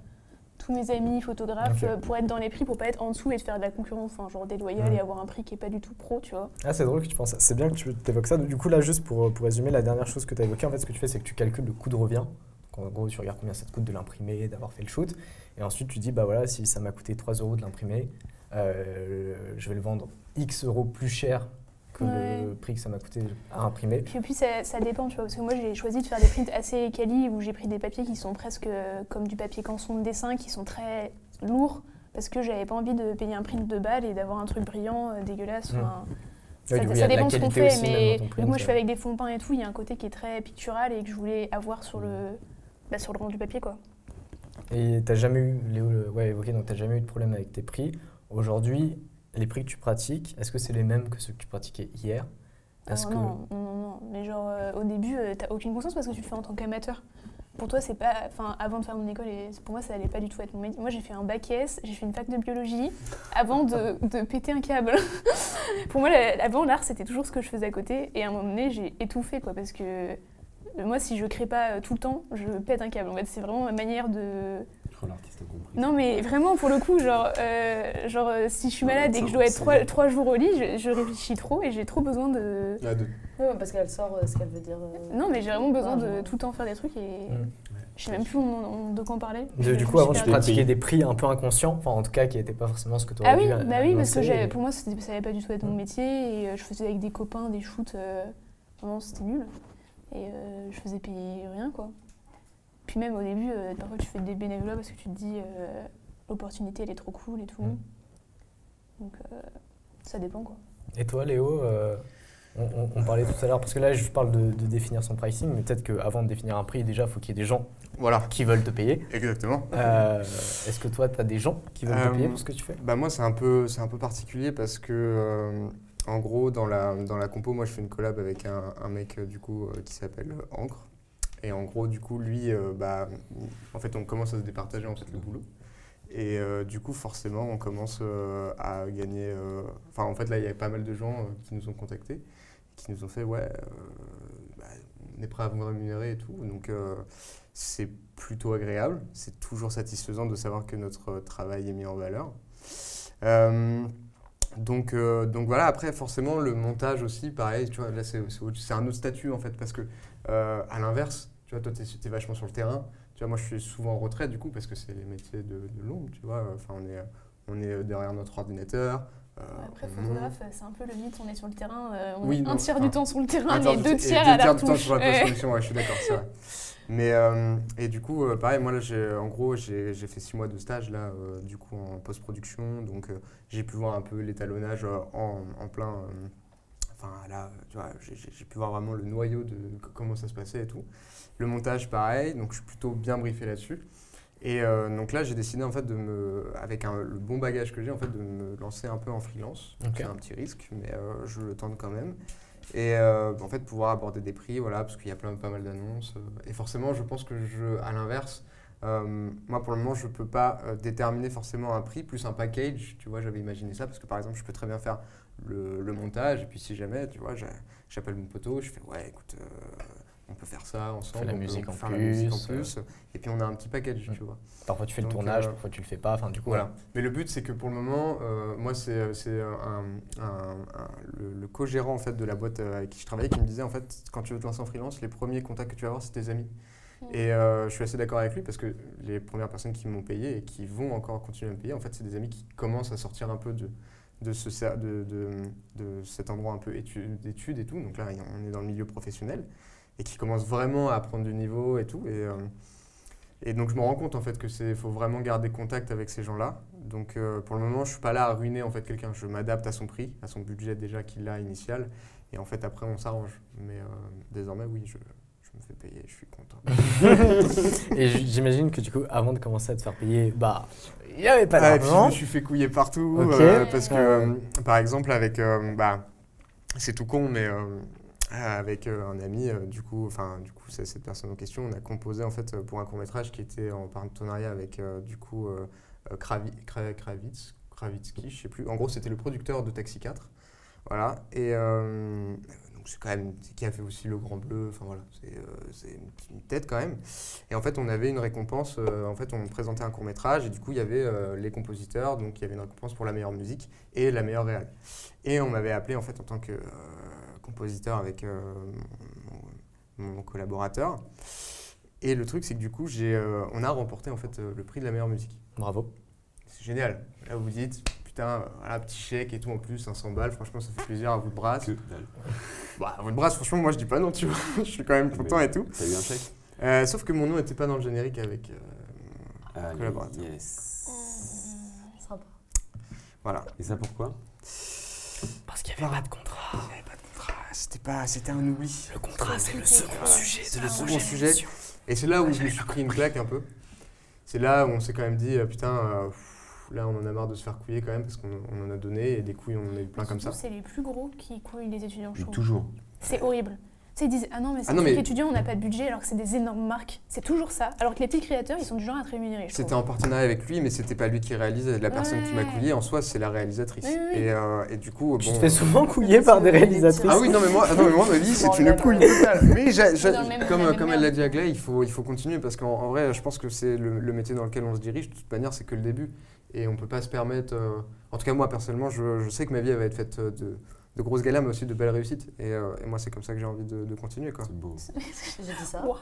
tous mes amis photographes pour être dans les prix, pour pas être en dessous et de faire de la concurrence, genre déloyale et avoir un prix qui est pas du tout pro, tu vois. Ah, c'est drôle que tu penses ça. C'est bien que tu évoques ça. Du coup là, juste pour résumer la dernière chose que tu as évoquée, en fait ce que tu fais c'est que tu calcules le coût de revient. En gros, tu regardes combien ça te coûte de l'imprimer, d'avoir fait le shoot. Et ensuite, tu dis, bah voilà, si ça m'a coûté 3 € de l'imprimer, je vais le vendre X € plus cher que le prix que ça m'a coûté à imprimer. Puis ça dépend, tu vois, parce que moi, j'ai choisi de faire des prints assez quali où j'ai pris des papiers qui sont presque comme du papier canson de dessin, qui sont très lourds, parce que j'avais pas envie de payer un print de balle et d'avoir un truc brillant, dégueulasse. Ça dépend de ce qu'on fait, mais moi je fais avec des fonds peints et tout, il y a un côté qui est très pictural et que je voulais avoir sur le rendu papier, quoi. Et t'as jamais eu, Léo évoqué, donc t'as jamais eu de problème avec tes prix. Aujourd'hui, les prix que tu pratiques, est-ce que c'est les mêmes que ceux que tu pratiquais hier? Non. Mais genre au début, t'as aucune conscience parce que tu le fais en tant qu'amateur. Pour toi, c'est pas, avant de faire mon école, pour moi, ça allait pas du tout être mon métier. Moi, j'ai fait un bac S, j'ai fait une fac de biologie avant de péter un câble. Pour moi, avant l'art, c'était toujours ce que je faisais à côté. Et à un moment donné, j'ai étouffé, quoi, parce que moi, si je crée pas tout le temps, je pète un câble. En fait, c'est vraiment ma manière de... L'artiste a compris. Non, mais vraiment, pour le coup, si je suis malade et que je dois être 3 jours au lit, je réfléchis trop et j'ai trop besoin de... Ouais, parce qu'elle sort ce qu'elle veut dire. Non, mais j'ai vraiment besoin de tout le temps faire des trucs et je sais même plus de quoi en parler. Du coup, avant, tu pratiquais des prix un peu inconscients, enfin, en tout cas, qui n'étaient pas forcément ce que tu aurais dû lancer. Ah oui, parce que pour moi, ça n'allait pas du tout être mon métier et je faisais avec des copains des shoots, vraiment, c'était nul. Et je faisais payer rien, quoi. Puis même au début, parfois tu fais des bénévolats parce que tu te dis l'opportunité elle est trop cool et tout. Donc ça dépend, quoi. Et toi, Léo, on parlait tout à l'heure, parce que là je parle de définir son pricing, mais peut-être qu'avant de définir un prix, déjà il faut qu'il y ait des gens qui veulent te payer. Exactement. Est-ce que toi tu as des gens qui veulent te payer pour ce que tu fais? Moi c'est un peu particulier parce que en gros dans la compo, moi je fais une collab avec un mec du coup qui s'appelle Ancre. Et en gros, du coup, lui, en fait, on commence à se départager en fait le boulot. Et du coup, forcément, on commence à gagner... en fait, là, il y avait pas mal de gens qui nous ont contactés, qui nous ont fait, on est prêt à vous rémunérer et tout. Donc, c'est plutôt agréable. C'est toujours satisfaisant de savoir que notre travail est mis en valeur. Donc voilà, après, forcément, le montage aussi, pareil, tu vois, là, c'est un autre statut, en fait, parce que, à l'inverse, tu vois, toi, t'es vachement sur le terrain. Tu vois, moi, je suis souvent en retraite, du coup, parce que c'est les métiers de l'ombre, tu vois. Enfin, on est derrière notre ordinateur. Après, photographe, c'est un peu le mythe, on est sur le terrain. Un tiers du temps sur le terrain, les 2 tiers à la retouche. 2 tiers du temps sur la post-production, je suis d'accord, c'est vrai. Mais, et du coup, pareil, moi, là, j'ai fait 6 mois de stage, là, du coup, en post-production. Donc, j'ai pu voir un peu l'étalonnage en plein... là, tu vois, j'ai pu voir vraiment le noyau de comment ça se passait et tout. Le montage, pareil, donc je suis plutôt bien briefé là-dessus. Et donc là, j'ai décidé, en fait, avec le bon bagage que j'ai, en fait, de me lancer un peu en freelance. Okay. C'est un petit risque, mais je le tente quand même. Et en fait, pouvoir aborder des prix, voilà, parce qu'il y a pas mal d'annonces. Et forcément, je pense que à l'inverse, Moi, pour le moment, je ne peux pas déterminer forcément un prix plus un package. Tu vois, j'avais imaginé ça parce que, par exemple, je peux très bien faire le montage. Et puis, si jamais, tu vois, j'appelle mon poteau, je fais, ouais, écoute, on peut faire ça ensemble. La on musique peut en faire plus, la musique en plus. Et puis, on a un petit package, tu vois. Parfois, tu fais Donc, le tournage, parfois, tu le fais pas. Enfin, du coup, voilà. Mais le but, c'est que pour le moment, moi, c'est le co-gérant en fait, de la boîte avec qui je travaillais qui me disait, en fait, quand tu veux te lancer en freelance, les premiers contacts que tu vas avoir, c'est tes amis. Et je suis assez d'accord avec lui parce que les premières personnes qui m'ont payé et qui vont encore continuer à me payer, en fait, c'est des amis qui commencent à sortir un peu de cet endroit un peu d'études et tout. Donc là, on est dans le milieu professionnel et qui commencent vraiment à prendre du niveau et tout. Et donc, je me rends compte en fait que faut vraiment garder contact avec ces gens-là. Donc, pour le moment, je suis pas là à ruiner en fait quelqu'un. Je m'adapte à son prix, à son budget déjà qu'il a initial. Et en fait, après, on s'arrange. Mais désormais, oui, je me fais payer, je suis content. Et j'imagine que du coup, avant de commencer à te faire payer, bah, il n'y avait pas d'argent. Je me suis fait couiller partout. Okay. Parce que, par exemple, avec, c'est tout con, mais avec un ami, du coup, c'est cette personne en question, on a composé en fait pour un court-métrage qui était en partenariat avec, Kravitsky, je sais plus. En gros, c'était le producteur de Taxi 4. Voilà. Et donc, c'est quand même qui a fait aussi Le Grand Bleu. Enfin voilà, c'est une tête quand même. Et en fait, on avait une récompense. En fait, on présentait un court-métrage et du coup, il y avait les compositeurs. Donc, il y avait une récompense pour la meilleure musique et la meilleure réal. Et on m'avait appelé en fait en tant que compositeur avec mon collaborateur. Et le truc, c'est que du coup, on a remporté en fait le prix de la meilleure musique. Bravo. C'est génial. Là, vous vous dites, putain, voilà, petit chèque et tout en plus, 500 balles, franchement, ça fait plaisir à vous de brasse. À vous de brasse, franchement, moi, je dis pas non, tu vois. Je suis quand même content et tout. T'as eu un chèque Sauf que mon nom n'était pas dans le générique avec mon collaborateur. Sympa. Voilà. Et ça pourquoi? Parce qu'il n'y avait pas de contrat. Il n'y avait pas de contrat. C'était un oubli. Le contrat, c'est le second sujet. C'est le second sujet. Et c'est là où je me suis pris une claque un peu. C'est là où on s'est quand même dit, putain, là on en a marre de se faire couiller quand même parce qu'on en a donné et des couilles on en a eu plein comme ça. C'est les plus gros qui couillent les étudiants, je trouve. Toujours. C'est horrible. Ils disent ah non mais c'est un truc étudiant, on n'a pas de budget alors que c'est des énormes marques. C'est toujours ça. Alors que les petits créateurs ils sont du genre à te rémunérer. C'était en partenariat avec lui mais c'était pas lui qui réalisait. La personne qui m'a couillé en soi c'est la réalisatrice. Et du coup tu te fais souvent couiller par des réalisatrices. Ah oui non mais moi ma vie c'est une couille totale. Mais comme elle l'a dit Aglaé, il faut continuer parce qu'en vrai je pense que c'est le métier dans lequel on se dirige. De toute manière c'est que le début et on peut pas se permettre. En tout cas moi personnellement je sais que ma vie elle va être faite de grosses galères, mais aussi de belles réussites. Et moi, c'est comme ça que j'ai envie de continuer. C'est beau. J'ai dit ça. Wow.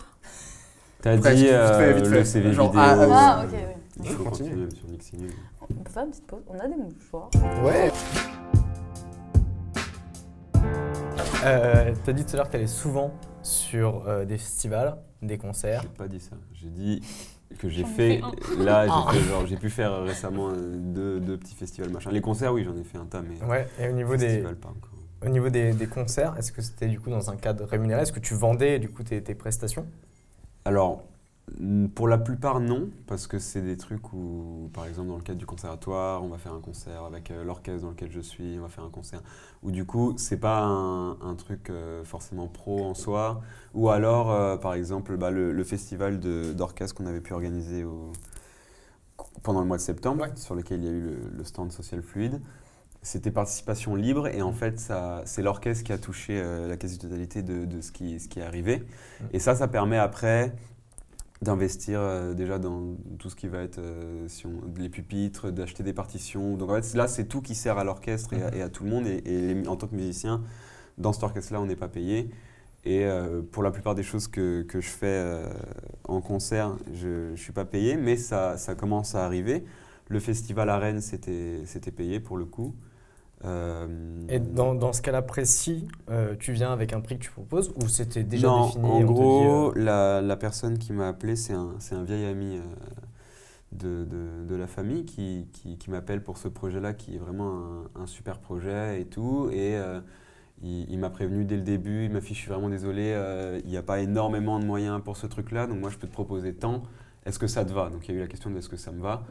T'as dit le CV vidéo. Ah, ok, oui. Il faut continuer sur Nixinu. On peut faire une petite pause. On a des mouchoirs. Ouais. T'as dit tout à l'heure que t'allais souvent sur des festivals, des concerts. J'ai pas dit ça. J'ai dit que j'ai fait. Là, j'ai pu faire récemment deux petits festivals machin. Les concerts, oui, j'en ai fait un tas, mais. Ouais. Et au niveau des concerts, est-ce que c'était du coup dans un cadre rémunéré? Est-ce que tu vendais du coup tes prestations? Alors, pour la plupart, non, parce que c'est des trucs où, par exemple, dans le cadre du conservatoire, on va faire un concert avec l'orchestre dans lequel je suis, on va faire un concert où du coup, c'est pas un truc forcément pro en soi, ou alors, par exemple, le festival d'orchestre qu'on avait pu organiser pendant le mois de septembre, sur lequel il y a eu le stand Social Fluide. C'était participation libre et en fait, c'est l'orchestre qui a touché la quasi-totalité de ce qui est arrivé. Et ça permet après d'investir déjà dans tout ce qui va être les pupitres, d'acheter des partitions. Donc en fait, là, c'est tout qui sert à l'orchestre et à tout le monde. Et en tant que musicien, dans cet orchestre-là, on n'est pas payé. Et pour la plupart des choses que je fais en concert, je ne suis pas payé, mais ça commence à arriver. Le festival à Rennes, c'était payé pour le coup. Et dans ce cas-là précis, tu viens avec un prix que tu proposes ou c'était déjà défini? En gros, la personne qui m'a appelé, c'est un vieil ami de la famille qui m'appelle pour ce projet-là, qui est vraiment un super projet et tout. Et il m'a prévenu dès le début, il m'a dit « Je suis vraiment désolé, il n'y a pas énormément de moyens pour ce truc-là, donc moi je peux te proposer tant. Est-ce que ça te va ?» Donc il y a eu la question de « Est-ce que ça me va ?»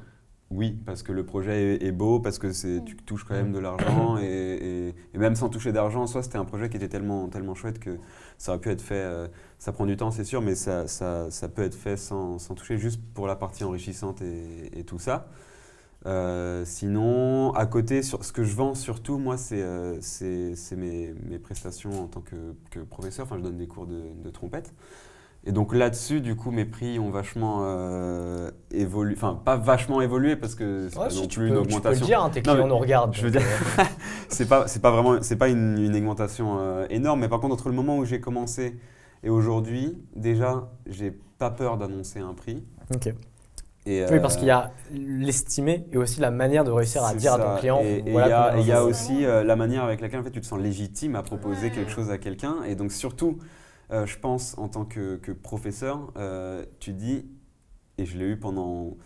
Oui, parce que le projet est beau, parce que tu touches quand même de l'argent et même sans toucher d'argent, en soi, c'était un projet qui était tellement chouette que ça aurait pu être fait. Ça prend du temps, c'est sûr, mais ça peut être fait sans toucher, juste pour la partie enrichissante et tout ça. Sinon, à côté, ce que je vends surtout, moi, c'est mes prestations en tant que professeur. Enfin, je donne des cours de trompette. Et donc là-dessus, du coup, mes prix ont vachement évolué. Enfin, pas vachement évolué parce que c'est pas non plus une augmentation. Tu peux le dire, hein, tes clients nous regardent. Je veux dire, c'est pas une augmentation énorme. Mais par contre, entre le moment où j'ai commencé et aujourd'hui, déjà, j'ai pas peur d'annoncer un prix. Ok. Oui, parce qu'il y a l'estimé et aussi la manière de réussir à dire à ton client. Et il y a aussi la manière avec laquelle en fait, tu te sens légitime à proposer quelque chose à quelqu'un. Et donc surtout, je pense en tant que professeur, tu dis, et je l'ai eu pendant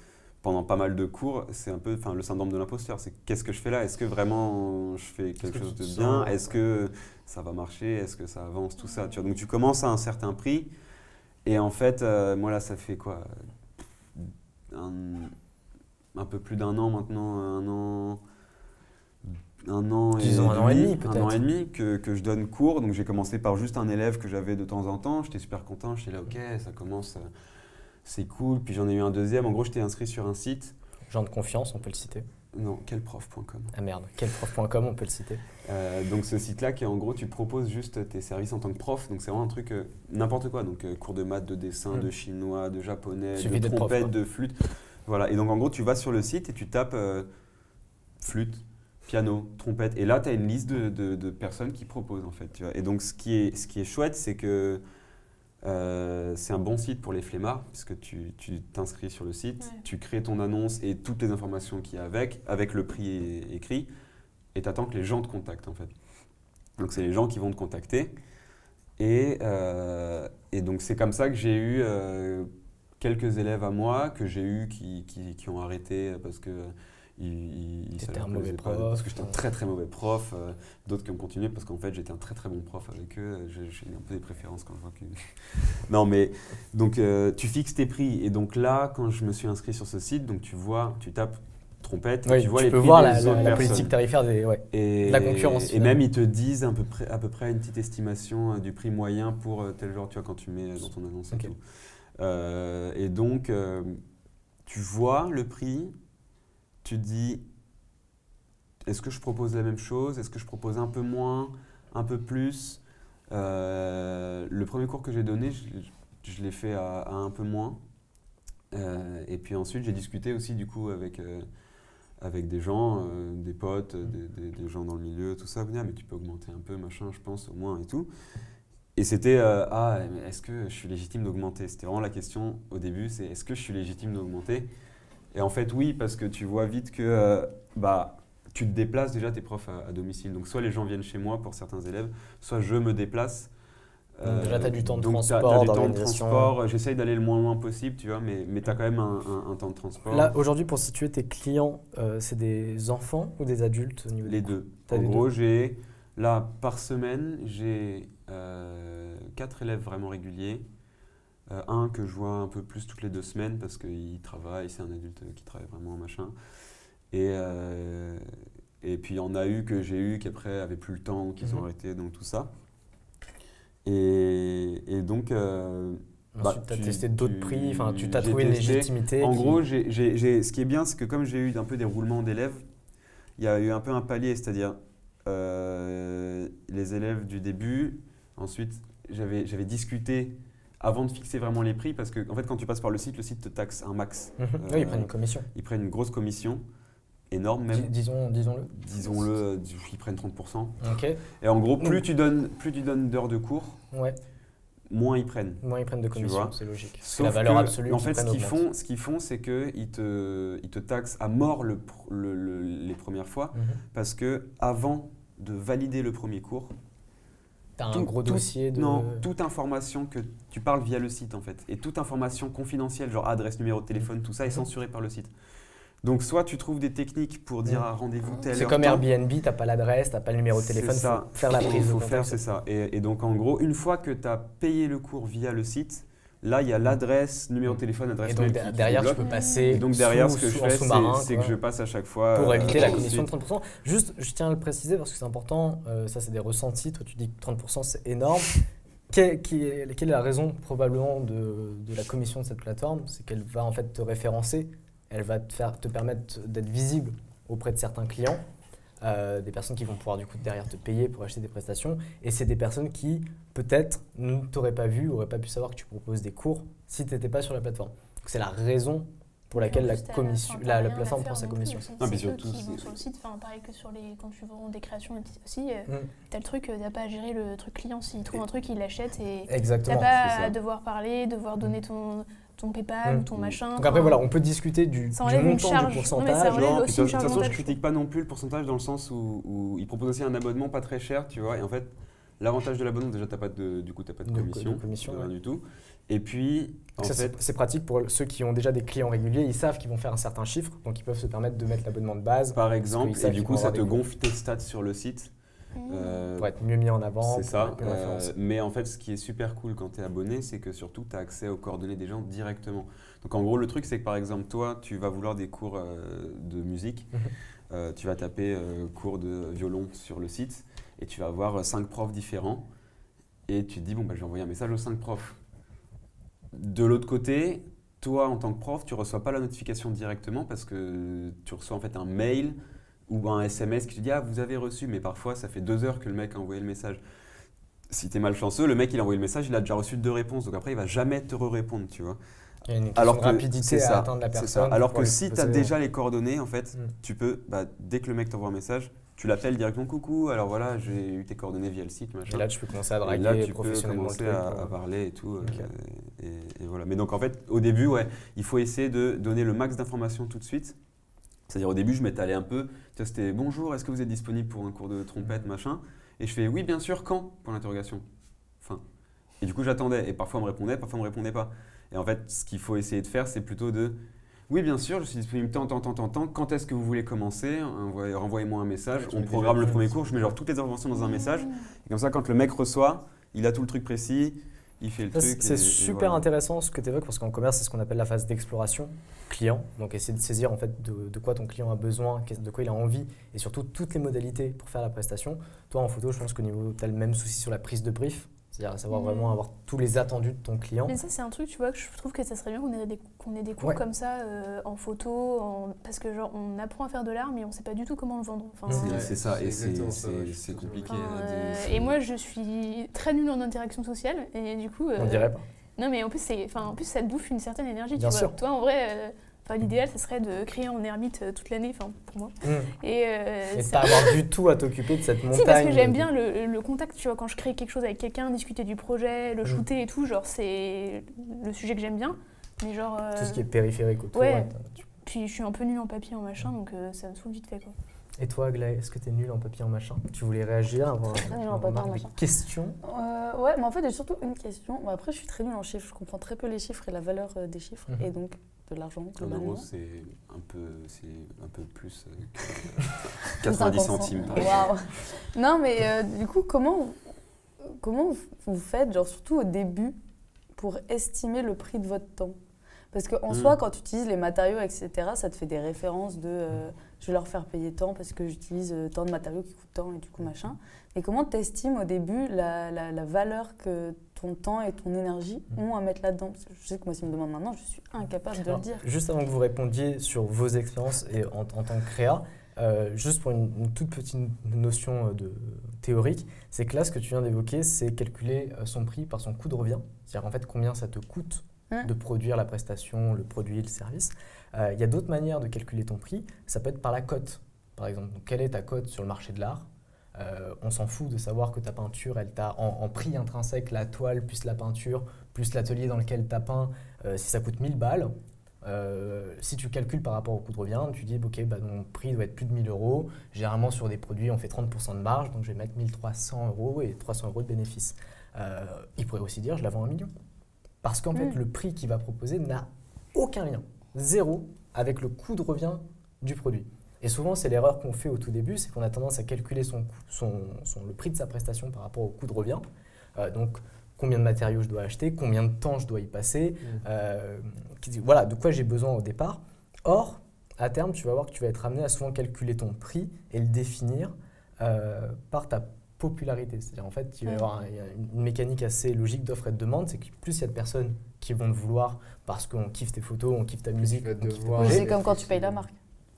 pas mal de cours, c'est un peu le syndrome de l'imposteur. C'est qu'est-ce que je fais là? Est-ce que vraiment je fais quelque chose de bien? Est-ce que ça va marcher? Est-ce que ça avance? Tout ça. Tu vois, donc tu commences à un certain prix. Et en fait, moi là, ça fait quoi? Un peu plus d'un an maintenant, un an et demi peut-être. Un an et demi que je donne cours. Donc j'ai commencé par juste un élève que j'avais de temps en temps. J'étais super content, j'étais là, ok, ça commence, c'est cool. Puis j'en ai eu un deuxième. En gros, j'étais inscrit sur un site. Gens de confiance, on peut le citer. Non, quelprof.com. Ah merde, quelprof.com, on peut le citer. Donc ce site-là qui en gros tu proposes juste tes services en tant que prof, donc c'est vraiment un truc n'importe quoi, donc cours de maths, de dessin, de chinois, de japonais, de trompette, de flûte, voilà. Et donc en gros tu vas sur le site et tu tapes flûte, piano, trompette, et là tu as une liste de personnes qui proposent en fait, tu vois. Et donc ce qui est chouette, c'est que c'est un bon site pour les flemmards, puisque tu t'inscris sur le site, tu crées ton annonce et toutes les informations qu'il y a avec le prix écrit, et tu attends que les gens te contactent en fait. Donc c'est les gens qui vont te contacter. Et donc c'est comme ça que j'ai eu quelques élèves à moi, que j'ai eu qui ont arrêté parce que T'étais un mauvais prof. Parce que j'étais un très très mauvais prof. D'autres qui ont continué parce qu'en fait j'étais un très très bon prof avec eux. J'ai un peu des préférences quand je vois que... Non mais, donc tu fixes tes prix. Et donc là, quand je me suis inscrit sur ce site, donc tu tapes trompette, oui, tu vois les peux prix voir des autres la politique tarifaire de la concurrence. Et même ils te disent à peu près une petite estimation du prix moyen pour tel genre, tu vois, quand tu mets dans ton annonce et tout. Et donc, tu vois le prix, tu te dis, est-ce que je propose la même chose? Est-ce que je propose un peu moins, un peu plus? Le premier cours que j'ai donné, je l'ai fait à un peu moins. Et puis ensuite, j'ai discuté aussi du coup avec des gens, des potes, des gens dans le milieu, tout ça. Mais tu peux augmenter un peu, machin, je pense, au moins et tout. Et c'était, est-ce que je suis légitime d'augmenter? C'était vraiment la question au début, c'est est-ce que je suis légitime d'augmenter? Et en fait, oui, parce que tu vois vite que tu te déplaces déjà tes profs à domicile. Donc soit les gens viennent chez moi pour certains élèves, soit je me déplace. Déjà, tu as du temps de donc transport, d'organisation. J'essaye d'aller le moins loin possible, tu vois, mais tu as quand même un temps de transport. Là, aujourd'hui, pour situer tes clients, c'est des enfants ou des adultes au niveau Les deux. En gros, là, par semaine, j'ai 4 élèves vraiment réguliers. Un que je vois un peu plus toutes les 2 semaines parce qu'il travaille, c'est un adulte qui travaille vraiment, machin. Et puis, il y en a eu que j'ai eu qui après n'avaient plus le temps, qui ont arrêté, donc tout ça. Et donc, ensuite, tu as testé d'autres prix, tu t'as trouvé une légitimité. En gros, ce qui est bien, c'est que comme j'ai eu un peu des roulements d'élèves, il y a eu un peu un palier, c'est-à-dire les élèves du début. Ensuite, j'avais discuté avant de fixer vraiment les prix, parce que en fait, quand tu passes par le site te taxe un max. Oui, ils prennent une commission. Ils prennent une grosse commission. Énorme même. Disons-le. Disons-le, ils prennent 30%. Okay. Et en gros, plus tu donnes d'heures de cours, moins ils prennent. Moins ils prennent de commission, c'est logique. Sauf la valeur absolue. En fait, ce qu'ils font, c'est qu'ils te taxent à mort les premières fois, parce que avant de valider le premier cours, tu as un gros dossier de... Non, toute information que tu parles via le site en fait, et toute information confidentielle, genre adresse, numéro de téléphone, tout ça est censuré par le site. Donc, soit tu trouves des techniques pour dire rendez-vous telle heure. C'est comme Airbnb, tu n'as pas l'adresse, tu n'as pas le numéro de téléphone, il faut faire la prise de contact. C'est ça. Et donc, en gros, une fois que tu as payé le cours via le site, Là, il y a l'adresse, numéro de téléphone, adresse mail. Et donc derrière, tu peux passer. Et donc derrière, ce que je fais, c'est que je passe à chaque fois. Pour éviter la commission de 30%. Juste, je tiens à le préciser parce que c'est important, ça c'est des ressentis. Toi, tu dis que 30% c'est énorme. Quelle est la raison probablement de la commission de cette plateforme? C'est qu'elle va en fait te référencer, elle va te permettre d'être visible auprès de certains clients. Des personnes qui vont pouvoir du coup derrière te payer pour acheter des prestations, et c'est des personnes qui peut-être ne t'auraient pas vu, n'auraient pas pu savoir que tu proposes des cours si tu n'étais pas sur la plateforme. Donc c'est la raison pour laquelle la plateforme prend sa commission. C'est ceux qui vont sur le site, pareil que quand tu vends des créations aussi, tu as le truc, tu n'as pas à gérer le truc client, s'il trouve un truc, il l'achète et tu n'as pas à devoir parler, devoir donner ton PayPal ou ton machin. Donc après, voilà, on peut discuter du montant du pourcentage. De toute façon, je ne critique pas non plus le pourcentage dans le sens où ils proposent aussi un abonnement pas très cher, tu vois. Et en fait, l'avantage de l'abonnement, déjà, tu n'as pas de commission, rien du tout. Et puis, c'est pratique pour ceux qui ont déjà des clients réguliers, ils savent qu'ils vont faire un certain chiffre, donc ils peuvent se permettre de mettre l'abonnement de base. Par exemple, et du coup, ça te gonfle tes stats sur le site. Pour être mieux mis en avant. C'est ça. Mais en fait, ce qui est super cool quand tu es abonné, c'est que surtout, tu as accès aux coordonnées des gens directement. Donc en gros, le truc, c'est que par exemple, toi, tu vas vouloir des cours de musique. Tu vas taper cours de violon sur le site et tu vas avoir 5 profs différents. Et tu te dis, bon, je vais envoyer un message aux 5 profs. De l'autre côté, toi, en tant que prof, tu ne reçois pas la notification directement parce que tu reçois en fait un mail ou un SMS qui te dit « Ah, vous avez reçu », mais parfois, ça fait 2 heures que le mec a envoyé le message. Si tu es malchanceux, le mec, il a envoyé le message, il a déjà reçu 2 réponses, donc après, il ne va jamais te répondre, tu vois. Il y a une rapidité à atteindre la personne. Alors que si tu as déjà les coordonnées, en fait, tu peux, dès que le mec t'envoie un message, tu l'appelles directement « Coucou, alors voilà, j'ai eu tes coordonnées via le site, machin ». Et là, tu peux commencer à draguer professionnellement. Là, tu peux commencer à parler et tout. Et voilà. Mais donc, en fait, au début, il faut essayer de donner le max d'informations tout de suite. C'est-à-dire au début, je m'étalais un peu. C'était « Bonjour, est-ce que vous êtes disponible pour un cours de trompette, machin ?» Et je fais « Oui, bien sûr, quand ?» Point d'interrogation. Et du coup, j'attendais. Et parfois, on me répondait, parfois, on me répondait pas. Et en fait, ce qu'il faut essayer de faire, c'est plutôt de « Oui, bien sûr, je suis disponible tant. Quand est-ce que vous voulez commencer? Renvoyez-moi un message. On programme le premier cours. Je mets toutes les informations dans un message. Et comme ça, quand le mec reçoit, il a tout le truc précis. Il fait le truc. C'est super intéressant ce que tu évoques parce qu'en commerce, c'est ce qu'on appelle la phase d'exploration client. Donc, essayer de saisir en fait de quoi ton client a besoin, de quoi il a envie et surtout toutes les modalités pour faire la prestation. Toi, en photo, je pense qu'au niveau, tu as le même souci sur la prise de brief. C'est-à-dire savoir vraiment avoir tous les attendus de ton client. Mais ça, c'est un truc, tu vois, que je trouve que ça serait bien qu'on ait des cours comme ça en photo, parce que genre on apprend à faire de l'art, mais on ne sait pas du tout comment le vendre. C'est ça, et c'est compliqué. Et moi, je suis très nulle en interaction sociale, et du coup. On dirait pas. Non, mais en plus, ça te bouffe une certaine énergie. Bien sûr. Toi, en vrai. L'idéal, ce serait de créer en ermite toute l'année, pour moi. Et de pas avoir du tout à t'occuper de cette montagne. Si, parce que j'aime bien le contact, tu vois, quand je crée quelque chose avec quelqu'un, discuter du projet, le shooter et tout, genre c'est le sujet que j'aime bien. Mais genre, tout ce qui est périphérique autour. Ouais. Puis je suis un peu nulle en papier, en machin, donc ça me saoule vite fait, quoi. Et toi, Aglaé, est-ce que tu es nulle en papier, en machin? Tu voulais réagir, avoir des questions? Ouais, mais en fait, j'ai surtout une question. Bon, après, je suis très nulle en chiffres. Je comprends très peu les chiffres et la valeur des chiffres. Et donc, de l'argent, globalement. 1 €, c'est un peu plus que 90 centimes. Waouh. Non, mais du coup, comment vous faites, genre surtout au début, pour estimer le prix de votre temps? Parce qu'en soi, quand tu utilises les matériaux, etc., ça te fait des références de je vais leur faire payer tant parce que j'utilise tant de matériaux qui coûtent tant et du coup machin. Et comment tu estimes au début la valeur que ton temps et ton énergie ont à mettre là-dedans? Parce que je sais que moi, si on me demande maintenant, je suis incapable de le dire. Juste avant que vous répondiez sur vos expériences et en tant que créa, juste pour une toute petite notion théorique, c'est que là, ce que tu viens d'évoquer, c'est calculer son prix par son coût de revient. C'est-à-dire en fait combien ça te coûte de produire la prestation, le produit, le service. Il y a d'autres manières de calculer ton prix. Ça peut être par la cote, par exemple. Donc, quelle est ta cote sur le marché de l'art? On s'en fout de savoir que ta peinture, elle t'a en prix intrinsèque, la toile plus la peinture, plus l'atelier dans lequel tu as peint, si ça coûte 1000 balles. Si tu calcules par rapport au coût de revient, tu dis ok, mon prix doit être plus de 1000 €. Généralement, sur des produits, on fait 30% de marge, donc je vais mettre 1300 € et 300 € de bénéfice. Il pourrait aussi dire je la vends 1 million. Parce qu'en fait, le prix qu'il va proposer n'a aucun lien, zéro, avec le coût de revient du produit. Et souvent, c'est l'erreur qu'on fait au tout début, c'est qu'on a tendance à calculer le prix de sa prestation par rapport au coût de revient. Donc, combien de matériaux je dois acheter, combien de temps je dois y passer, voilà, de quoi j'ai besoin au départ. Or, à terme, tu vas voir que tu vas être amené à souvent calculer ton prix et le définir par ta popularité. C'est-à-dire, en fait, il va y avoir une mécanique assez logique d'offre et de demande. C'est que plus il y a de personnes qui vont te vouloir parce qu'on kiffe tes photos, on kiffe ta musique, on kiffe tes projets. C'est comme quand tu payes la marque.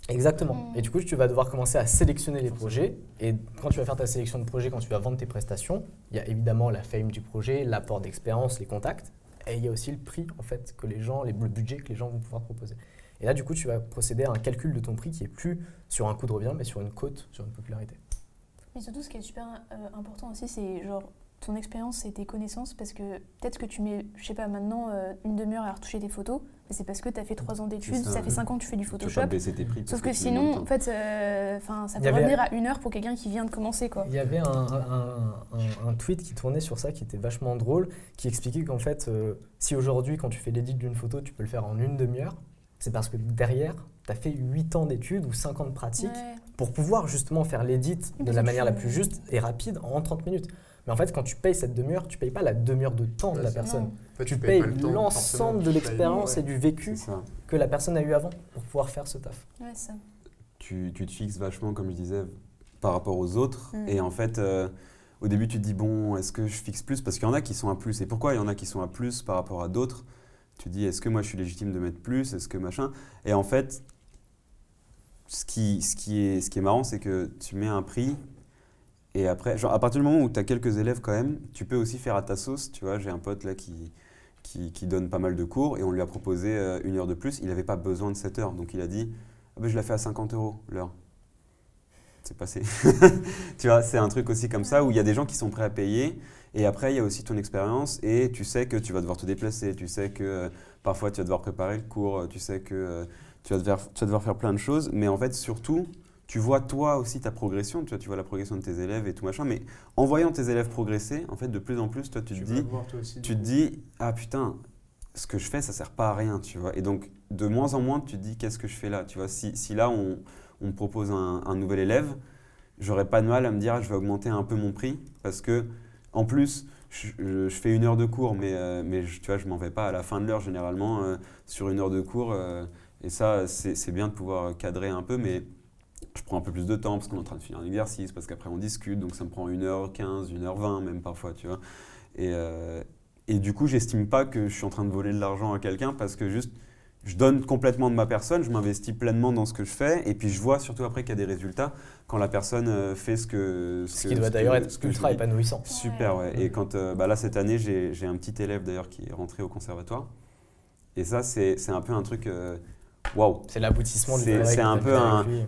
Exactement. Et du coup, tu vas devoir commencer à sélectionner les projets. Et quand tu vas faire ta sélection de projets, quand tu vas vendre tes prestations, il y a évidemment la fame du projet, l'apport d'expérience, les contacts. Et il y a aussi le prix, en fait, que les gens, le budget que les gens vont pouvoir proposer. Et là, du coup, tu vas procéder à un calcul de ton prix qui est plus sur un coût de revient, mais sur une cote, sur une popularité. Mais surtout, ce qui est super important aussi, c'est genre ton expérience et tes connaissances, parce que peut-être que tu mets, je sais pas, maintenant une demi-heure à retoucher tes photos, mais c'est parce que tu as fait 3 ans d'études, ça fait 5 ans que tu fais du Photoshop. Tu peux pas baisser tes prix. Sauf que sinon, en fait, ça peut revenir à 1 heure pour quelqu'un qui vient de commencer, quoi. Il y avait un tweet qui tournait sur ça, qui était vachement drôle, qui expliquait qu'en fait, si aujourd'hui, quand tu fais l'édit d'une photo, tu peux le faire en une demi-heure, c'est parce que derrière, tu as fait 8 ans d'études ou 5 ans de pratique pour pouvoir justement faire l'édit de la manière la plus juste et rapide en 30 minutes. Mais en fait, quand tu payes cette demi-heure, tu ne payes pas la demi-heure de temps de la personne. En fait, tu payes l'ensemble de l'expérience et du vécu que la personne a eu avant pour pouvoir faire ce taf. Ouais, ça. Tu te fixes vachement, comme je disais, par rapport aux autres. Et en fait, au début, tu te dis, bon, est-ce que je fixe plus? Parce qu'il y en a qui sont à plus. Et pourquoi il y en a qui sont à plus par rapport à d'autres? Tu dis, est-ce que moi, je suis légitime de mettre plus? Est-ce que machin? Et en fait, ce qui est marrant, c'est que tu mets un prix. Et après, genre à partir du moment où tu as quelques élèves quand même, tu peux aussi faire à ta sauce. Tu vois, j'ai un pote là qui donne pas mal de cours et on lui a proposé 1 heure de plus. Il n'avait pas besoin de 7 heures. Donc il a dit, ah ben, je la fais à 50 € l'heure. C'est passé. Tu vois, c'est un truc aussi comme ça où il y a des gens qui sont prêts à payer. Et après, il y a aussi ton expérience et tu sais que tu vas devoir te déplacer. Tu sais que parfois tu vas devoir préparer le cours. Tu sais que tu vas devoir faire plein de choses. Mais en fait, surtout, tu vois toi aussi ta progression, tu vois la progression de tes élèves et tout machin, mais en voyant tes élèves progresser, en fait de plus en plus, toi tu te dis ah putain, ce que je fais ça sert pas à rien, tu vois. Et donc de moins en moins tu te dis qu'est-ce que je fais là, tu vois. Si là on me propose un nouvel élève, j'aurais pas de mal à me dire je vais augmenter un peu mon prix parce que en plus je fais 1 heure de cours, mais tu vois je m'en vais pas à la fin de l'heure généralement sur 1 heure de cours et ça c'est bien de pouvoir cadrer un peu, mais je prends un peu plus de temps parce qu'on est en train de finir un exercice, parce qu'après on discute, donc ça me prend 1h15, 1h20 même parfois, tu vois. Et du coup, j'estime pas que je suis en train de voler de l'argent à quelqu'un parce que juste, je donne complètement de ma personne, je m'investis pleinement dans ce que je fais et puis je vois surtout après qu'il y a des résultats quand la personne fait ce qui doit d'ailleurs être ultra épanouissant. Super, ouais. Et quand, là, cette année, j'ai un petit élève d'ailleurs qui est rentré au conservatoire et ça, c'est un peu un truc… Waouh! C'est l'aboutissement du travail. C'est un peu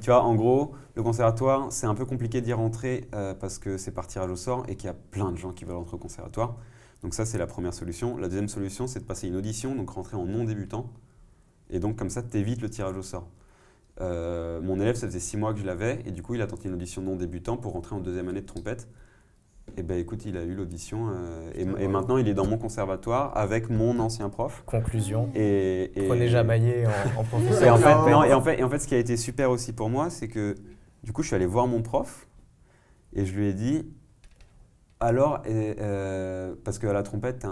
tu vois, en gros, le conservatoire, c'est un peu compliqué d'y rentrer parce que c'est par tirage au sort et qu'il y a plein de gens qui veulent rentrer au conservatoire. Donc ça, c'est la première solution. La deuxième solution, c'est de passer une audition, donc rentrer en non débutant. Et donc comme ça, tu évites le tirage au sort. Mon élève, ça faisait 6 mois que je l'avais et du coup, il a tenté une audition non débutant pour rentrer en 2e année de trompette. Et ben écoute, il a eu l'audition et maintenant il est dans mon conservatoire avec mon ancien prof. Conclusion. Et prenez Jamaillé en professeur. Et en fait, ce qui a été super aussi pour moi, c'est que du coup, je suis allé voir mon prof et je lui ai dit alors, parce qu'à la trompette,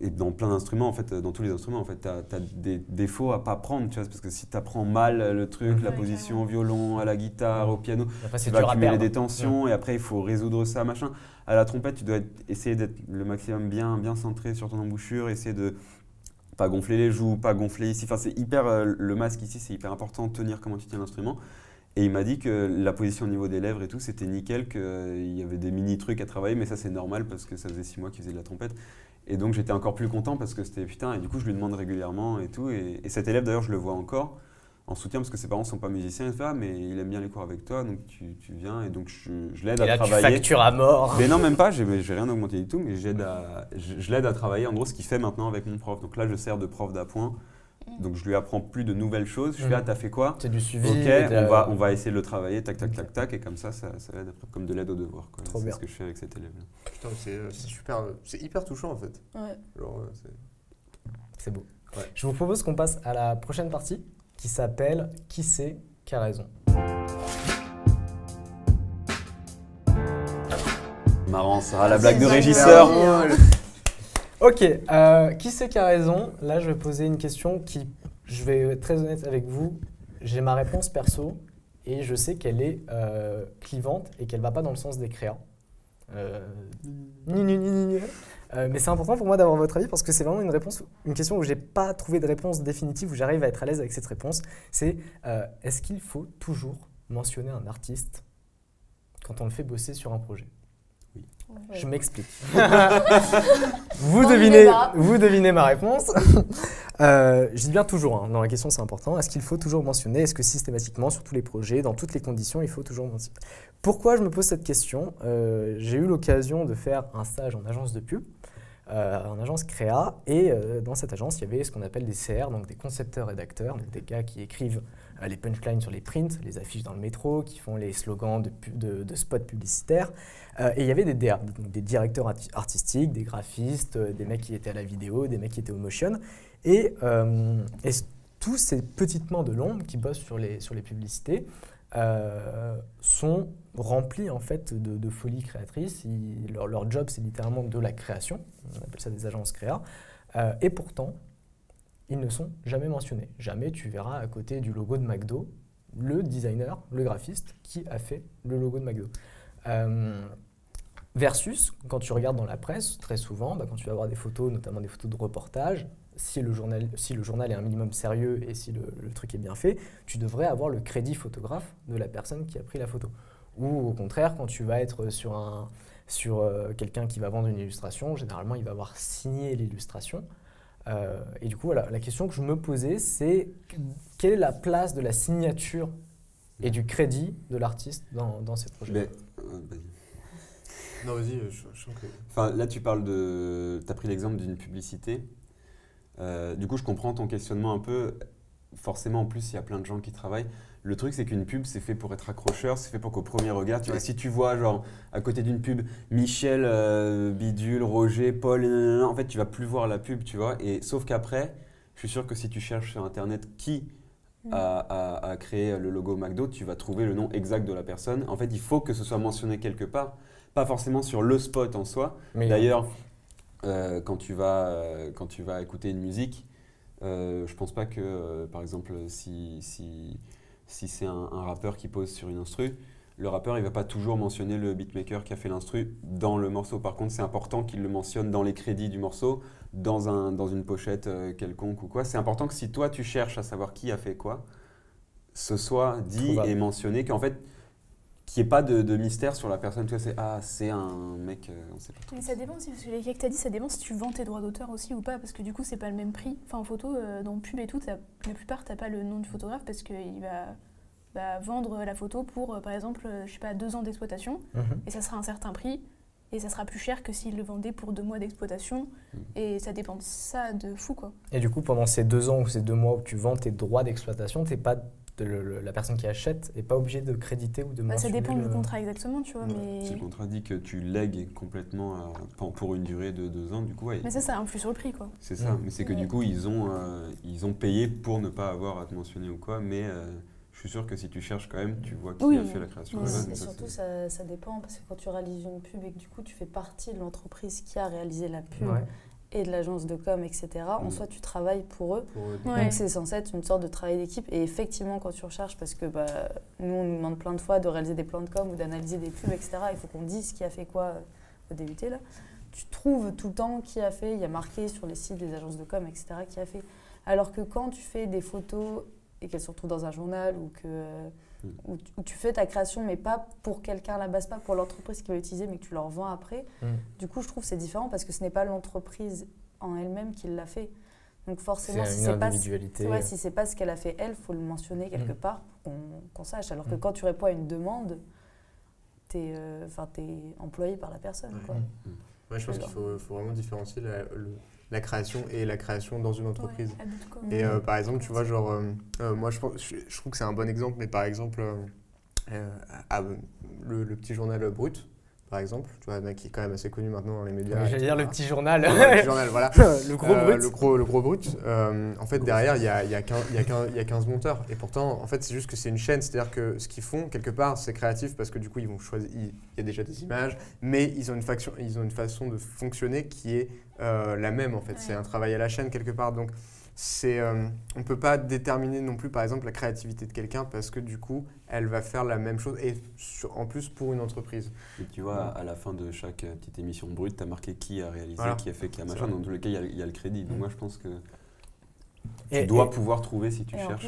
et dans plein d'instruments, en fait, dans tous les instruments, en fait, tu as des défauts à pas prendre, tu vois, parce que si tu apprends mal le truc, la position au violon, à la guitare, au piano, tu vas accumuler des tensions et après il faut résoudre ça, machin. À la trompette, tu dois essayer d'être le maximum bien centré sur ton embouchure, essayer de pas gonfler les joues, pas gonfler ici. Enfin, c'est hyper, le masque ici, c'est hyper important de tenir comment tu tiens l'instrument. Et il m'a dit que la position au niveau des lèvres et tout, c'était nickel, qu'il y avait des mini trucs à travailler, mais ça c'est normal parce que ça faisait 6 mois qu'il faisait de la trompette. Et donc j'étais encore plus content parce que c'était putain, et du coup je lui demande régulièrement et tout. Et cet élève d'ailleurs, je le vois encore en soutien parce que ses parents ne sont pas musiciens, il fait ah, mais il aime bien les cours avec toi, donc tu viens. Et donc je l'aide à travailler. Tu factures à mort. Mais non, même pas, j'ai rien augmenté du tout, mais je l'aide à travailler en gros ce qu'il fait maintenant avec mon prof. Donc là, je sers de prof d'appoint. Donc je lui apprends plus de nouvelles choses. Je fais ah, t'as fait quoi? C'est du suivi. Ok, on va essayer de le travailler, tac, et comme ça aide après, comme de l'aide au devoir. C'est ce que je fais avec cet élève-là. Putain, c'est super, c'est hyper touchant en fait. Ouais. C'est beau. Ouais. Je vous propose qu'on passe à la prochaine partie qui s'appelle Qui c'est qui a raison? Marrant, ça. La blague de régisseur. Ok, qui c'est qui a raison? Là, je vais poser une question qui, je vais être très honnête avec vous, j'ai ma réponse perso et je sais qu'elle est clivante et qu'elle ne va pas dans le sens des créas. Mais c'est important pour moi d'avoir votre avis parce que c'est vraiment une question où je n'ai pas trouvé de réponse définitive, où j'arrive à être à l'aise avec cette réponse. C'est est-ce qu'il faut toujours mentionner un artiste quand on le fait bosser sur un projet? Je m'explique. Vous devinez ma réponse. Je dis bien toujours, hein, dans la question c'est important. Est-ce qu'il faut toujours mentionner? Est-ce que systématiquement, sur tous les projets, dans toutes les conditions, il faut toujours mentionner? Pourquoi je me pose cette question? J'ai eu l'occasion de faire un stage en agence de pub, en agence créa, et dans cette agence, il y avait ce qu'on appelle des CR, donc des concepteurs-rédacteurs, donc des gars qui écrivent les punchlines sur les prints, les affiches dans le métro, qui font les slogans de spots publicitaires. Et il y avait des DA, donc des directeurs artistiques, des graphistes, des mecs qui étaient à la vidéo, des mecs qui étaient au motion. Et tous ces petites mains de l'ombre qui bossent sur les publicités sont remplis en fait de folie créatrice. Leur job, c'est littéralement de la création. On appelle ça des agences créa. Et pourtant, ils ne sont jamais mentionnés. Jamais tu verras à côté du logo de McDo le designer, le graphiste qui a fait le logo de McDo. Versus, quand tu regardes dans la presse, très souvent, quand tu vas avoir des photos, notamment des photos de reportage, si le journal est un minimum sérieux et si le truc est bien fait, tu devrais avoir le crédit photographe de la personne qui a pris la photo. Ou au contraire, quand tu vas être sur quelqu'un qui va vendre une illustration, généralement, il va avoir signé l'illustration. Et du coup, voilà, la question que je me posais, c'est quelle est la place de la signature et du crédit de l'artiste dans ces projets? Non, vas-y, je sens que... Enfin, là, tu as pris l'exemple d'une publicité. Du coup, je comprends ton questionnement un peu. Forcément, en plus, il y a plein de gens qui travaillent. Le truc, c'est qu'une pub, c'est fait pour être accrocheur, c'est fait pour qu'au premier regard, tu vois, si tu vois, genre, à côté d'une pub, Michel, Bidule, Roger, Paul, en fait, tu vas plus voir la pub, tu vois. Et sauf qu'après, je suis sûr que si tu cherches sur Internet qui a créé le logo McDo, tu vas trouver le nom exact de la personne. En fait, il faut que ce soit mentionné quelque part, pas forcément sur le spot en soi. D'ailleurs, quand tu vas écouter une musique, je pense pas que, par exemple, si c'est un rappeur qui pose sur une instru, le rappeur il va pas toujours mentionner le beatmaker qui a fait l'instru dans le morceau. Par contre, c'est important qu'il le mentionne dans les crédits du morceau, dans une pochette quelconque ou quoi. C'est important que si toi tu cherches à savoir qui a fait quoi, ce soit dit et mentionné, qu'en fait, qu'il n'y ait pas de mystère sur la personne. Tu vois, c'est un mec, on sait pas trop. Mais ça dépend aussi, parce que les cas que tu as dit, ça dépend si tu vends tes droits d'auteur aussi ou pas, parce que du coup, c'est pas le même prix. Enfin, en photo, dans pub et tout, la plupart, tu n'as pas le nom du photographe parce qu'il va vendre la photo pour, par exemple, je sais pas, 2 ans d'exploitation, et ça sera un certain prix, et ça sera plus cher que s'il le vendait pour 2 mois d'exploitation, et ça dépend de ça de fou, quoi. Et du coup, pendant ces 2 ans ou ces 2 mois où tu vends tes droits d'exploitation, t'es pas... la personne qui achète n'est pas obligée de créditer ou de mentionner. Ça dépend du contrat exactement, tu vois. Mais... Si le contrat dit que tu lègues complètement pour une durée de 2 ans, du coup... Mais ça influe sur le prix, quoi. C'est ça, mais c'est que du coup, ils ont payé pour ne pas avoir à te mentionner ou quoi, mais je suis sûr que si tu cherches quand même, tu vois qui a fait la création. Et surtout, ça dépend, parce que quand tu réalises une pub et que du coup, tu fais partie de l'entreprise qui a réalisé la pub, et de l'agence de com, etc. En soi, tu travailles pour eux. Donc, c'est censé être une sorte de travail d'équipe. Et effectivement, quand tu recherches, parce que nous, on nous demande plein de fois de réaliser des plans de com ou d'analyser des pubs, etc. Il faut qu'on dise qui a fait quoi au DUT, là. Tu trouves tout le temps qui a fait. Il y a marqué sur les sites des agences de com, etc. qui a fait. Alors que quand tu fais des photos et qu'elles se retrouvent dans un journal où tu fais ta création, mais pas pour quelqu'un à la base, pas pour l'entreprise qui va l'utiliser, mais que tu leur vends après. Du coup, je trouve que c'est différent parce que ce n'est pas l'entreprise en elle-même qui l'a fait. Donc forcément, si c'est pas ce qu'elle a fait elle, il faut le mentionner quelque part pour qu'on sache. Alors que quand tu réponds à une demande, t'es employé par la personne. Quoi. Ouais, je pense qu'il faut vraiment différencier la création et la création dans une entreprise. Et par exemple, tu vois, genre, moi je trouve que c'est un bon exemple, mais par exemple, le petit journal Brut, par exemple, tu vois, un mec qui est quand même assez connu maintenant dans les médias. J'allais dire le petit journal. Le petit journal, voilà. Le gros brut. Le gros brut. En fait, derrière, il y a 15 monteurs. Et pourtant, en fait, c'est juste que c'est une chaîne. C'est-à-dire que ce qu'ils font, quelque part, c'est créatif parce que du coup, ils vont choisir. Il y a déjà des images, mais ils ont une façon de fonctionner qui est la même, en fait. C'est un travail à la chaîne, quelque part. Donc, on ne peut pas déterminer non plus, par exemple, la créativité de quelqu'un parce que du coup, elle va faire la même chose et en plus pour une entreprise. Et tu vois, à la fin de chaque petite émission de Brut, tu as marqué qui a réalisé, qui a fait, qui a machin. Dans tous les cas, il y a le crédit. Donc moi, je pense que tu dois pouvoir trouver si tu cherches.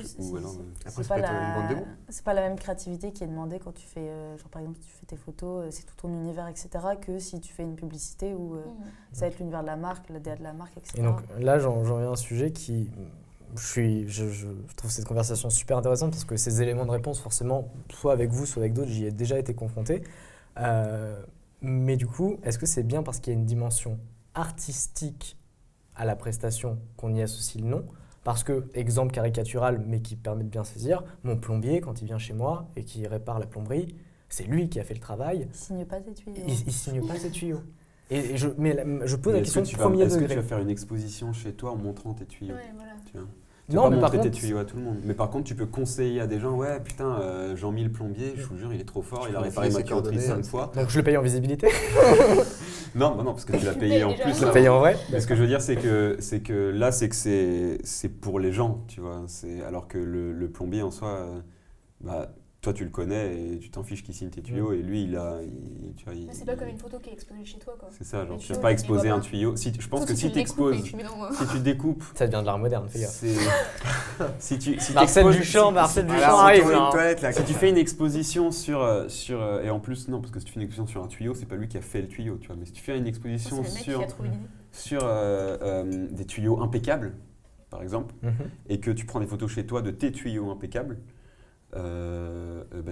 Après, ça peut être une bande démo. C'est pas la même créativité qui est demandée quand tu fais, genre par exemple, si tu fais tes photos, c'est tout ton univers, etc., que si tu fais une publicité où ça va être l'univers de la marque, la DA de la marque, etc. Et donc là, j'en viens à un sujet qui... Je trouve cette conversation super intéressante parce que ces éléments de réponse, forcément, soit avec vous, soit avec d'autres, j'y ai déjà été confronté. Mais du coup, est-ce que c'est bien parce qu'il y a une dimension artistique à la prestation qu'on y associe le nom? Parce que, exemple caricatural, mais qui permet de bien saisir, mon plombier, quand il vient chez moi et qu'il répare la plomberie, c'est lui qui a fait le travail. Il signe pas ses tuyaux. Il signe pas ses tuyaux. Et je pose la question de premier degré. Est-ce que tu vas faire une exposition chez toi en montrant tes tuyaux? Ouais, voilà. Tu vas pas montrer tes tuyaux à tout le monde. Mais par contre, tu peux conseiller à des gens, ouais, putain, Jean-Mi le plombier, je vous jure, il est trop fort, il a réparé ma tuyauterie 5 fois. Donc je le paye en visibilité? Non, parce que tu l'as payé en plus. Je l'ai payé en vrai. Mais ce que je veux dire, c'est que là, c'est pour les gens, tu vois. Alors que le plombier en soi, toi, tu le connais et tu t'en fiches qu'il signe tes tuyaux et lui, c'est pas comme une photo qui est exposée chez toi, quoi. C'est ça, genre, tu vas pas exposer un tuyau. Je pense que si tu exposes, si tu découpes... Ça devient de l'art moderne, fais gaffe. Marcel Duchamp arrive. Si tu fais une exposition sur et en plus, non, parce que si tu fais une exposition sur un tuyau, c'est pas lui qui a fait le tuyau, tu vois. Mais si tu fais une exposition sur des tuyaux impeccables, par exemple, et que tu prends des photos chez toi de tes tuyaux impeccables,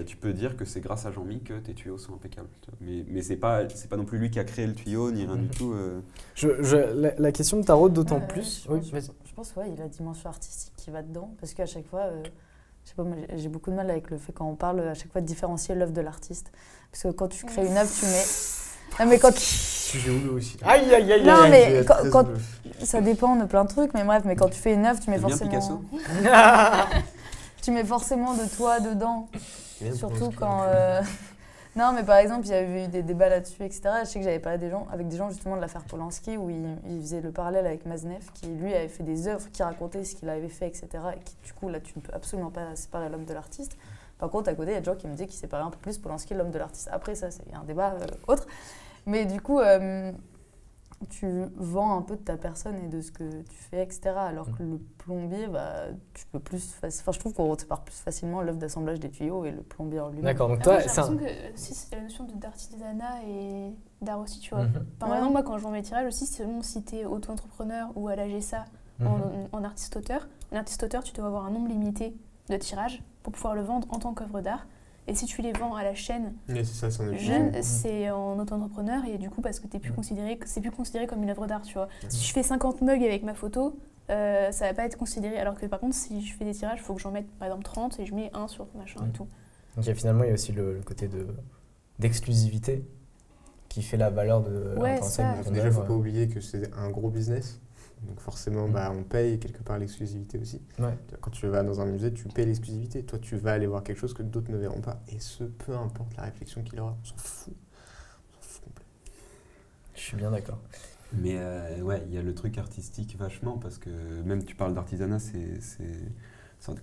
tu peux dire que c'est grâce à Jean-Mi que tes tuyaux sont impeccables. Mais c'est pas non plus lui qui a créé le tuyau, ni rien du tout. La question de tarot d'autant plus... Je pense qu'il y a la dimension artistique qui va dedans, parce qu'à chaque fois, je sais pas, moi, j'ai beaucoup de mal avec le fait quand on parle à chaque fois de différencier l'œuvre de l'artiste. Parce que quand tu crées une œuvre, tu mets... Non, mais quand Sujet houleux aussi. Aïe. Non, mais quand ça dépend de plein de trucs, mais bref, mais quand tu fais une œuvre, tu mets forcément... bien Picasso. Tu mais forcément de toi dedans, surtout quand... Non, mais par exemple, il y avait eu des débats là-dessus, etc. Je sais que j'avais parlé avec des gens justement de l'affaire Polanski, où il faisait le parallèle avec Maznev, qui lui avait fait des œuvres, qui racontaient ce qu'il avait fait, etc. Et qui, du coup, là, tu ne peux absolument pas séparer l'homme de l'artiste. Par contre, à côté, il y a des gens qui me disaient qu'ils séparaient un peu plus Polanski et l'homme de l'artiste. Après, ça, c'est un débat autre. Mais du coup... tu vends un peu de ta personne et de ce que tu fais, etc. Alors que le plombier, tu peux plus... je trouve qu'on sépare plus facilement l'œuvre d'assemblage des tuyaux et le plombier en lui-même. D'accord, donc toi... J'ai l'impression que si c'est la notion d'artisanat et d'art aussi, tu vois. Par exemple, moi, quand je vends mes tirages aussi, selon si t'es auto-entrepreneur ou à la GSA en artiste-auteur. En artiste-auteur, tu dois avoir un nombre limité de tirages pour pouvoir le vendre en tant qu'œuvre d'art. Et si tu les vends à la chaîne c'est en auto-entrepreneur et du coup parce que c'est plus considéré comme une œuvre d'art, tu vois. Si je fais 50 mugs avec ma photo, ça va pas être considéré. Alors que par contre, si je fais des tirages, il faut que j'en mette par exemple 30 et je mets un sur machin et tout. Donc finalement, il y a aussi le côté d'exclusivité qui fait la valeur de ça. Déjà, il ne faut pas oublier que c'est un gros business. Donc forcément, on paye quelque part l'exclusivité aussi. Ouais. Quand tu vas dans un musée, tu payes l'exclusivité. Toi, tu vas aller voir quelque chose que d'autres ne verront pas. Et peu importe la réflexion qu'il aura, on s'en fout. On s'en fout complet. Je suis bien d'accord. Mais il y a le truc artistique vachement, parce que même tu parles d'artisanat,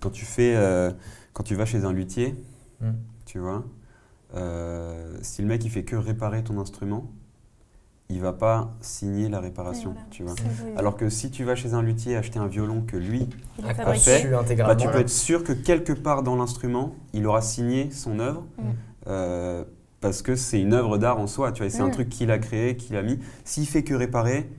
quand tu vas chez un luthier, tu vois, si le mec il fait que réparer ton instrument, il va pas signer la réparation, tu vois. Alors que si tu vas chez un luthier acheter un violon que lui a fait, tu peux être sûr que quelque part dans l'instrument, il aura signé son œuvre, parce que c'est une œuvre d'art en soi, tu vois. C'est un truc qu'il a créé, qu'il a mis. S'il fait que réparer,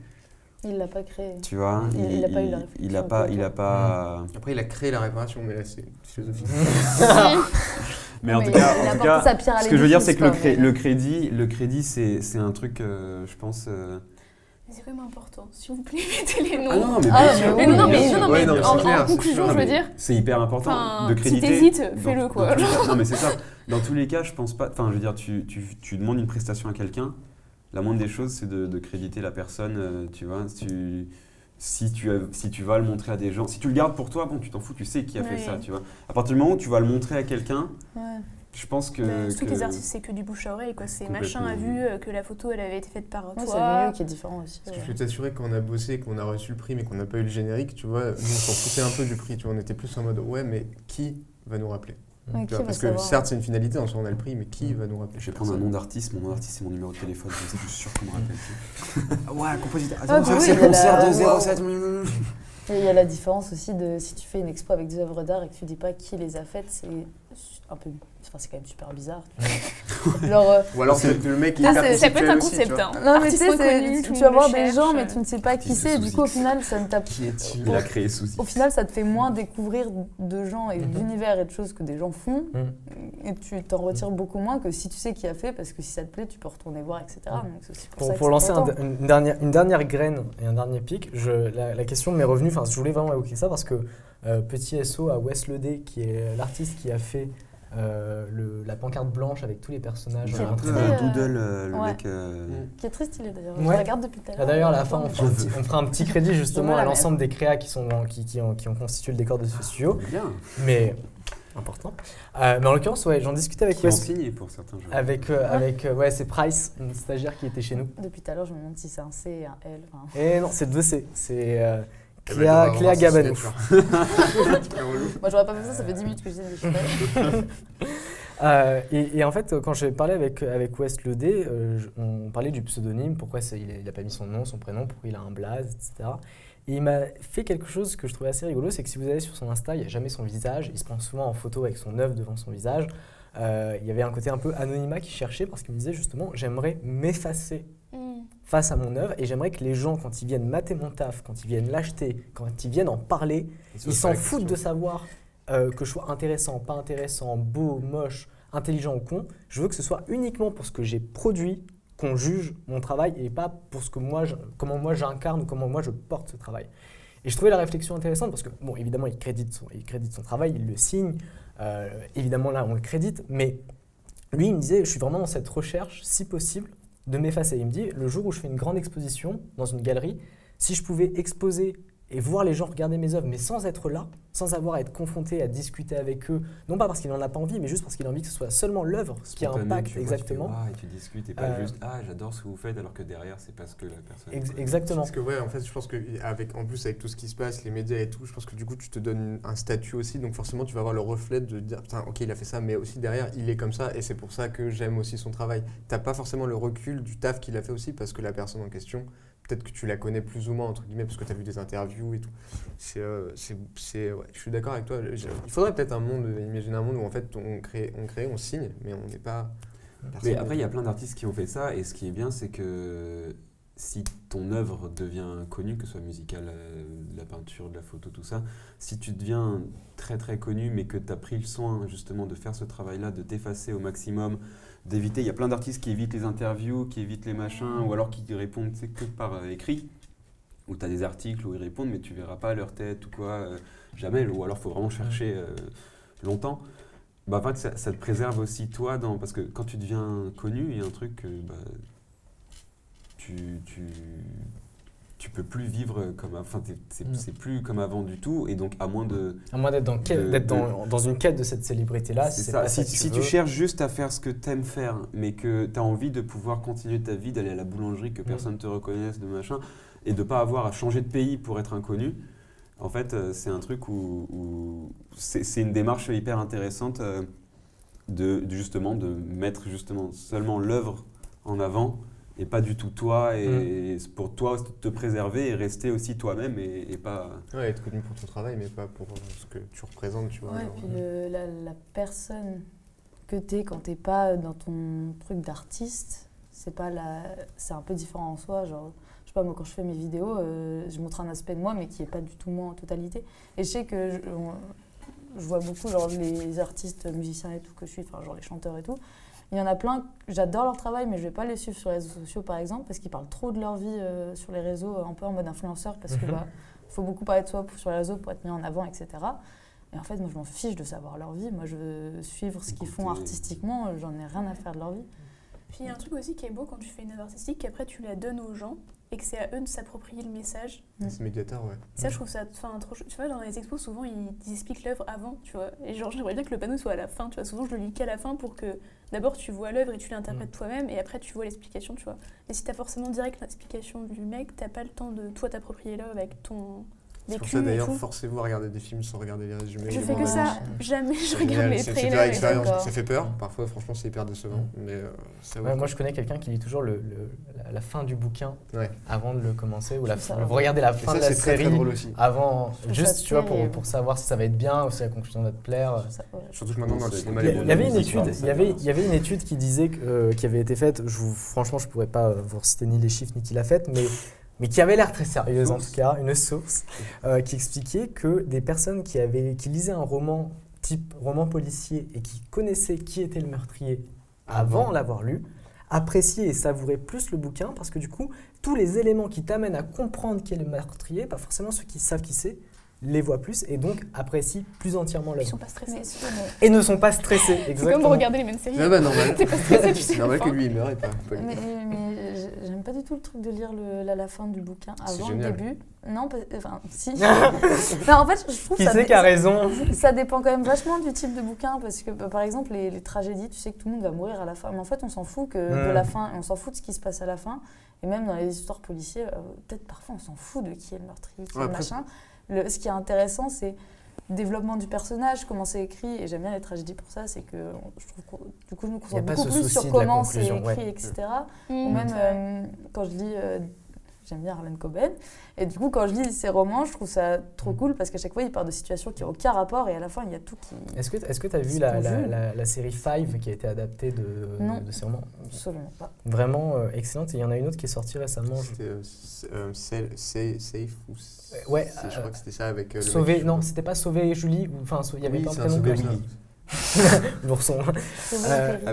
il l'a pas créé. Tu vois, il a pas eu la réflexion. Il a pas. Après, il a créé la réparation, mais là, c'est philosophique. Mais en tout cas, ce que je veux dire, c'est que le crédit, c'est un truc, je pense, C'est quand même important. S'il vous plaît, mettez les noms. Ah non, mais bien sûr. Mais non, Ouais, non, mais c'est clair, en conclusion, je veux dire. C'est hyper important Enfin, de créditer. Si t'hésites, fais-le quoi. Non, mais c'est ça. Dans tous les cas, je pense pas. Enfin, je veux dire, tu demandes une prestation à quelqu'un. La moindre des choses, c'est de créditer la personne. Tu vois, si tu vas le montrer à des gens, si tu le gardes pour toi, bon, tu t'en fous, tu sais qui a fait ça, tu vois. À partir du moment où tu vas le montrer à quelqu'un, je pense que. Surtout que les artistes, c'est que du bouche à oreille, quoi. C'est machin a vu que la photo, elle avait été faite par toi. C'est le milieu qui est différent aussi. Parce que je peux t'assurer qu'on a bossé, qu'on a reçu le prix, mais qu'on n'a pas eu le générique, tu vois, nous on s'en foutait un peu du prix, tu vois, on était plus en mode ouais, mais qui va nous rappeler? Tu vois, parce que certes c'est une finalité, en soi on a le prix, mais qui va nous rappeler? Je vais prendre un nom d'artiste, mon nom d'artiste c'est mon numéro de téléphone, je suis sûr qu'on me rappelle. Ouais, compositeur. C'est le concert de 07. Et il y a la différence aussi de si tu fais une expo avec des œuvres d'art et que tu dis pas qui les a faites, c'est un peu. Enfin, c'est quand même super bizarre. Genre, ou alors c'est le mec qui ça peut être un concept. Non, mais tu sais, tu vas voir des gens, mais tu ne sais pas qui c'est. Du coup, au final, ça ne t'a Il a créé Souzy. Au final, ça te fait moins découvrir de gens et d'univers et de choses que des gens font. Et tu t'en retires beaucoup moins que si tu sais qui a fait, parce que si ça te plaît, tu peux retourner voir, etc. Donc, pour lancer une dernière graine et un dernier pic, la question m'est revenue. Enfin, je voulais vraiment évoquer ça parce que petit SO à Wes Ledé, qui est l'artiste qui a fait la pancarte blanche avec tous les personnages. J'ai un peu un doodle, le mec. Qui est très stylé d'ailleurs. Ouais. Je regarde depuis tout à l'heure. D'ailleurs, à la fin, on fera un petit crédit justement à l'ensemble des créas qui ont constitué le décor de ce studio. Bien. Mais important. Mais en l'occurrence, ouais, j'en discutais avec Wes. Signé pour certains jeux. C'est Price, une stagiaire qui était chez nous. Depuis tout à l'heure, je me demande si c'est un C et un L. Et non, c'est 2 C. C'est Cléa Gabanou. Moi, j'aurais pas fait ça fait 10 minutes que je disais des choses. Et en fait, quand j'ai parlé avec Wes Ledé, on parlait du pseudonyme, pourquoi il n'a pas mis son nom, son prénom, pourquoi il a un blaze, etc. Et il m'a fait quelque chose que je trouvais assez rigolo, c'est que si vous allez sur son Insta, il n'y a jamais son visage, il se prend souvent en photo avec son œuvre devant son visage. Il y avait un côté un peu anonymat qu'il cherchait parce qu'il me disait justement, j'aimerais m'effacer face à mon œuvre et j'aimerais que les gens, quand ils viennent mater mon taf, quand ils viennent l'acheter, quand ils viennent en parler, ils s'en foutent de savoir que je sois intéressant, pas intéressant, beau, moche, intelligent ou con. Je veux que ce soit uniquement pour ce que j'ai produit qu'on juge mon travail et pas pour comment moi j'incarne ou comment moi je porte ce travail. Et je trouvais la réflexion intéressante parce que, bon, évidemment, il crédite son travail, il le signe. Évidemment, là, on le crédite. Mais lui, il me disait, je suis vraiment dans cette recherche, si possible, de m'effacer. Il me dit, le jour où je fais une grande exposition dans une galerie, si je pouvais exposer et voir les gens regarder mes œuvres, mais sans être là, sans avoir à être confronté, à discuter avec eux, non pas parce qu'il n'en a pas envie, mais juste parce qu'il a envie que ce soit seulement l'œuvre qui impacte exactement. Et tu discutes et pas juste j'adore ce que vous faites, alors que derrière c'est parce que la personne. Exactement. Parce que ouais, en fait, je pense que en plus avec tout ce qui se passe, les médias et tout, je pense que du coup tu te donnes un statut aussi, donc forcément tu vas avoir le reflet de dire putain, ok, il a fait ça, mais aussi derrière il est comme ça et c'est pour ça que j'aime aussi son travail. T'as pas forcément le recul du taf qu'il a fait aussi parce que la personne en question, peut-être que tu la connais plus ou moins, entre guillemets, parce que tu as vu des interviews et tout. Ouais, je suis d'accord avec toi. Il faudrait peut-être imaginer un monde où en fait on crée, on signe, mais on n'est pas... Mais après, il y a plein d'artistes qui ont fait ça, et ce qui est bien, c'est que si ton œuvre devient connue, que ce soit musicale, la peinture, de la photo, tout ça, si tu deviens très très connu, mais que tu as pris le soin justement de faire ce travail-là, de t'effacer au maximum, d'éviter, il y a plein d'artistes qui évitent les interviews, qui évitent les machins, ou alors qui répondent que par écrit, où tu as des articles où ils répondent, mais tu verras pas leur tête ou quoi, jamais, ou alors il faut vraiment chercher longtemps. Bah, en fait, ça te préserve aussi toi, parce que quand tu deviens connu, il y a un truc, tu peux plus vivre comme avant, c'est plus comme avant du tout, et donc à moins d'être dans une quête de cette célébrité-là, c'est ça. Si tu cherches juste à faire ce que tu aimes faire, mais que tu as envie de pouvoir continuer ta vie, d'aller à la boulangerie, que personne te reconnaisse, de machin, et de pas avoir à changer de pays pour être inconnu, en fait, c'est un truc où c'est une démarche hyper intéressante de mettre justement seulement l'œuvre en avant, et pas du tout toi, et pour toi te préserver et rester aussi toi-même et pas... Ouais, être connu pour ton travail, mais pas pour ce que tu représentes, tu vois. Ouais, et puis la personne que t'es quand t'es pas dans ton truc d'artiste, c'est un peu différent en soi, genre... Je sais pas, moi quand je fais mes vidéos, je montre un aspect de moi, mais qui est pas du tout moi en totalité. Et je sais que je vois beaucoup genre, les artistes, musiciens et tout que je suis, enfin genre les chanteurs et tout. Il y en a plein, j'adore leur travail, mais je vais pas les suivre sur les réseaux sociaux, par exemple, parce qu'ils parlent trop de leur vie sur les réseaux, un peu en mode influenceur, parce que faut beaucoup parler de soi sur les réseaux pour être mis en avant, etc. Et en fait, moi, je m'en fiche de savoir leur vie. Moi, je veux suivre ce qu'ils font artistiquement. J'en ai rien à faire de leur vie. Puis il y a un truc aussi qui est beau quand tu fais une œuvre artistique, qu'après tu la donnes aux gens et que c'est à eux de s'approprier le message. C'est médiateur, ouais. Ça, je trouve ça trop chouette. Tu vois, dans les expos, souvent, ils expliquent l'œuvre avant, tu vois. Et genre, j'aimerais bien que le panneau soit à la fin, tu vois. Souvent, je le lis qu'à la fin pour que d'abord tu vois l'œuvre et tu l'interprètes toi-même et après tu vois l'explication, tu vois. Mais si t'as forcément direct l'explication du mec, t'as pas le temps de toi t'approprier l'œuvre avec ton... C'est pour ça d'ailleurs, forcez-vous à regarder des films sans regarder les résumés. Je fais que ça, jamais je regarde les trailers. C'est une expérience, ça fait peur, parfois franchement c'est hyper décevant. Mais moi je connais quelqu'un qui lit toujours la fin du bouquin avant de le commencer, ou regarder la fin de la série avant, juste tu vois, pour savoir si ça va être bien ou si la conclusion va te plaire. Surtout que maintenant dans le cinéma, il y avait une étude qui disait, qui avait été faite, franchement je pourrais pas vous reciter ni les chiffres ni qui l'a faite, mais qui avait l'air très sérieuse en tout cas, une source, qui expliquait que des personnes qui lisaient un roman type roman policier et qui connaissaient qui était le meurtrier avant l'avoir lu, appréciaient et savouraient plus le bouquin parce que du coup, tous les éléments qui t'amènent à comprendre qui est le meurtrier, pas forcément ceux qui savent qui c'est, les voient plus et donc apprécient plus entièrement l'œuvre. Ils sont pas stressés. Et ne sont pas stressés, exactement. C'est comme regarder les mêmes séries. Ah bah normal. T'es pas stressé, tu sais. C'est normal que lui il meure et pas lui. Mais j'aime pas du tout le truc de lire la fin du bouquin avant le début. Non, enfin si. Non, en fait, je trouve qui c'est qui a raison. Ça dépend quand même vachement du type de bouquin parce que par exemple les tragédies, tu sais que tout le monde va mourir à la fin, mais en fait on s'en fout de la fin, on s'en fout de ce qui se passe à la fin. Et même dans les histoires policières, peut-être parfois on s'en fout de qui est le meurtrier, qui est le machin. Ce qui est intéressant, c'est le développement du personnage, comment c'est écrit, et j'aime bien les tragédies pour ça, c'est que je trouve que du coup je me concentre beaucoup plus sur comment c'est écrit, etc. Ou même quand je lis, j'aime bien Harlan Coben, et du coup quand je lis ses romans, je trouve ça trop cool parce qu'à chaque fois il part de situations qui n'ont aucun rapport et à la fin il y a tout qui... Est-ce que tu as vu la série Five qui a été adaptée de ces romans? Absolument pas. Vraiment excellente, et il y en a une autre qui est sortie récemment. C'était Safe ou... Ouais, je crois que c'était ça avec... non, c'était pas Sauver Julie, enfin il y avait pas un prénom comme Julie. L'ourson.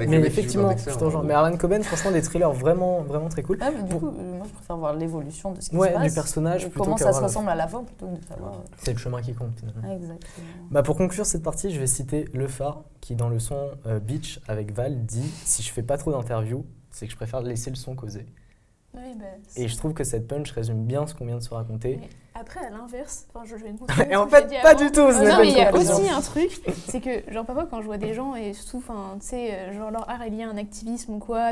Mais effectivement, je te rejoins. Mais Harlan Coben, franchement, des thrillers vraiment, vraiment très cool. Ah, mais du coup, moi je préfère voir l'évolution de ce qui se passe. Du personnage. Et comment ça se ressemble à la fin plutôt que de savoir. C'est le chemin qui compte finalement. Exactement. Pour conclure cette partie, je vais citer Le Phare qui, dans le son Beach avec Val, dit si je fais pas trop d'interviews, c'est que je préfère laisser le son causer. Oui, et je trouve que cette punch résume bien ce qu'on vient de se raconter. Mais après, à l'inverse, je vais une et en fait, pas du tout. Non, mais il y a aussi un truc, c'est que genre parfois quand je vois des gens et surtout, tu sais, genre leur art est lié à un activisme ou quoi,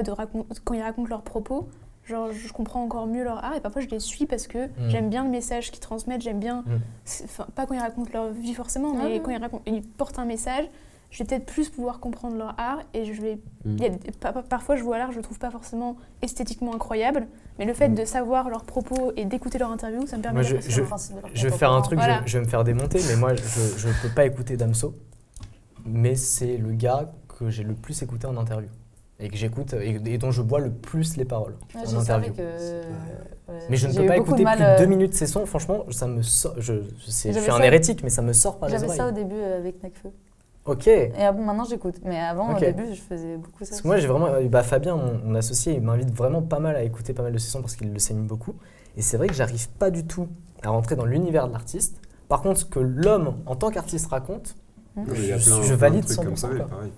quand ils racontent leurs propos, genre je comprends encore mieux leur art et parfois je les suis parce que j'aime bien le message qu'ils transmettent, j'aime bien, pas quand ils racontent leur vie forcément, mais quand ils portent un message. Je vais peut-être plus pouvoir comprendre leur art et je vais... Parfois, je vois l'art, je le trouve pas forcément esthétiquement incroyable, mais le fait de savoir leurs propos et d'écouter leur interview, ça me permet de... Je vais faire un truc, voilà. Je vais me faire démonter, mais moi, je peux pas écouter Damso, mais c'est le gars que j'ai le plus écouté en interview et que j'écoute et dont je bois le plus les paroles en interview. Mais je ne peux pas écouter plus de 2 minutes ces sons, franchement, ça me sort... Je suis un hérétique, mais ça me sort par les oreilles. J'avais ça au début avec Nekfeu. Ok. Et maintenant j'écoute, mais avant au début je faisais beaucoup ça. Parce que moi j'ai vraiment, Fabien, mon associé, il m'invite vraiment pas mal à écouter pas mal de ses sons parce qu'il le saigne beaucoup. Et c'est vrai que j'arrive pas du tout à rentrer dans l'univers de l'artiste. Par contre, ce que l'homme en tant qu'artiste raconte, je valide 100%. Comme ça, pareil.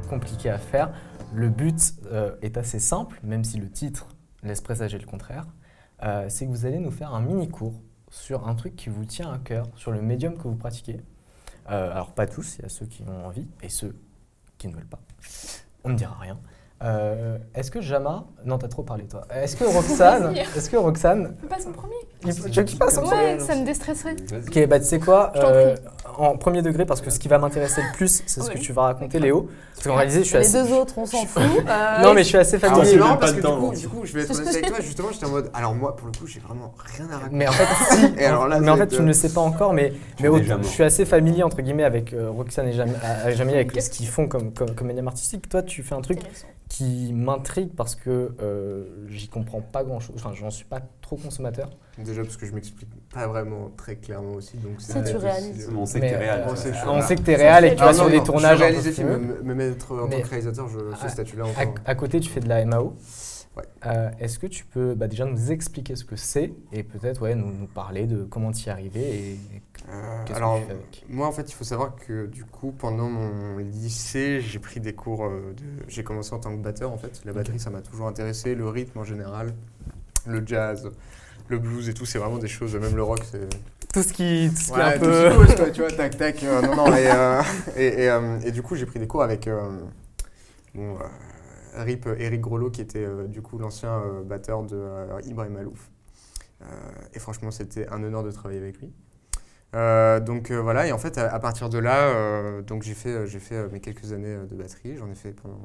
Compliqué à faire. Le but est assez simple, même si le titre laisse présager le contraire. C'est que vous allez nous faire un mini cours sur un truc qui vous tient à cœur, sur le médium que vous pratiquez. Alors pas tous, il y a ceux qui ont envie et ceux qui ne veulent pas. On ne dira rien. Est-ce que Jama... Non, t'as trop parlé toi. Est-ce que Roxane... Je passe en premier. Tu veux qu'il passe en premier? Ouais, ça me déstresserait. Ok, tu sais quoi, en premier degré, parce que ce qui va m'intéresser le plus, c'est ce que tu vas raconter, Léo. Parce qu'en réalité, je suis assez... Les deux autres, on s'en fout. Non, mais je suis assez familier. C'est marrant parce que du coup, je vais être honnête avec toi, justement, j'étais en mode... Alors moi, pour le coup, j'ai vraiment rien à raconter. Mais en fait, si. Mais en fait, tu ne le sais pas encore, mais je suis assez familier, entre guillemets, avec Roxane et Jamie, avec ce qu'ils font comme médium artistique. Toi, tu fais un truc qui m'intrigue parce que j'y comprends pas grand-chose. Enfin, j'en suis pas trop consommateur. Déjà parce que je m'explique pas vraiment très clairement aussi, donc c'est tu réalises. mais t'es réel. on sait que t'es réel et que tu vas sur des tournages. Je suis réalisé film, me mettre en tant que réalisateur, ce statut-là encore. À côté, tu fais de la MAO. Ouais. Est-ce que tu peux déjà nous expliquer ce que c'est et peut-être nous parler de comment tu y es arrivé et qu'est-ce que tu fais avec? Moi, en fait, il faut savoir que du coup, pendant mon lycée, j'ai pris des cours j'ai commencé en tant que batteur, en fait. La batterie, ça m'a toujours intéressé, le rythme en général, le jazz, le blues et tout, c'est vraiment des choses, même le rock, c'est... Tout ce qui est un tout peu... ce qui pose, tu vois, tac, tac, et du coup, j'ai pris des cours avec... RIP Eric Grolot qui était du coup l'ancien batteur de Ibrahim Malouf. Et franchement, c'était un honneur de travailler avec lui. Donc voilà, et en fait, à partir de là, donc j'ai fait mes quelques années de batterie. J'en ai fait pendant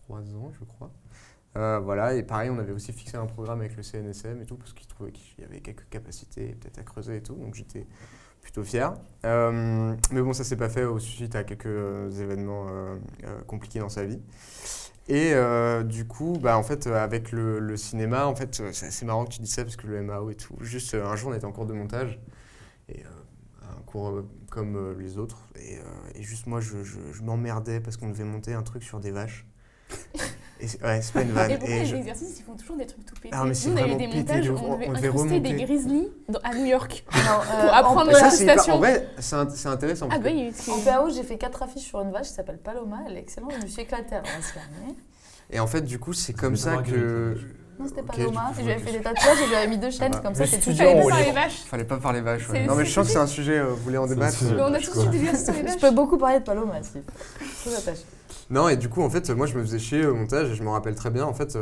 3 ans, je crois. Voilà, et pareil, on avait aussi fixé un programme avec le CNSM et tout, parce qu'ils trouvaient qu'il y avait quelques capacités peut-être à creuser et tout, donc j'étais plutôt fier. Mais bon, ça s'est pas fait suite à quelques événements compliqués dans sa vie. Et du coup, en fait, avec le cinéma, en fait, c'est assez marrant que tu dis ça parce que le MAO et tout. Juste un jour, on était en cours de montage, et un cours comme les autres, et juste moi, je m'emmerdais parce qu'on devait monter un truc sur des vaches. Et c'est pas une vanne. Et pourquoi les exercices, ils font toujours des trucs tout pétés? Ah, mais c'est Nous, on avait vraiment des pété, montages, on on devait devait incruster des remonter. grizzlies à New York Non, pour apprendre Ça, la c'est hyper- station. en vrai, c'est intéressant. Ah parce bah que- oui, En PAO, j'ai fait 4 affiches sur une vache qui s'appelle Paloma, elle est excellente, je me suis éclatée avant de se fermer. Et en fait, du coup, c'est comme m'étonne ça pas que... Non, c'était Ok, Paloma, du je coup, lui ai fait des tatouages et je lui ai mis 2 chaînes, va. comme ça Le c'est tout studio, Fallait on pas lit. parler vaches. Fallait pas parler vaches. C'est- Non, mais c'est- je sens que c'est un sujet, vous voulez en débattre c'est- Mais on a tout de suite des exercices sur les Je vaches. peux beaucoup parler de Paloma, si. Très attaché. Non, et du coup, en fait, moi, je me faisais chier au montage et je me rappelle très bien. En fait,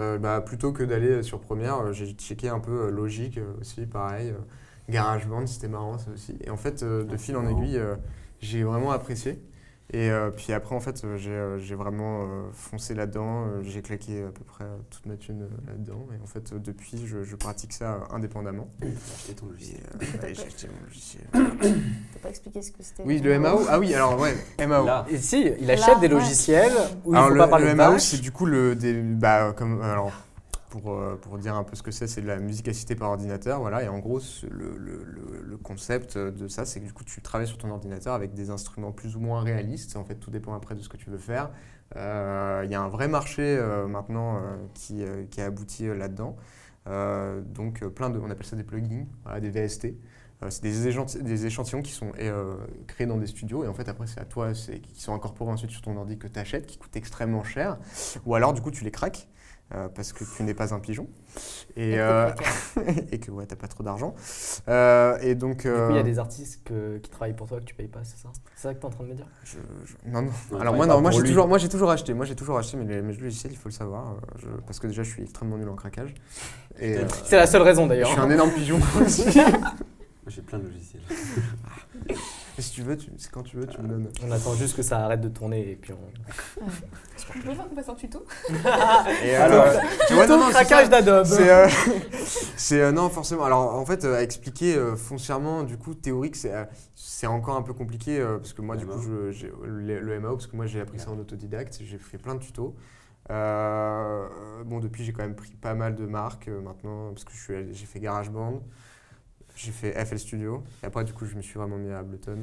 plutôt que d'aller sur Premiere, j'ai checké un peu Logic aussi, pareil. GarageBand, c'était marrant, ça aussi. Et en fait, de fil en aiguille, j'ai vraiment apprécié. Et puis après, en fait, j'ai vraiment foncé là-dedans. J'ai claqué à peu près toute ma thune là-dedans. Et en fait, depuis, je pratique ça indépendamment. J'ai acheté ton logiciel. Ouais, j'ai acheté mon logiciel. T'as pas expliqué ce que c'était. Oui, le MAO. Ah oui, alors ouais, MAO. Là, Et si, il achète des ouais. logiciels où il Alors ne faut pas parler le de MAO, vaches. c'est du coup pour dire un peu ce que c'est de la musique assistée par ordinateur, voilà. Et en gros, le concept de ça, c'est que du coup, tu travailles sur ton ordinateur avec des instruments plus ou moins réalistes. En fait, tout dépend après de ce que tu veux faire. Il y a un vrai marché maintenant qui a abouti là-dedans. Donc, on appelle ça des plugins, voilà, des VST. C'est des échantillons qui sont créés dans des studios et en fait après c'est à toi qui sont incorporés ensuite sur ton ordi que tu achètes, qui coûtent extrêmement cher, ou alors du coup tu les craques parce que tu n'es pas un pigeon et que ouais, t'as pas trop d'argent. Et donc, Du coup, il y a des artistes qui travaillent pour toi que tu payes pas, c'est ça? C'est ça que tu es en train de me dire? Non. Ouais, Alors pas moi pour lui. j'ai toujours acheté mes logiciels, il faut le savoir, parce que déjà je suis extrêmement nul en craquage. Et, C'est la seule raison je d'ailleurs. suis un énorme pigeon aussi. moi j'ai plein de logiciels. Et si tu veux, quand tu veux, tu me donnes. On attend juste que ça arrête de tourner et puis on... On peut faire qu'on passe un tuto. Et Alors, ouais, non, c'est craquage ça. d'Adobe. C'est non forcément. Alors en fait, à expliquer foncièrement, du coup théorique, c'est encore un peu compliqué parce que moi du coup j'ai le MAO parce que moi j'ai appris ça en autodidacte, j'ai fait plein de tutos. Bon depuis j'ai quand même pris pas mal de marques maintenant parce que j'ai fait GarageBand, j'ai fait FL Studio et après du coup je me suis vraiment mis à Ableton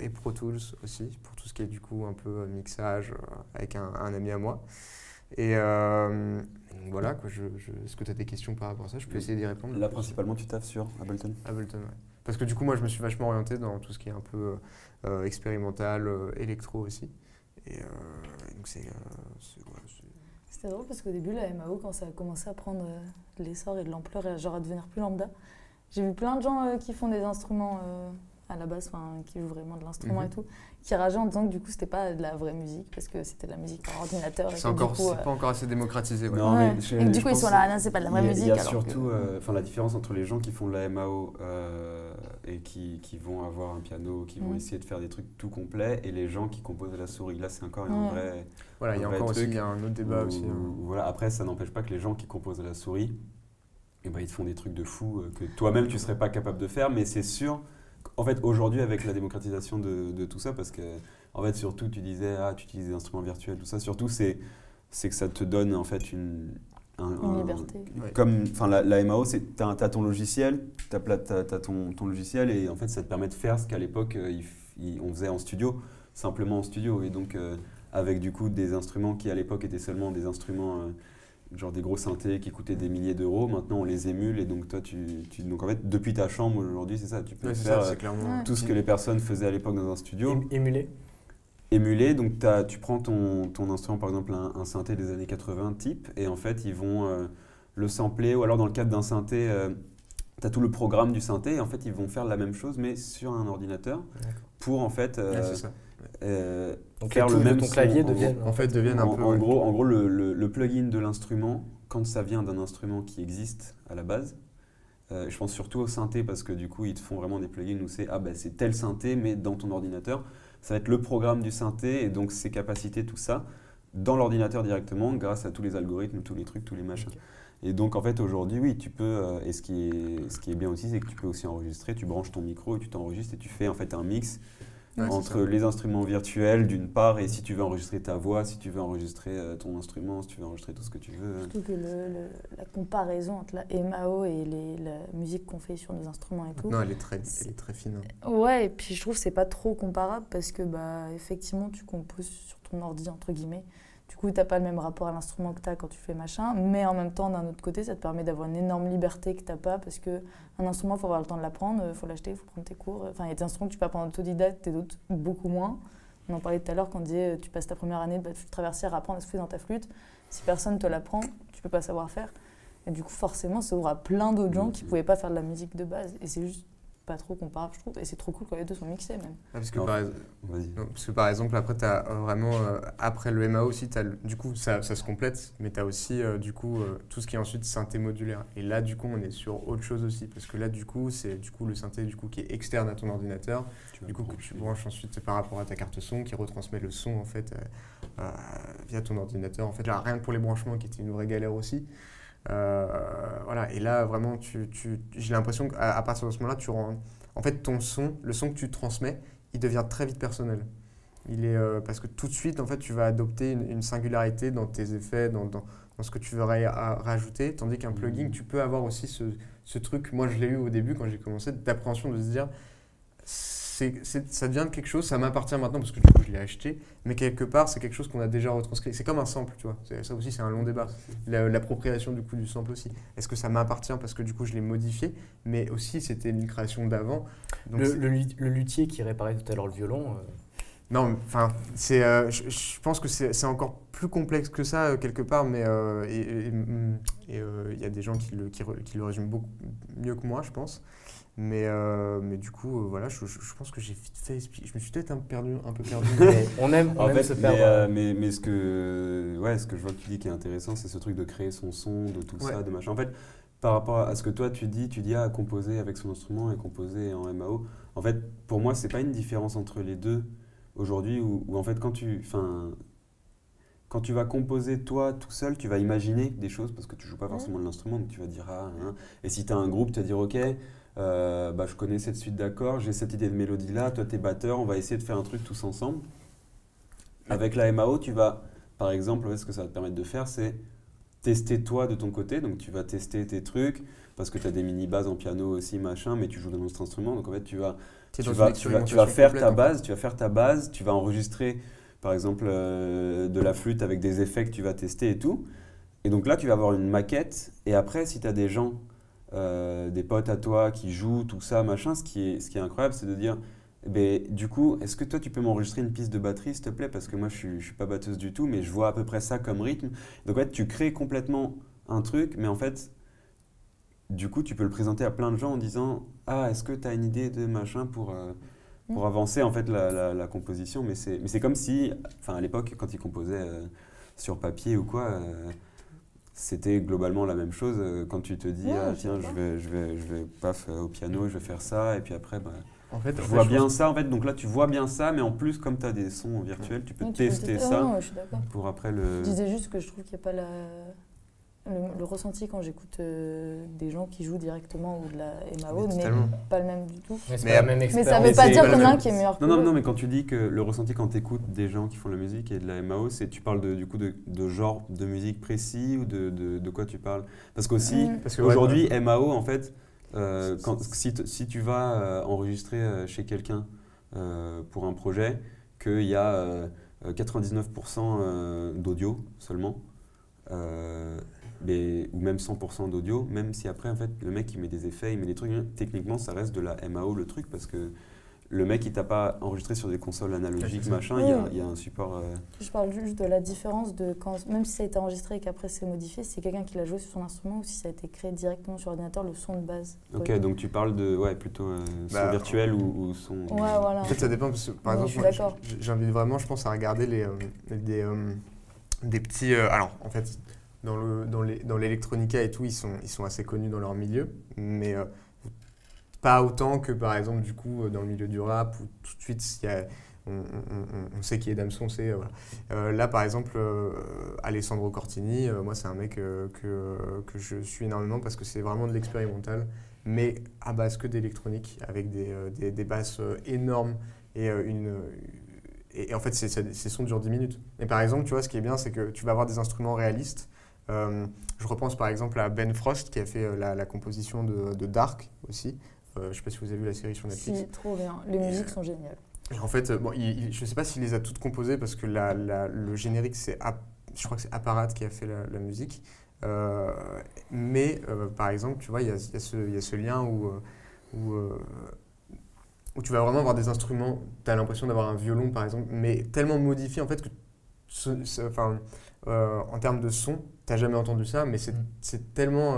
et Pro Tools aussi pour tout ce qui est du coup un peu mixage avec un ami à moi. Et donc voilà, quoi, est-ce que tu as des questions par rapport à ça? Je peux essayer d'y répondre. Là principalement tu taffes sur Ableton. Ableton, ouais. Parce que du coup moi je me suis vachement orienté dans tout ce qui est un peu expérimental, électro aussi. Et donc C'était drôle parce qu'au début, la MAO, quand ça a commencé à prendre de l'essor et de l'ampleur et genre à devenir plus lambda, j'ai vu plein de gens qui font des instruments à la base, qui jouent vraiment de l'instrument et tout, qui rageaient en disant que du coup c'était pas de la vraie musique parce que c'était de la musique par ordinateur. c'est pas encore assez démocratisé. Ouais. Non, Ouais. mais Et du coup ils sont là, non, c'est pas de la vraie musique. Il y a alors surtout que... la différence entre les gens qui font de la MAO et qui vont avoir un piano, qui vont essayer de faire des trucs tout complets, et les gens qui composent à la souris. Là, c'est encore un vrai. Voilà, il y a encore aussi un autre débat aussi. Voilà. Après, ça n'empêche pas que les gens qui composent à la souris, ils te font des trucs de fou que toi-même tu serais pas capable de faire, mais c'est sûr. En fait, aujourd'hui, avec la démocratisation de tout ça, parce que, en fait, surtout, tu disais, tu utilises des instruments virtuels, tout ça, surtout, c'est que ça te donne, en fait, une liberté. Comme, la MAO, c'est t'as ton logiciel, t'as ton logiciel, et en fait, ça te permet de faire ce qu'à l'époque, on faisait en studio, simplement en studio. Et donc, avec du coup des instruments qui à l'époque étaient seulement des instruments, genre des gros synthés qui coûtaient des milliers d'euros. Maintenant, on les émule. Et donc, toi, donc en fait, depuis ta chambre aujourd'hui, c'est ça. Tu peux faire tout ce que les personnes faisaient à l'époque dans un studio. Émuler, donc tu prends ton instrument, par exemple un synthé des années 80 type, et en fait ils vont le sampler, ou alors dans le cadre d'un synthé, tu as tout le programme du synthé, et en fait ils vont faire la même chose mais sur un ordinateur pour en fait donc faire le même ton son. clavier devienne un peu... En gros le plugin de l'instrument, quand ça vient d'un instrument qui existe à la base, je pense surtout au synthé parce que du coup ils te font vraiment des plugins où c'est c'est tel synthé mais dans ton ordinateur. Ça va être le programme du synthé et donc ses capacités, tout ça, dans l'ordinateur directement grâce à tous les algorithmes, tous les trucs, tous les machins. Et donc en fait aujourd'hui, oui, tu peux, et ce qui est bien aussi, c'est que tu peux aussi enregistrer, tu branches ton micro et tu t'enregistres et tu fais en fait un mix entre les instruments virtuels d'une part, et si tu veux enregistrer ta voix, si tu veux enregistrer ton instrument, si tu veux enregistrer tout ce que tu veux. Surtout que la comparaison entre la MAO et la musique qu'on fait sur nos instruments et tout. Non, elle est très fine. Ouais, et puis je trouve que c'est pas trop comparable parce que effectivement tu composes sur ton ordi entre guillemets. Du coup, tu n'as pas le même rapport à l'instrument que tu as quand tu fais machin, mais en même temps, d'un autre côté, ça te permet d'avoir une énorme liberté que tu n'as pas, parce qu'un instrument, il faut avoir le temps de l'apprendre, il faut l'acheter, il faut prendre tes cours. Enfin, il y a des instruments que tu peux apprendre en autodidacte et d'autres beaucoup moins. On en parlait tout à l'heure quand on disait tu passes ta première année de flûte traversière à apprendre à souffler dans ta flûte. Si personne ne te l'apprend, tu ne peux pas savoir faire. Et du coup, forcément, ça ouvre à plein d'autres gens qui ne pouvaient pas faire de la musique de base. Et c'est juste pas trop comparable, je trouve. Et c'est trop cool quand les deux sont mixés, même. Parce que par exemple, après, tu as vraiment, après le MAO aussi, du coup, ça se complète, mais tu as aussi, du coup, tout ce qui est ensuite synthé modulaire. Et là, du coup, on est sur autre chose aussi. Parce que là, du coup, c'est le synthé qui est externe à ton ordinateur, du coup, que tu branches ensuite par rapport à ta carte son, qui retransmet le son, en fait, via ton ordinateur. En fait, là, rien que pour les branchements, qui était une vraie galère aussi. Voilà, et là vraiment j'ai l'impression qu'à partir de ce moment-là en fait ton son, le son que tu transmets, il devient très vite personnel. Il est parce que tout de suite en fait tu vas adopter une singularité dans tes effets, dans ce que tu veux rajouter, tandis qu'un plugin tu peux avoir aussi ce truc, moi je l'ai eu au début quand j'ai commencé, d'appréhension de se dire ça devient quelque chose, ça m'appartient maintenant parce que du coup je l'ai acheté, mais quelque part c'est quelque chose qu'on a déjà retranscrit. C'est comme un sample, tu vois. Ça aussi c'est un long débat. L'appropriation du coup du sample aussi. Est-ce que ça m'appartient parce que du coup je l'ai modifié, mais aussi c'était une création d'avant. Le luthier qui réparait tout à l'heure le violon. Non, enfin, je pense que c'est encore plus complexe que ça quelque part, mais y a des gens qui le résument beaucoup mieux que moi, je pense. Mais du coup, voilà, je pense que j'ai vite fait. Je me suis peut-être un peu perdu. on aime se perdre. Mais ce que je vois que tu dis qui est intéressant, c'est ce truc de créer son son, de tout ça, de machin. En fait, par rapport à ce que toi tu dis composer avec son instrument et composer en MAO. En fait, pour moi, c'est pas une différence entre les deux aujourd'hui, où en fait, quand tu vas composer toi tout seul, tu vas imaginer des choses parce que tu joues pas forcément de l'instrument, donc tu vas dire et si tu as un groupe, tu vas dire ok. Je connais cette suite d'accords, j'ai cette idée de mélodie là, toi t'es batteur, on va essayer de faire un truc tous ensemble. Avec la MAO, tu vas, par exemple, ce que ça va te permettre de faire, c'est tester toi de ton côté, donc tu vas tester tes trucs, parce que tu as des mini-bases en piano aussi, machin, mais tu joues d'un autre instrument, donc en fait tu vas faire ta base, tu vas enregistrer par exemple de la flûte avec des effets que tu vas tester et tout, et donc là tu vas avoir une maquette, et après si tu as des gens des potes à toi qui jouent, tout ça, machin, ce qui est incroyable, c'est de dire, du coup, est-ce que toi tu peux m'enregistrer une piste de batterie, s'il te plaît, parce que moi je suis pas batteuse du tout, mais je vois à peu près ça comme rythme. Donc en fait, tu crées complètement un truc, mais en fait, du coup, tu peux le présenter à plein de gens en disant, est-ce que tu as une idée de machin pour avancer en fait la composition, mais c'est comme si, à l'époque, quand ils composaient sur papier ou quoi. C'était globalement la même chose quand tu te dis tiens je vais paf au piano, je vais faire ça et puis après en fait, je vois bien ça en fait, donc là tu vois bien ça, mais en plus comme tu as des sons virtuels tu peux tester ça pour après le... Je disais juste que je trouve qu'il n'y a pas le ressenti quand j'écoute des gens qui jouent directement ou de la MAO n'est pas le même du tout. Mais ça ne veut pas dire qu'il y en a un qui est meilleur que l'autre. Non, mais quand tu dis que le ressenti quand tu écoutes des gens qui font la musique et de la MAO, tu parles de genre de musique précis ou de quoi tu parles? Parce qu'aussi, aujourd'hui, MAO, en fait, si tu vas enregistrer chez quelqu'un pour un projet qu'il y a 99% d'audio seulement, ou même 100% d'audio, même si après en fait le mec il met des effets, il met des trucs, techniquement ça reste de la MAO le truc parce que le mec il t'a pas enregistré sur des consoles analogiques machin, il y a un support... Je parle juste de la différence de quand, même si ça a été enregistré et qu'après c'est modifié, si c'est quelqu'un qui l'a joué sur son instrument ou si ça a été créé directement sur ordinateur, le son de base. Ok, donc tu parles de plutôt son virtuel ou son... Ouais, voilà. En fait ça dépend, parce que, par exemple, j'invite vraiment je pense à regarder des petits... alors en fait, dans l'électronica et tout, ils sont assez connus dans leur milieu, mais... pas autant que par exemple du coup dans le milieu du rap où tout de suite on sait qui est Damso, on sait voilà. Là par exemple Alessandro Cortini, moi c'est un mec que je suis énormément parce que c'est vraiment de l'expérimental mais à base que d'électronique avec des basses énormes et en fait ces sons durent 10 minutes. Et par exemple tu vois ce qui est bien c'est que tu vas avoir des instruments réalistes. Je repense par exemple à Ben Frost qui a fait la composition de Dark aussi. Je ne sais pas si vous avez vu la série sur Netflix. Si, trop bien. Les musiques sont géniales. Et en fait, bon, je ne sais pas s'il les a toutes composées parce que le générique, je crois que c'est Apparat qui a fait la musique. Mais par exemple, tu vois, il y a ce lien où tu vas vraiment avoir des instruments, tu as l'impression d'avoir un violon par exemple, mais tellement modifié en fait que en termes de son, tu n'as jamais entendu ça, mais c'est tellement...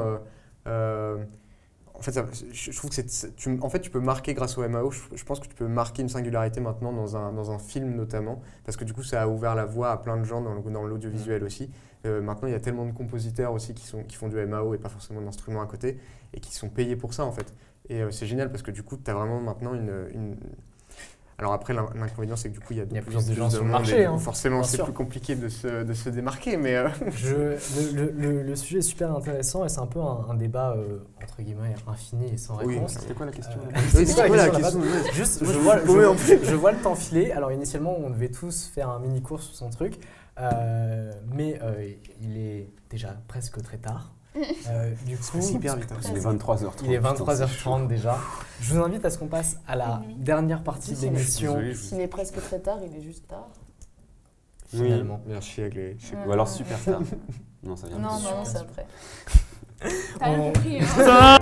En fait, je trouve que tu peux marquer grâce au MAO, je pense que tu peux marquer une singularité maintenant dans un film notamment, parce que du coup ça a ouvert la voie à plein de gens dans l'audiovisuel aussi. Maintenant il y a tellement de compositeurs aussi qui font du MAO et pas forcément d'instruments à côté, et qui sont payés pour ça en fait. Et c'est génial parce que du coup tu as vraiment maintenant une... Alors après, l'inconvénient, c'est que du coup, il y a de plus de gens sur le monde marché. Forcément, c'est plus compliqué de se démarquer. Mais le sujet est super intéressant et c'est un peu un débat, entre guillemets, infini et sans réponse. C'était quoi la question c'est quoi la question Juste, je vois le temps filer. Alors, initialement, on devait tous faire un mini-cours sur son truc. Mais il est déjà presque très tard. Du coup, hyper vite. Il est 23h30. Il est 23h30 déjà. Je vous invite à ce qu'on passe à la dernière partie de l'émission. S'il est presque très tard, il est juste tard. Finalement. Bien chier avec les... Ou alors super tard. Non, ça vient Non, c'est après. T'as rien compris. Hein.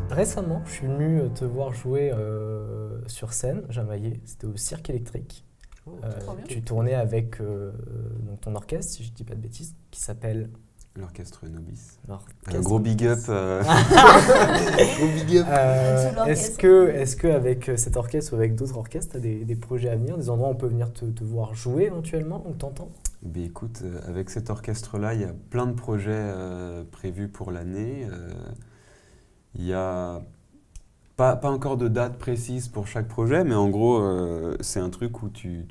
Récemment, je suis venu te voir jouer sur scène, Jamaillé. C'était au Cirque Électrique. Tu tournais avec ton orchestre, si je ne dis pas de bêtises, qui s'appelle... L'orchestre Nobis. Gros big up. Gros big up. Est-ce que avec cet orchestre ou avec d'autres orchestres, tu as des projets à venir, des endroits où on peut venir te voir jouer éventuellement, ou t'entends? Écoute, avec cet orchestre-là, il y a plein de projets prévus pour l'année. Il y a... Pas encore de date précise pour chaque projet, mais en gros, c'est un truc où tu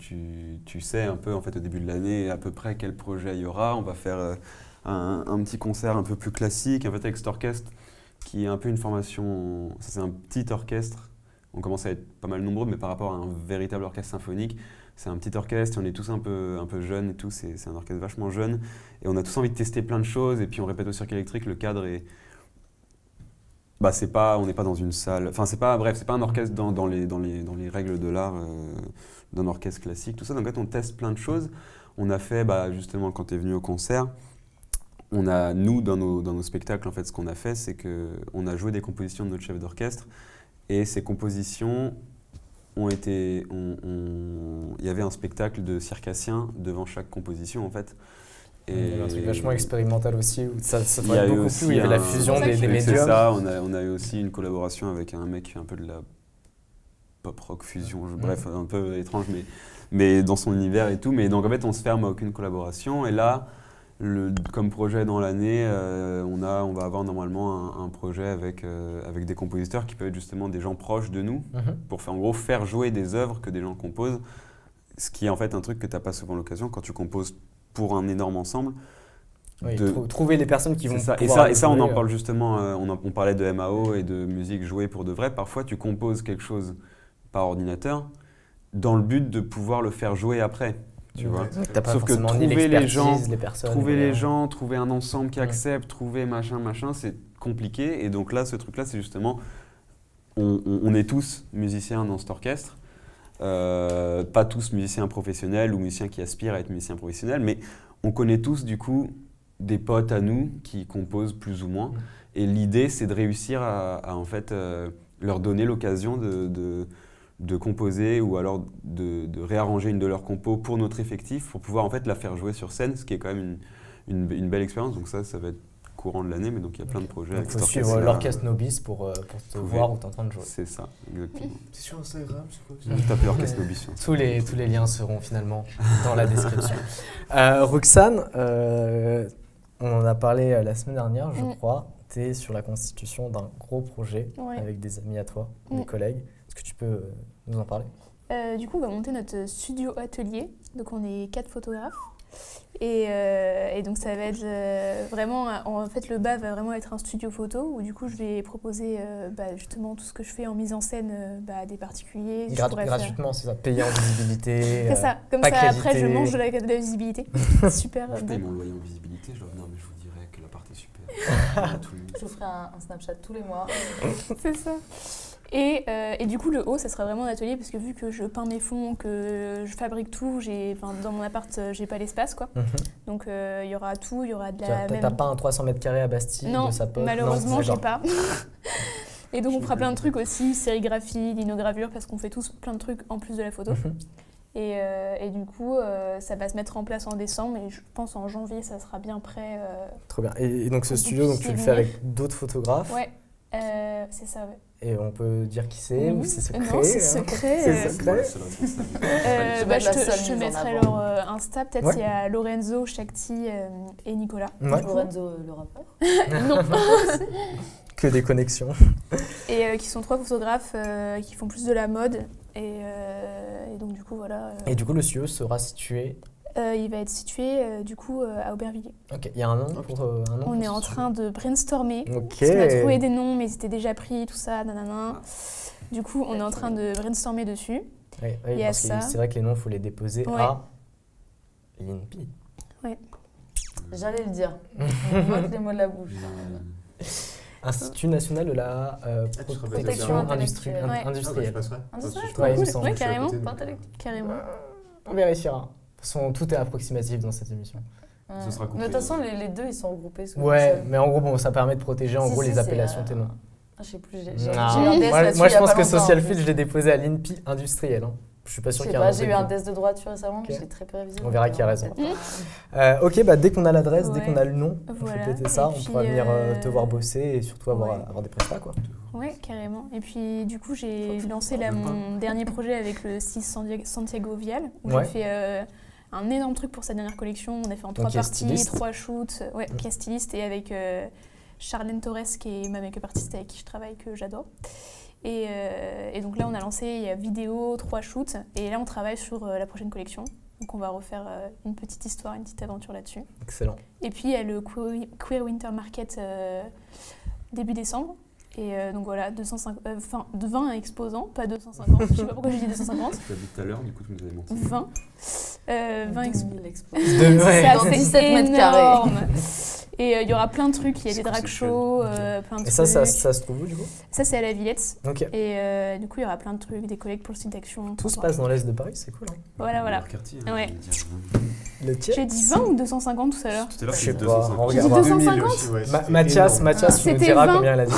sais un peu en fait, au début de l'année à peu près quel projet il y aura. On va faire un petit concert un peu plus classique en fait, avec cet orchestre qui est un peu une formation. Ça, c'est un petit orchestre. On commence à être pas mal nombreux, mais par rapport à un véritable orchestre symphonique, c'est un petit orchestre et on est tous un peu jeunes et tout. C'est un orchestre vachement jeune et on a tous envie de tester plein de choses. Et puis on répète au Cirque Électrique, le cadre est... on n'est pas dans une salle, enfin c'est pas un orchestre dans les règles de l'art d'un orchestre classique, tout ça. Donc en fait on teste plein de choses. On a fait, justement quand tu es venu au concert, nous dans nos spectacles en fait ce qu'on a fait c'est qu'on a joué des compositions de notre chef d'orchestre et ces compositions ont été, il y avait un spectacle de circassiens devant chaque composition en fait. Et un truc vachement expérimental aussi, où ça travaille beaucoup plus, où il y avait la fusion des médiums. C'est ça, on a eu aussi une collaboration avec un mec qui fait un peu de la pop-rock fusion, bref, un peu étrange, mais dans son univers et tout. Mais donc en fait, on se ferme à aucune collaboration. Et là, comme projet dans l'année, on va avoir normalement un projet avec des compositeurs qui peuvent être justement des gens proches de nous, pour en gros faire jouer des œuvres que des gens composent, ce qui est en fait un truc que tu n'as pas souvent l'occasion quand tu composes pour un énorme ensemble. Oui, trouver les personnes qui vont ça. pouvoir Et ça, on en parle justement, on parlait de MAO et de musique jouée pour de vrai. Parfois, tu composes quelque chose par ordinateur dans le but de pouvoir le faire jouer après. Tu vois. Sauf que trouver les gens, trouver un ensemble qui accepte, trouver machin, c'est compliqué. Et donc là, ce truc-là, c'est justement on est tous musiciens dans cet orchestre. Pas tous musiciens professionnels ou musiciens qui aspirent à être musiciens professionnels, mais on connaît tous du coup des potes à nous qui composent plus ou moins. Et l'idée, c'est de réussir à en fait, leur donner l'occasion de composer ou alors de réarranger une de leurs compos pour notre effectif, pour pouvoir en fait la faire jouer sur scène, ce qui est quand même une belle expérience. Donc ça va être courant de l'année, mais donc il y a plein de projets. Il faut suivre l'orchestre Nobis pour te voir ou t'entendre jouer. C'est ça, exactement. C'est sur Instagram, c'est quoi? Tapez l'orchestre Nobis. Tous les liens seront finalement dans la description. Roxane, on en a parlé la semaine dernière, je crois. Tu es sur la constitution d'un gros projet avec des amis à toi, des collègues. Est-ce que tu peux nous en parler? Du coup, on va monter notre studio atelier. Donc, on est 4 photographes. Et donc, ça va être vraiment... En fait, le bas va vraiment être un studio photo où, du coup, je vais proposer justement tout ce que je fais en mise en scène à des particuliers. Gratuitement, c'est ça, payer en visibilité. C'est ça. Comme ça, après, je mange de la visibilité. Super. Je paye mon loyer en visibilité. Je leur dis non, mais je vous dirais que l'appart est super. Je vous ferai un Snapchat tous les mois. C'est ça. Et du coup, le haut, ça sera vraiment un atelier parce que vu que je peins mes fonds, que je fabrique tout, dans mon appart, j'ai pas l'espace, quoi. Donc, il y aura tout, il y aura de la... T'as pas un 300 mètres carrés à Bastille de sa poche? Malheureusement, j'ai pas. Et donc, on fera plein de trucs aussi, sérigraphie, linogravure, parce qu'on fait tous plein de trucs en plus de la photo. Et du coup, ça va se mettre en place en décembre, et je pense en janvier, ça sera bien prêt. Trop bien. Et donc, ce studio, donc, tu le fais avec d'autres photographes? Ouais, c'est ça, ouais. Et on peut dire qui c'est ou c'est secret? Non, c'est secret. C'est secret. Je te mettrai leur Insta. Peut-être il y a Lorenzo, Shakti et Nicolas. Lorenzo, le rappeur? Non. Que des connexions. Et qui sont 3 photographes qui font plus de la mode. Et donc, du coup, voilà. Et du coup, le studio sera situé? Il va être situé du coup à Aubervilliers. Ok, il y a un nom pour un nom? On est en train de brainstormer. Ok. Parce qu'on a trouvé des noms, mais ils étaient déjà pris, tout ça, nanana. Du coup, on est en train de brainstormer dessus. Oui, parce que c'est vrai que les noms, il faut les déposer à l'INPI. Ouais. J'allais le dire. On vote les mots de la bouche. Institut national de la protection industrielle. Oui, carrément. On vérifiera. De toute façon, tout est approximatif dans cette émission. Ce sera compris. De toute façon, les deux, ils sont regroupés. Mais en gros, ça permet de protéger les appellations tes noms. Je sais plus, moi, je pense que Social Field, je l'ai déposé à l'INPI industriel. Je suis pas sûr qu'il y ait un J'ai eu un test de droiture récemment, mais j'ai très peu révisé. On verra qui a raison. Ok, dès qu'on a l'adresse, dès qu'on a le nom, on peut péter ça, on pourra venir te voir bosser et surtout avoir des prestats, quoi. Ouais, carrément. Et puis du coup, j'ai lancé mon dernier projet avec le 6 Santiago Vial, où j'ai fait un énorme truc pour sa dernière collection. On a fait en 3 parties, 3 shoots, qui est styliste, et avec Charlène Torres, qui est ma make-up artiste avec qui je travaille, que j'adore. Et donc là, on a lancé vidéo, 3 shoots, et là, on travaille sur la prochaine collection. Donc on va refaire une petite histoire, une petite aventure là-dessus. Excellent. Et puis il y a le Queer Winter Market début décembre. Et donc voilà, 20 exposants, pas 250, je sais pas pourquoi j'ai dit 250. Tu as dit tout à l'heure, du coup tu nous avais menti. 20 exposants. C'est 17 mètres carrés. Et il y aura plein de trucs, il y a des drag shows, plein de trucs. Et ça se trouve où du coup? Ça c'est à la Villette. Ok. Et du coup il y aura plein de trucs, des collègues pour le site d'action. Tout se passe dans l'est de Paris, c'est cool. Voilà. Quartier, ouais. Le tiers? J'ai dit 20 ou 250 tout à l'heure? Tout à l'heure, je sais c'était pas. 250. J'ai dit 250? Mathias, tu nous diras 20. combien elle a dit.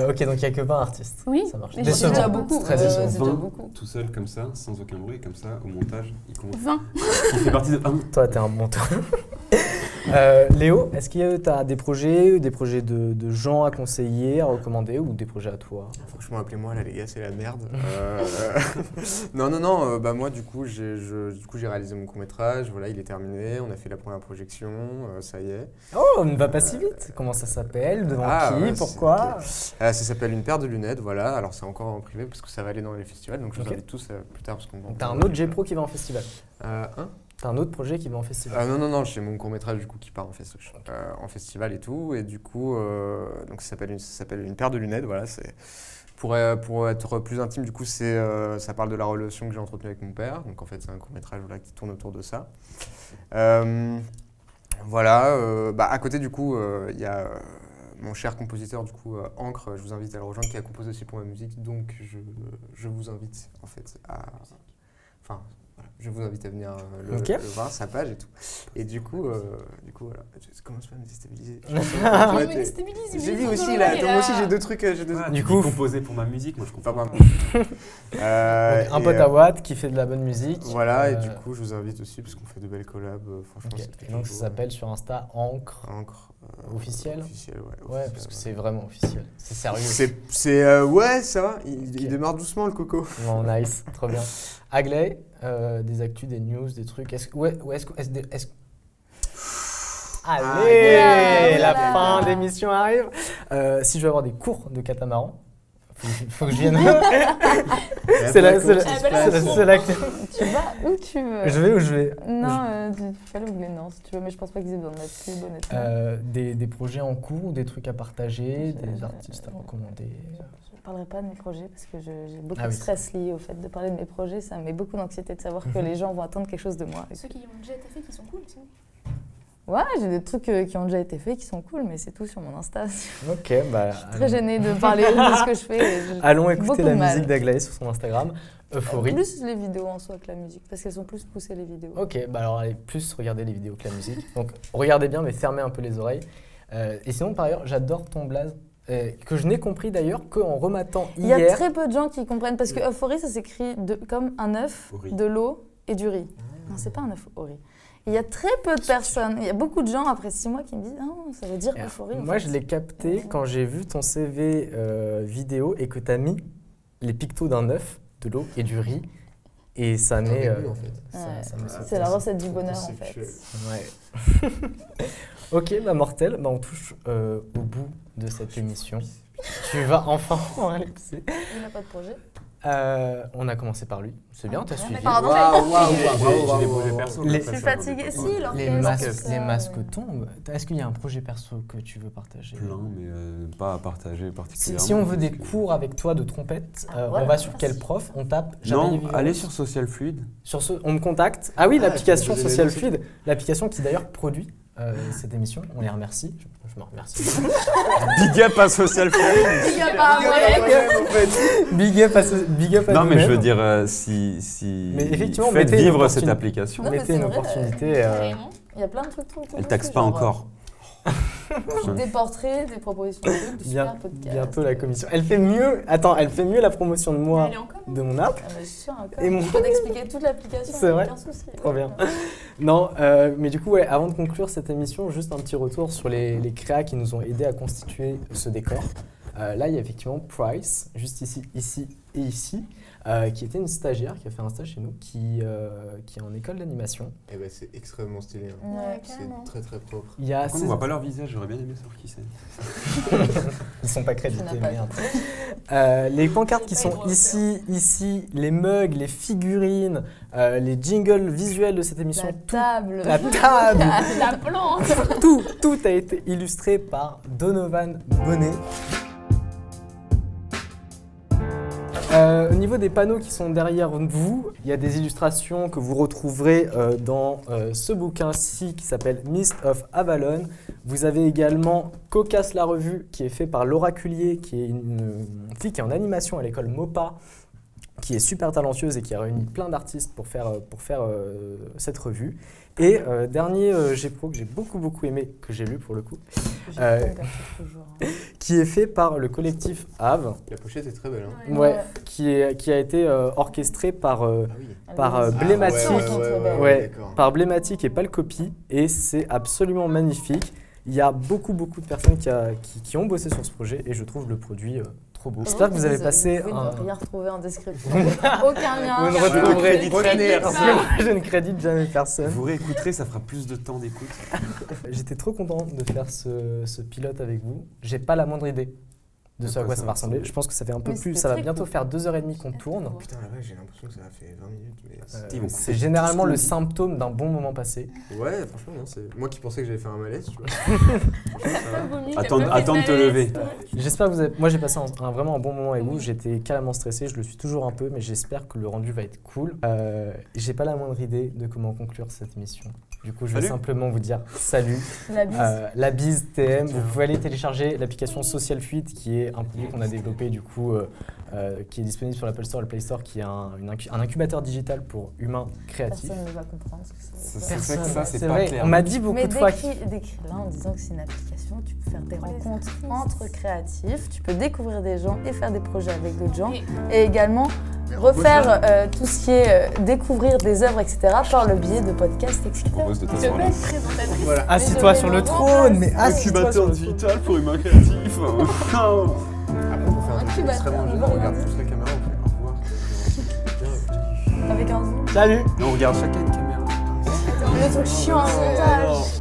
Ok, donc il n'y a que 20 artistes. Oui, ça marche. c'est déjà beaucoup. Très décevant. 20 tout seul comme ça, sans aucun bruit, comme ça, au montage, il compte. 20. Il fait partie de 1. Toi, t'es un bon tour. Léo, est-ce que tu as des projets de gens à conseiller, à recommander ou des projets à toi? Franchement, appelez-moi là, les gars, c'est la merde. Non, moi, du coup, j'ai réalisé mon court-métrage, voilà, il est terminé, on a fait la première projection, ça y est. Oh, on ne va pas si vite. Comment ça s'appelle? Devant qui? Pourquoi? Okay. Ça s'appelle Une paire de lunettes, voilà. Alors, c'est encore en privé parce que ça va aller dans les festivals, donc je vous invite tous plus tard. T'as un autre J-Pro qui va en festival? T'as un autre projet qui va en festival? Non, j'ai mon court-métrage du coup qui part en festival et tout. Et du coup, donc ça s'appelle Une paire de lunettes, voilà. Pour être plus intime, du coup, ça parle de la relation que j'ai entretenue avec mon père. Donc en fait, c'est un court-métrage qui tourne autour de ça. Voilà, à côté du coup, il y a mon cher compositeur, du coup, Ancre, je vous invite à le rejoindre, qui a composé aussi pour ma musique. Donc, je vous invite, en fait, à... Enfin, voilà, je vous invite à venir le voir, sa page et tout. Et du coup, voilà. Je commence pas à me déstabiliser. J'ai dit aussi, là, moi aussi, j'ai deux trucs. Du coup, composé pour ma musique, moi je comprends pas. Un pote à Watt qui fait de la bonne musique. Voilà, et du coup, je vous invite aussi, parce qu'on fait de belles collabs. Franchement, et donc, ça s'appelle sur Insta Ancre. Officiel. Officiel, ouais. Ouais, parce que c'est vraiment officiel. C'est sérieux. Ouais, ça va. Il démarre doucement, le coco. Bon, nice, trop bien. Agley, des actus, des news, des trucs. Allez, la fin d'émission arrive. Si je veux avoir des cours de catamaran, faut que je vienne. C'est la Tu vas où tu veux. Je vais où je vais. Non, fais-le googler, non, si tu veux, mais je pense pas qu'ils aient besoin de mettre plus, honnêtement. Des projets en cours, des trucs à partager, des artistes à recommander. Je ne parlerai pas de mes projets parce que j'ai beaucoup de stress lié au fait de parler de mes projets. Ça me met beaucoup d'anxiété de savoir que les gens vont attendre quelque chose de moi. Ceux qui ont déjà été faits, qui sont cool aussi. Ouais, j'ai des trucs qui ont déjà été faits, qui sont cool, mais c'est tout sur mon Insta. Ok, bah... Je suis très gênée de parler de ce que je fais. Allons écouter la musique d'Agley sur son Instagram. Euphorie. Plus les vidéos en soi que la musique, parce qu'elles sont plus poussées les vidéos. Ok, bah alors allez plus regarder les vidéos que la musique. Donc regardez bien, mais fermez un peu les oreilles. Et sinon, par ailleurs, j'adore ton blaze. Que je n'ai compris d'ailleurs qu'en rematant hier. Il y a très peu de gens qui comprennent, parce que Euphorie, ça s'écrit comme un œuf, de l'eau et du riz. Non, c'est pas un œuf au riz. Il y a très peu de personnes, il y a beaucoup de gens après 6 mois qui me disent « Ah, ça veut dire Euphorie ». Moi, je l'ai capté quand j'ai vu ton CV vidéo et que tu as mis les pictos d'un œuf, de l'eau et du riz. Et ça met... c'est la recette du bonheur, en fait. Ouais. Ok, bah mortel, bah on touche au bout de cette émission. Tu vas enfin en Il n'a pas de projet. On a commencé par lui, c'est bien, t'as suivi. Pardon, j'ai des projets perso. Je suis fatiguée. Si, les masques tombent. Est-ce qu'il y a un projet perso que tu veux partager? Plein, mais pas à partager particulièrement. Si on veut des cours avec toi de trompette, on va sur quel prof? On tape Non, allez sur Social Fluid. On me contacte. Ah oui, l'application Social Fluid, l'application qui d'ailleurs produit cette émission. On les remercie. Je me remercie. Big up à Social Fluid. Big up à moi. Big up à non, mais je veux dire, si mais effectivement, faites vivre cette application. Mettez une opportunité. Il y elle taxe pas encore. Elle taxe pas encore. Des portraits, des propositions de trucs, du super podcast. Bientôt la commission. Elle fait mieux. Attends, elle fait mieux la promotion de moi, de mon app. Je suis sûre, je peux t'expliquer toute l'application. C'est vrai. Aucun souci. Trop bien. Non, mais du coup, ouais, avant de conclure cette émission, juste un petit retour sur les créas qui nous ont aidés à constituer ce décor. Là, il y a effectivement Price, juste ici et ici, qui était une stagiaire qui a fait un stage chez nous, qui est en école d'animation. Et ben c'est extrêmement stylé. Hein. Ouais, c'est très très propre. On voit pas leur visage, j'aurais bien aimé savoir qui c'est. Ils sont pas crédités, merde. Les pancartes qui sont ici, les mugs, les figurines, les jingles visuels de cette émission. La table. La plante. Tout a été illustré par Donovan Bonnet. Au niveau des panneaux qui sont derrière vous, il y a des illustrations que vous retrouverez dans ce bouquin-ci qui s'appelle Mist of Avalon. Vous avez également Cocasse la revue qui est fait par l'Oraculier, qui est une fille qui est en animation à l'école MOPA, qui est super talentueuse et qui a réuni plein d'artistes pour faire cette revue. Et dernier G-Pro que j'ai beaucoup aimé, que j'ai lu pour le coup, qui est fait par le collectif Ave. La pochette est très belle. Hein. Ouais, qui a été orchestré par Blématique, par Blématique et Palcopy, et c'est absolument magnifique. Il y a beaucoup de personnes qui ont bossé sur ce projet et je trouve le produit trop beau. J'espère que vous avez passé Vous ne rien retrouver en description. Aucun lien. Vous ne retrouverez je ne crédite jamais personne. Vous réécouterez, ça fera plus de temps d'écoute. J'étais trop content de faire ce pilote avec vous. J'ai pas la moindre idée de ce à quoi ça va ressembler. Je pense que ça fait un peu plus. Ça va bientôt faire 2h30 qu'on tourne. Putain, là, j'ai l'impression que ça a fait 20 minutes. C'est généralement le symptôme d'un bon moment passé. Ouais, franchement, c'est moi qui pensais que j'allais faire un malaise, tu vois. Attends de te lever. J'espère que vous avez. Moi, j'ai passé vraiment un bon moment avec vous. J'étais carrément stressé. Je le suis toujours un peu, mais j'espère que le rendu va être cool. J'ai pas la moindre idée de comment conclure cette émission. Du coup, je vais simplement vous dire salut. La bise. TM. Vous pouvez aller télécharger l'application Social Fuite, qui est un produit qu'on a développé, du coup, qui est disponible sur l'Apple Store et le Play Store, qui est un incubateur digital pour humains créatifs. Personne ne va comprendre ce que c'est. C'est vrai, clair. on m'a dit beaucoup de fois. Décris-la en disant que c'est une application, tu peux faire des rencontres entre créatifs, tu peux découvrir des gens et faire des projets avec d'autres gens, et également refaire tout ce qui est découvrir des œuvres, etc. par le biais de podcasts, etc. Je propose de Je peux t'asseoir là. être présentatrice. Voilà, assis-toi sur le trône, mais assis-toi sur le trône. digital pour humains créatifs. Après, on peut faire un truc extrêmement gênant, on regarde tous la caméra, on fait au revoir. Avec un zoom. Salut. Non, on regarde chacun une caméra. Le truc chiant en montage.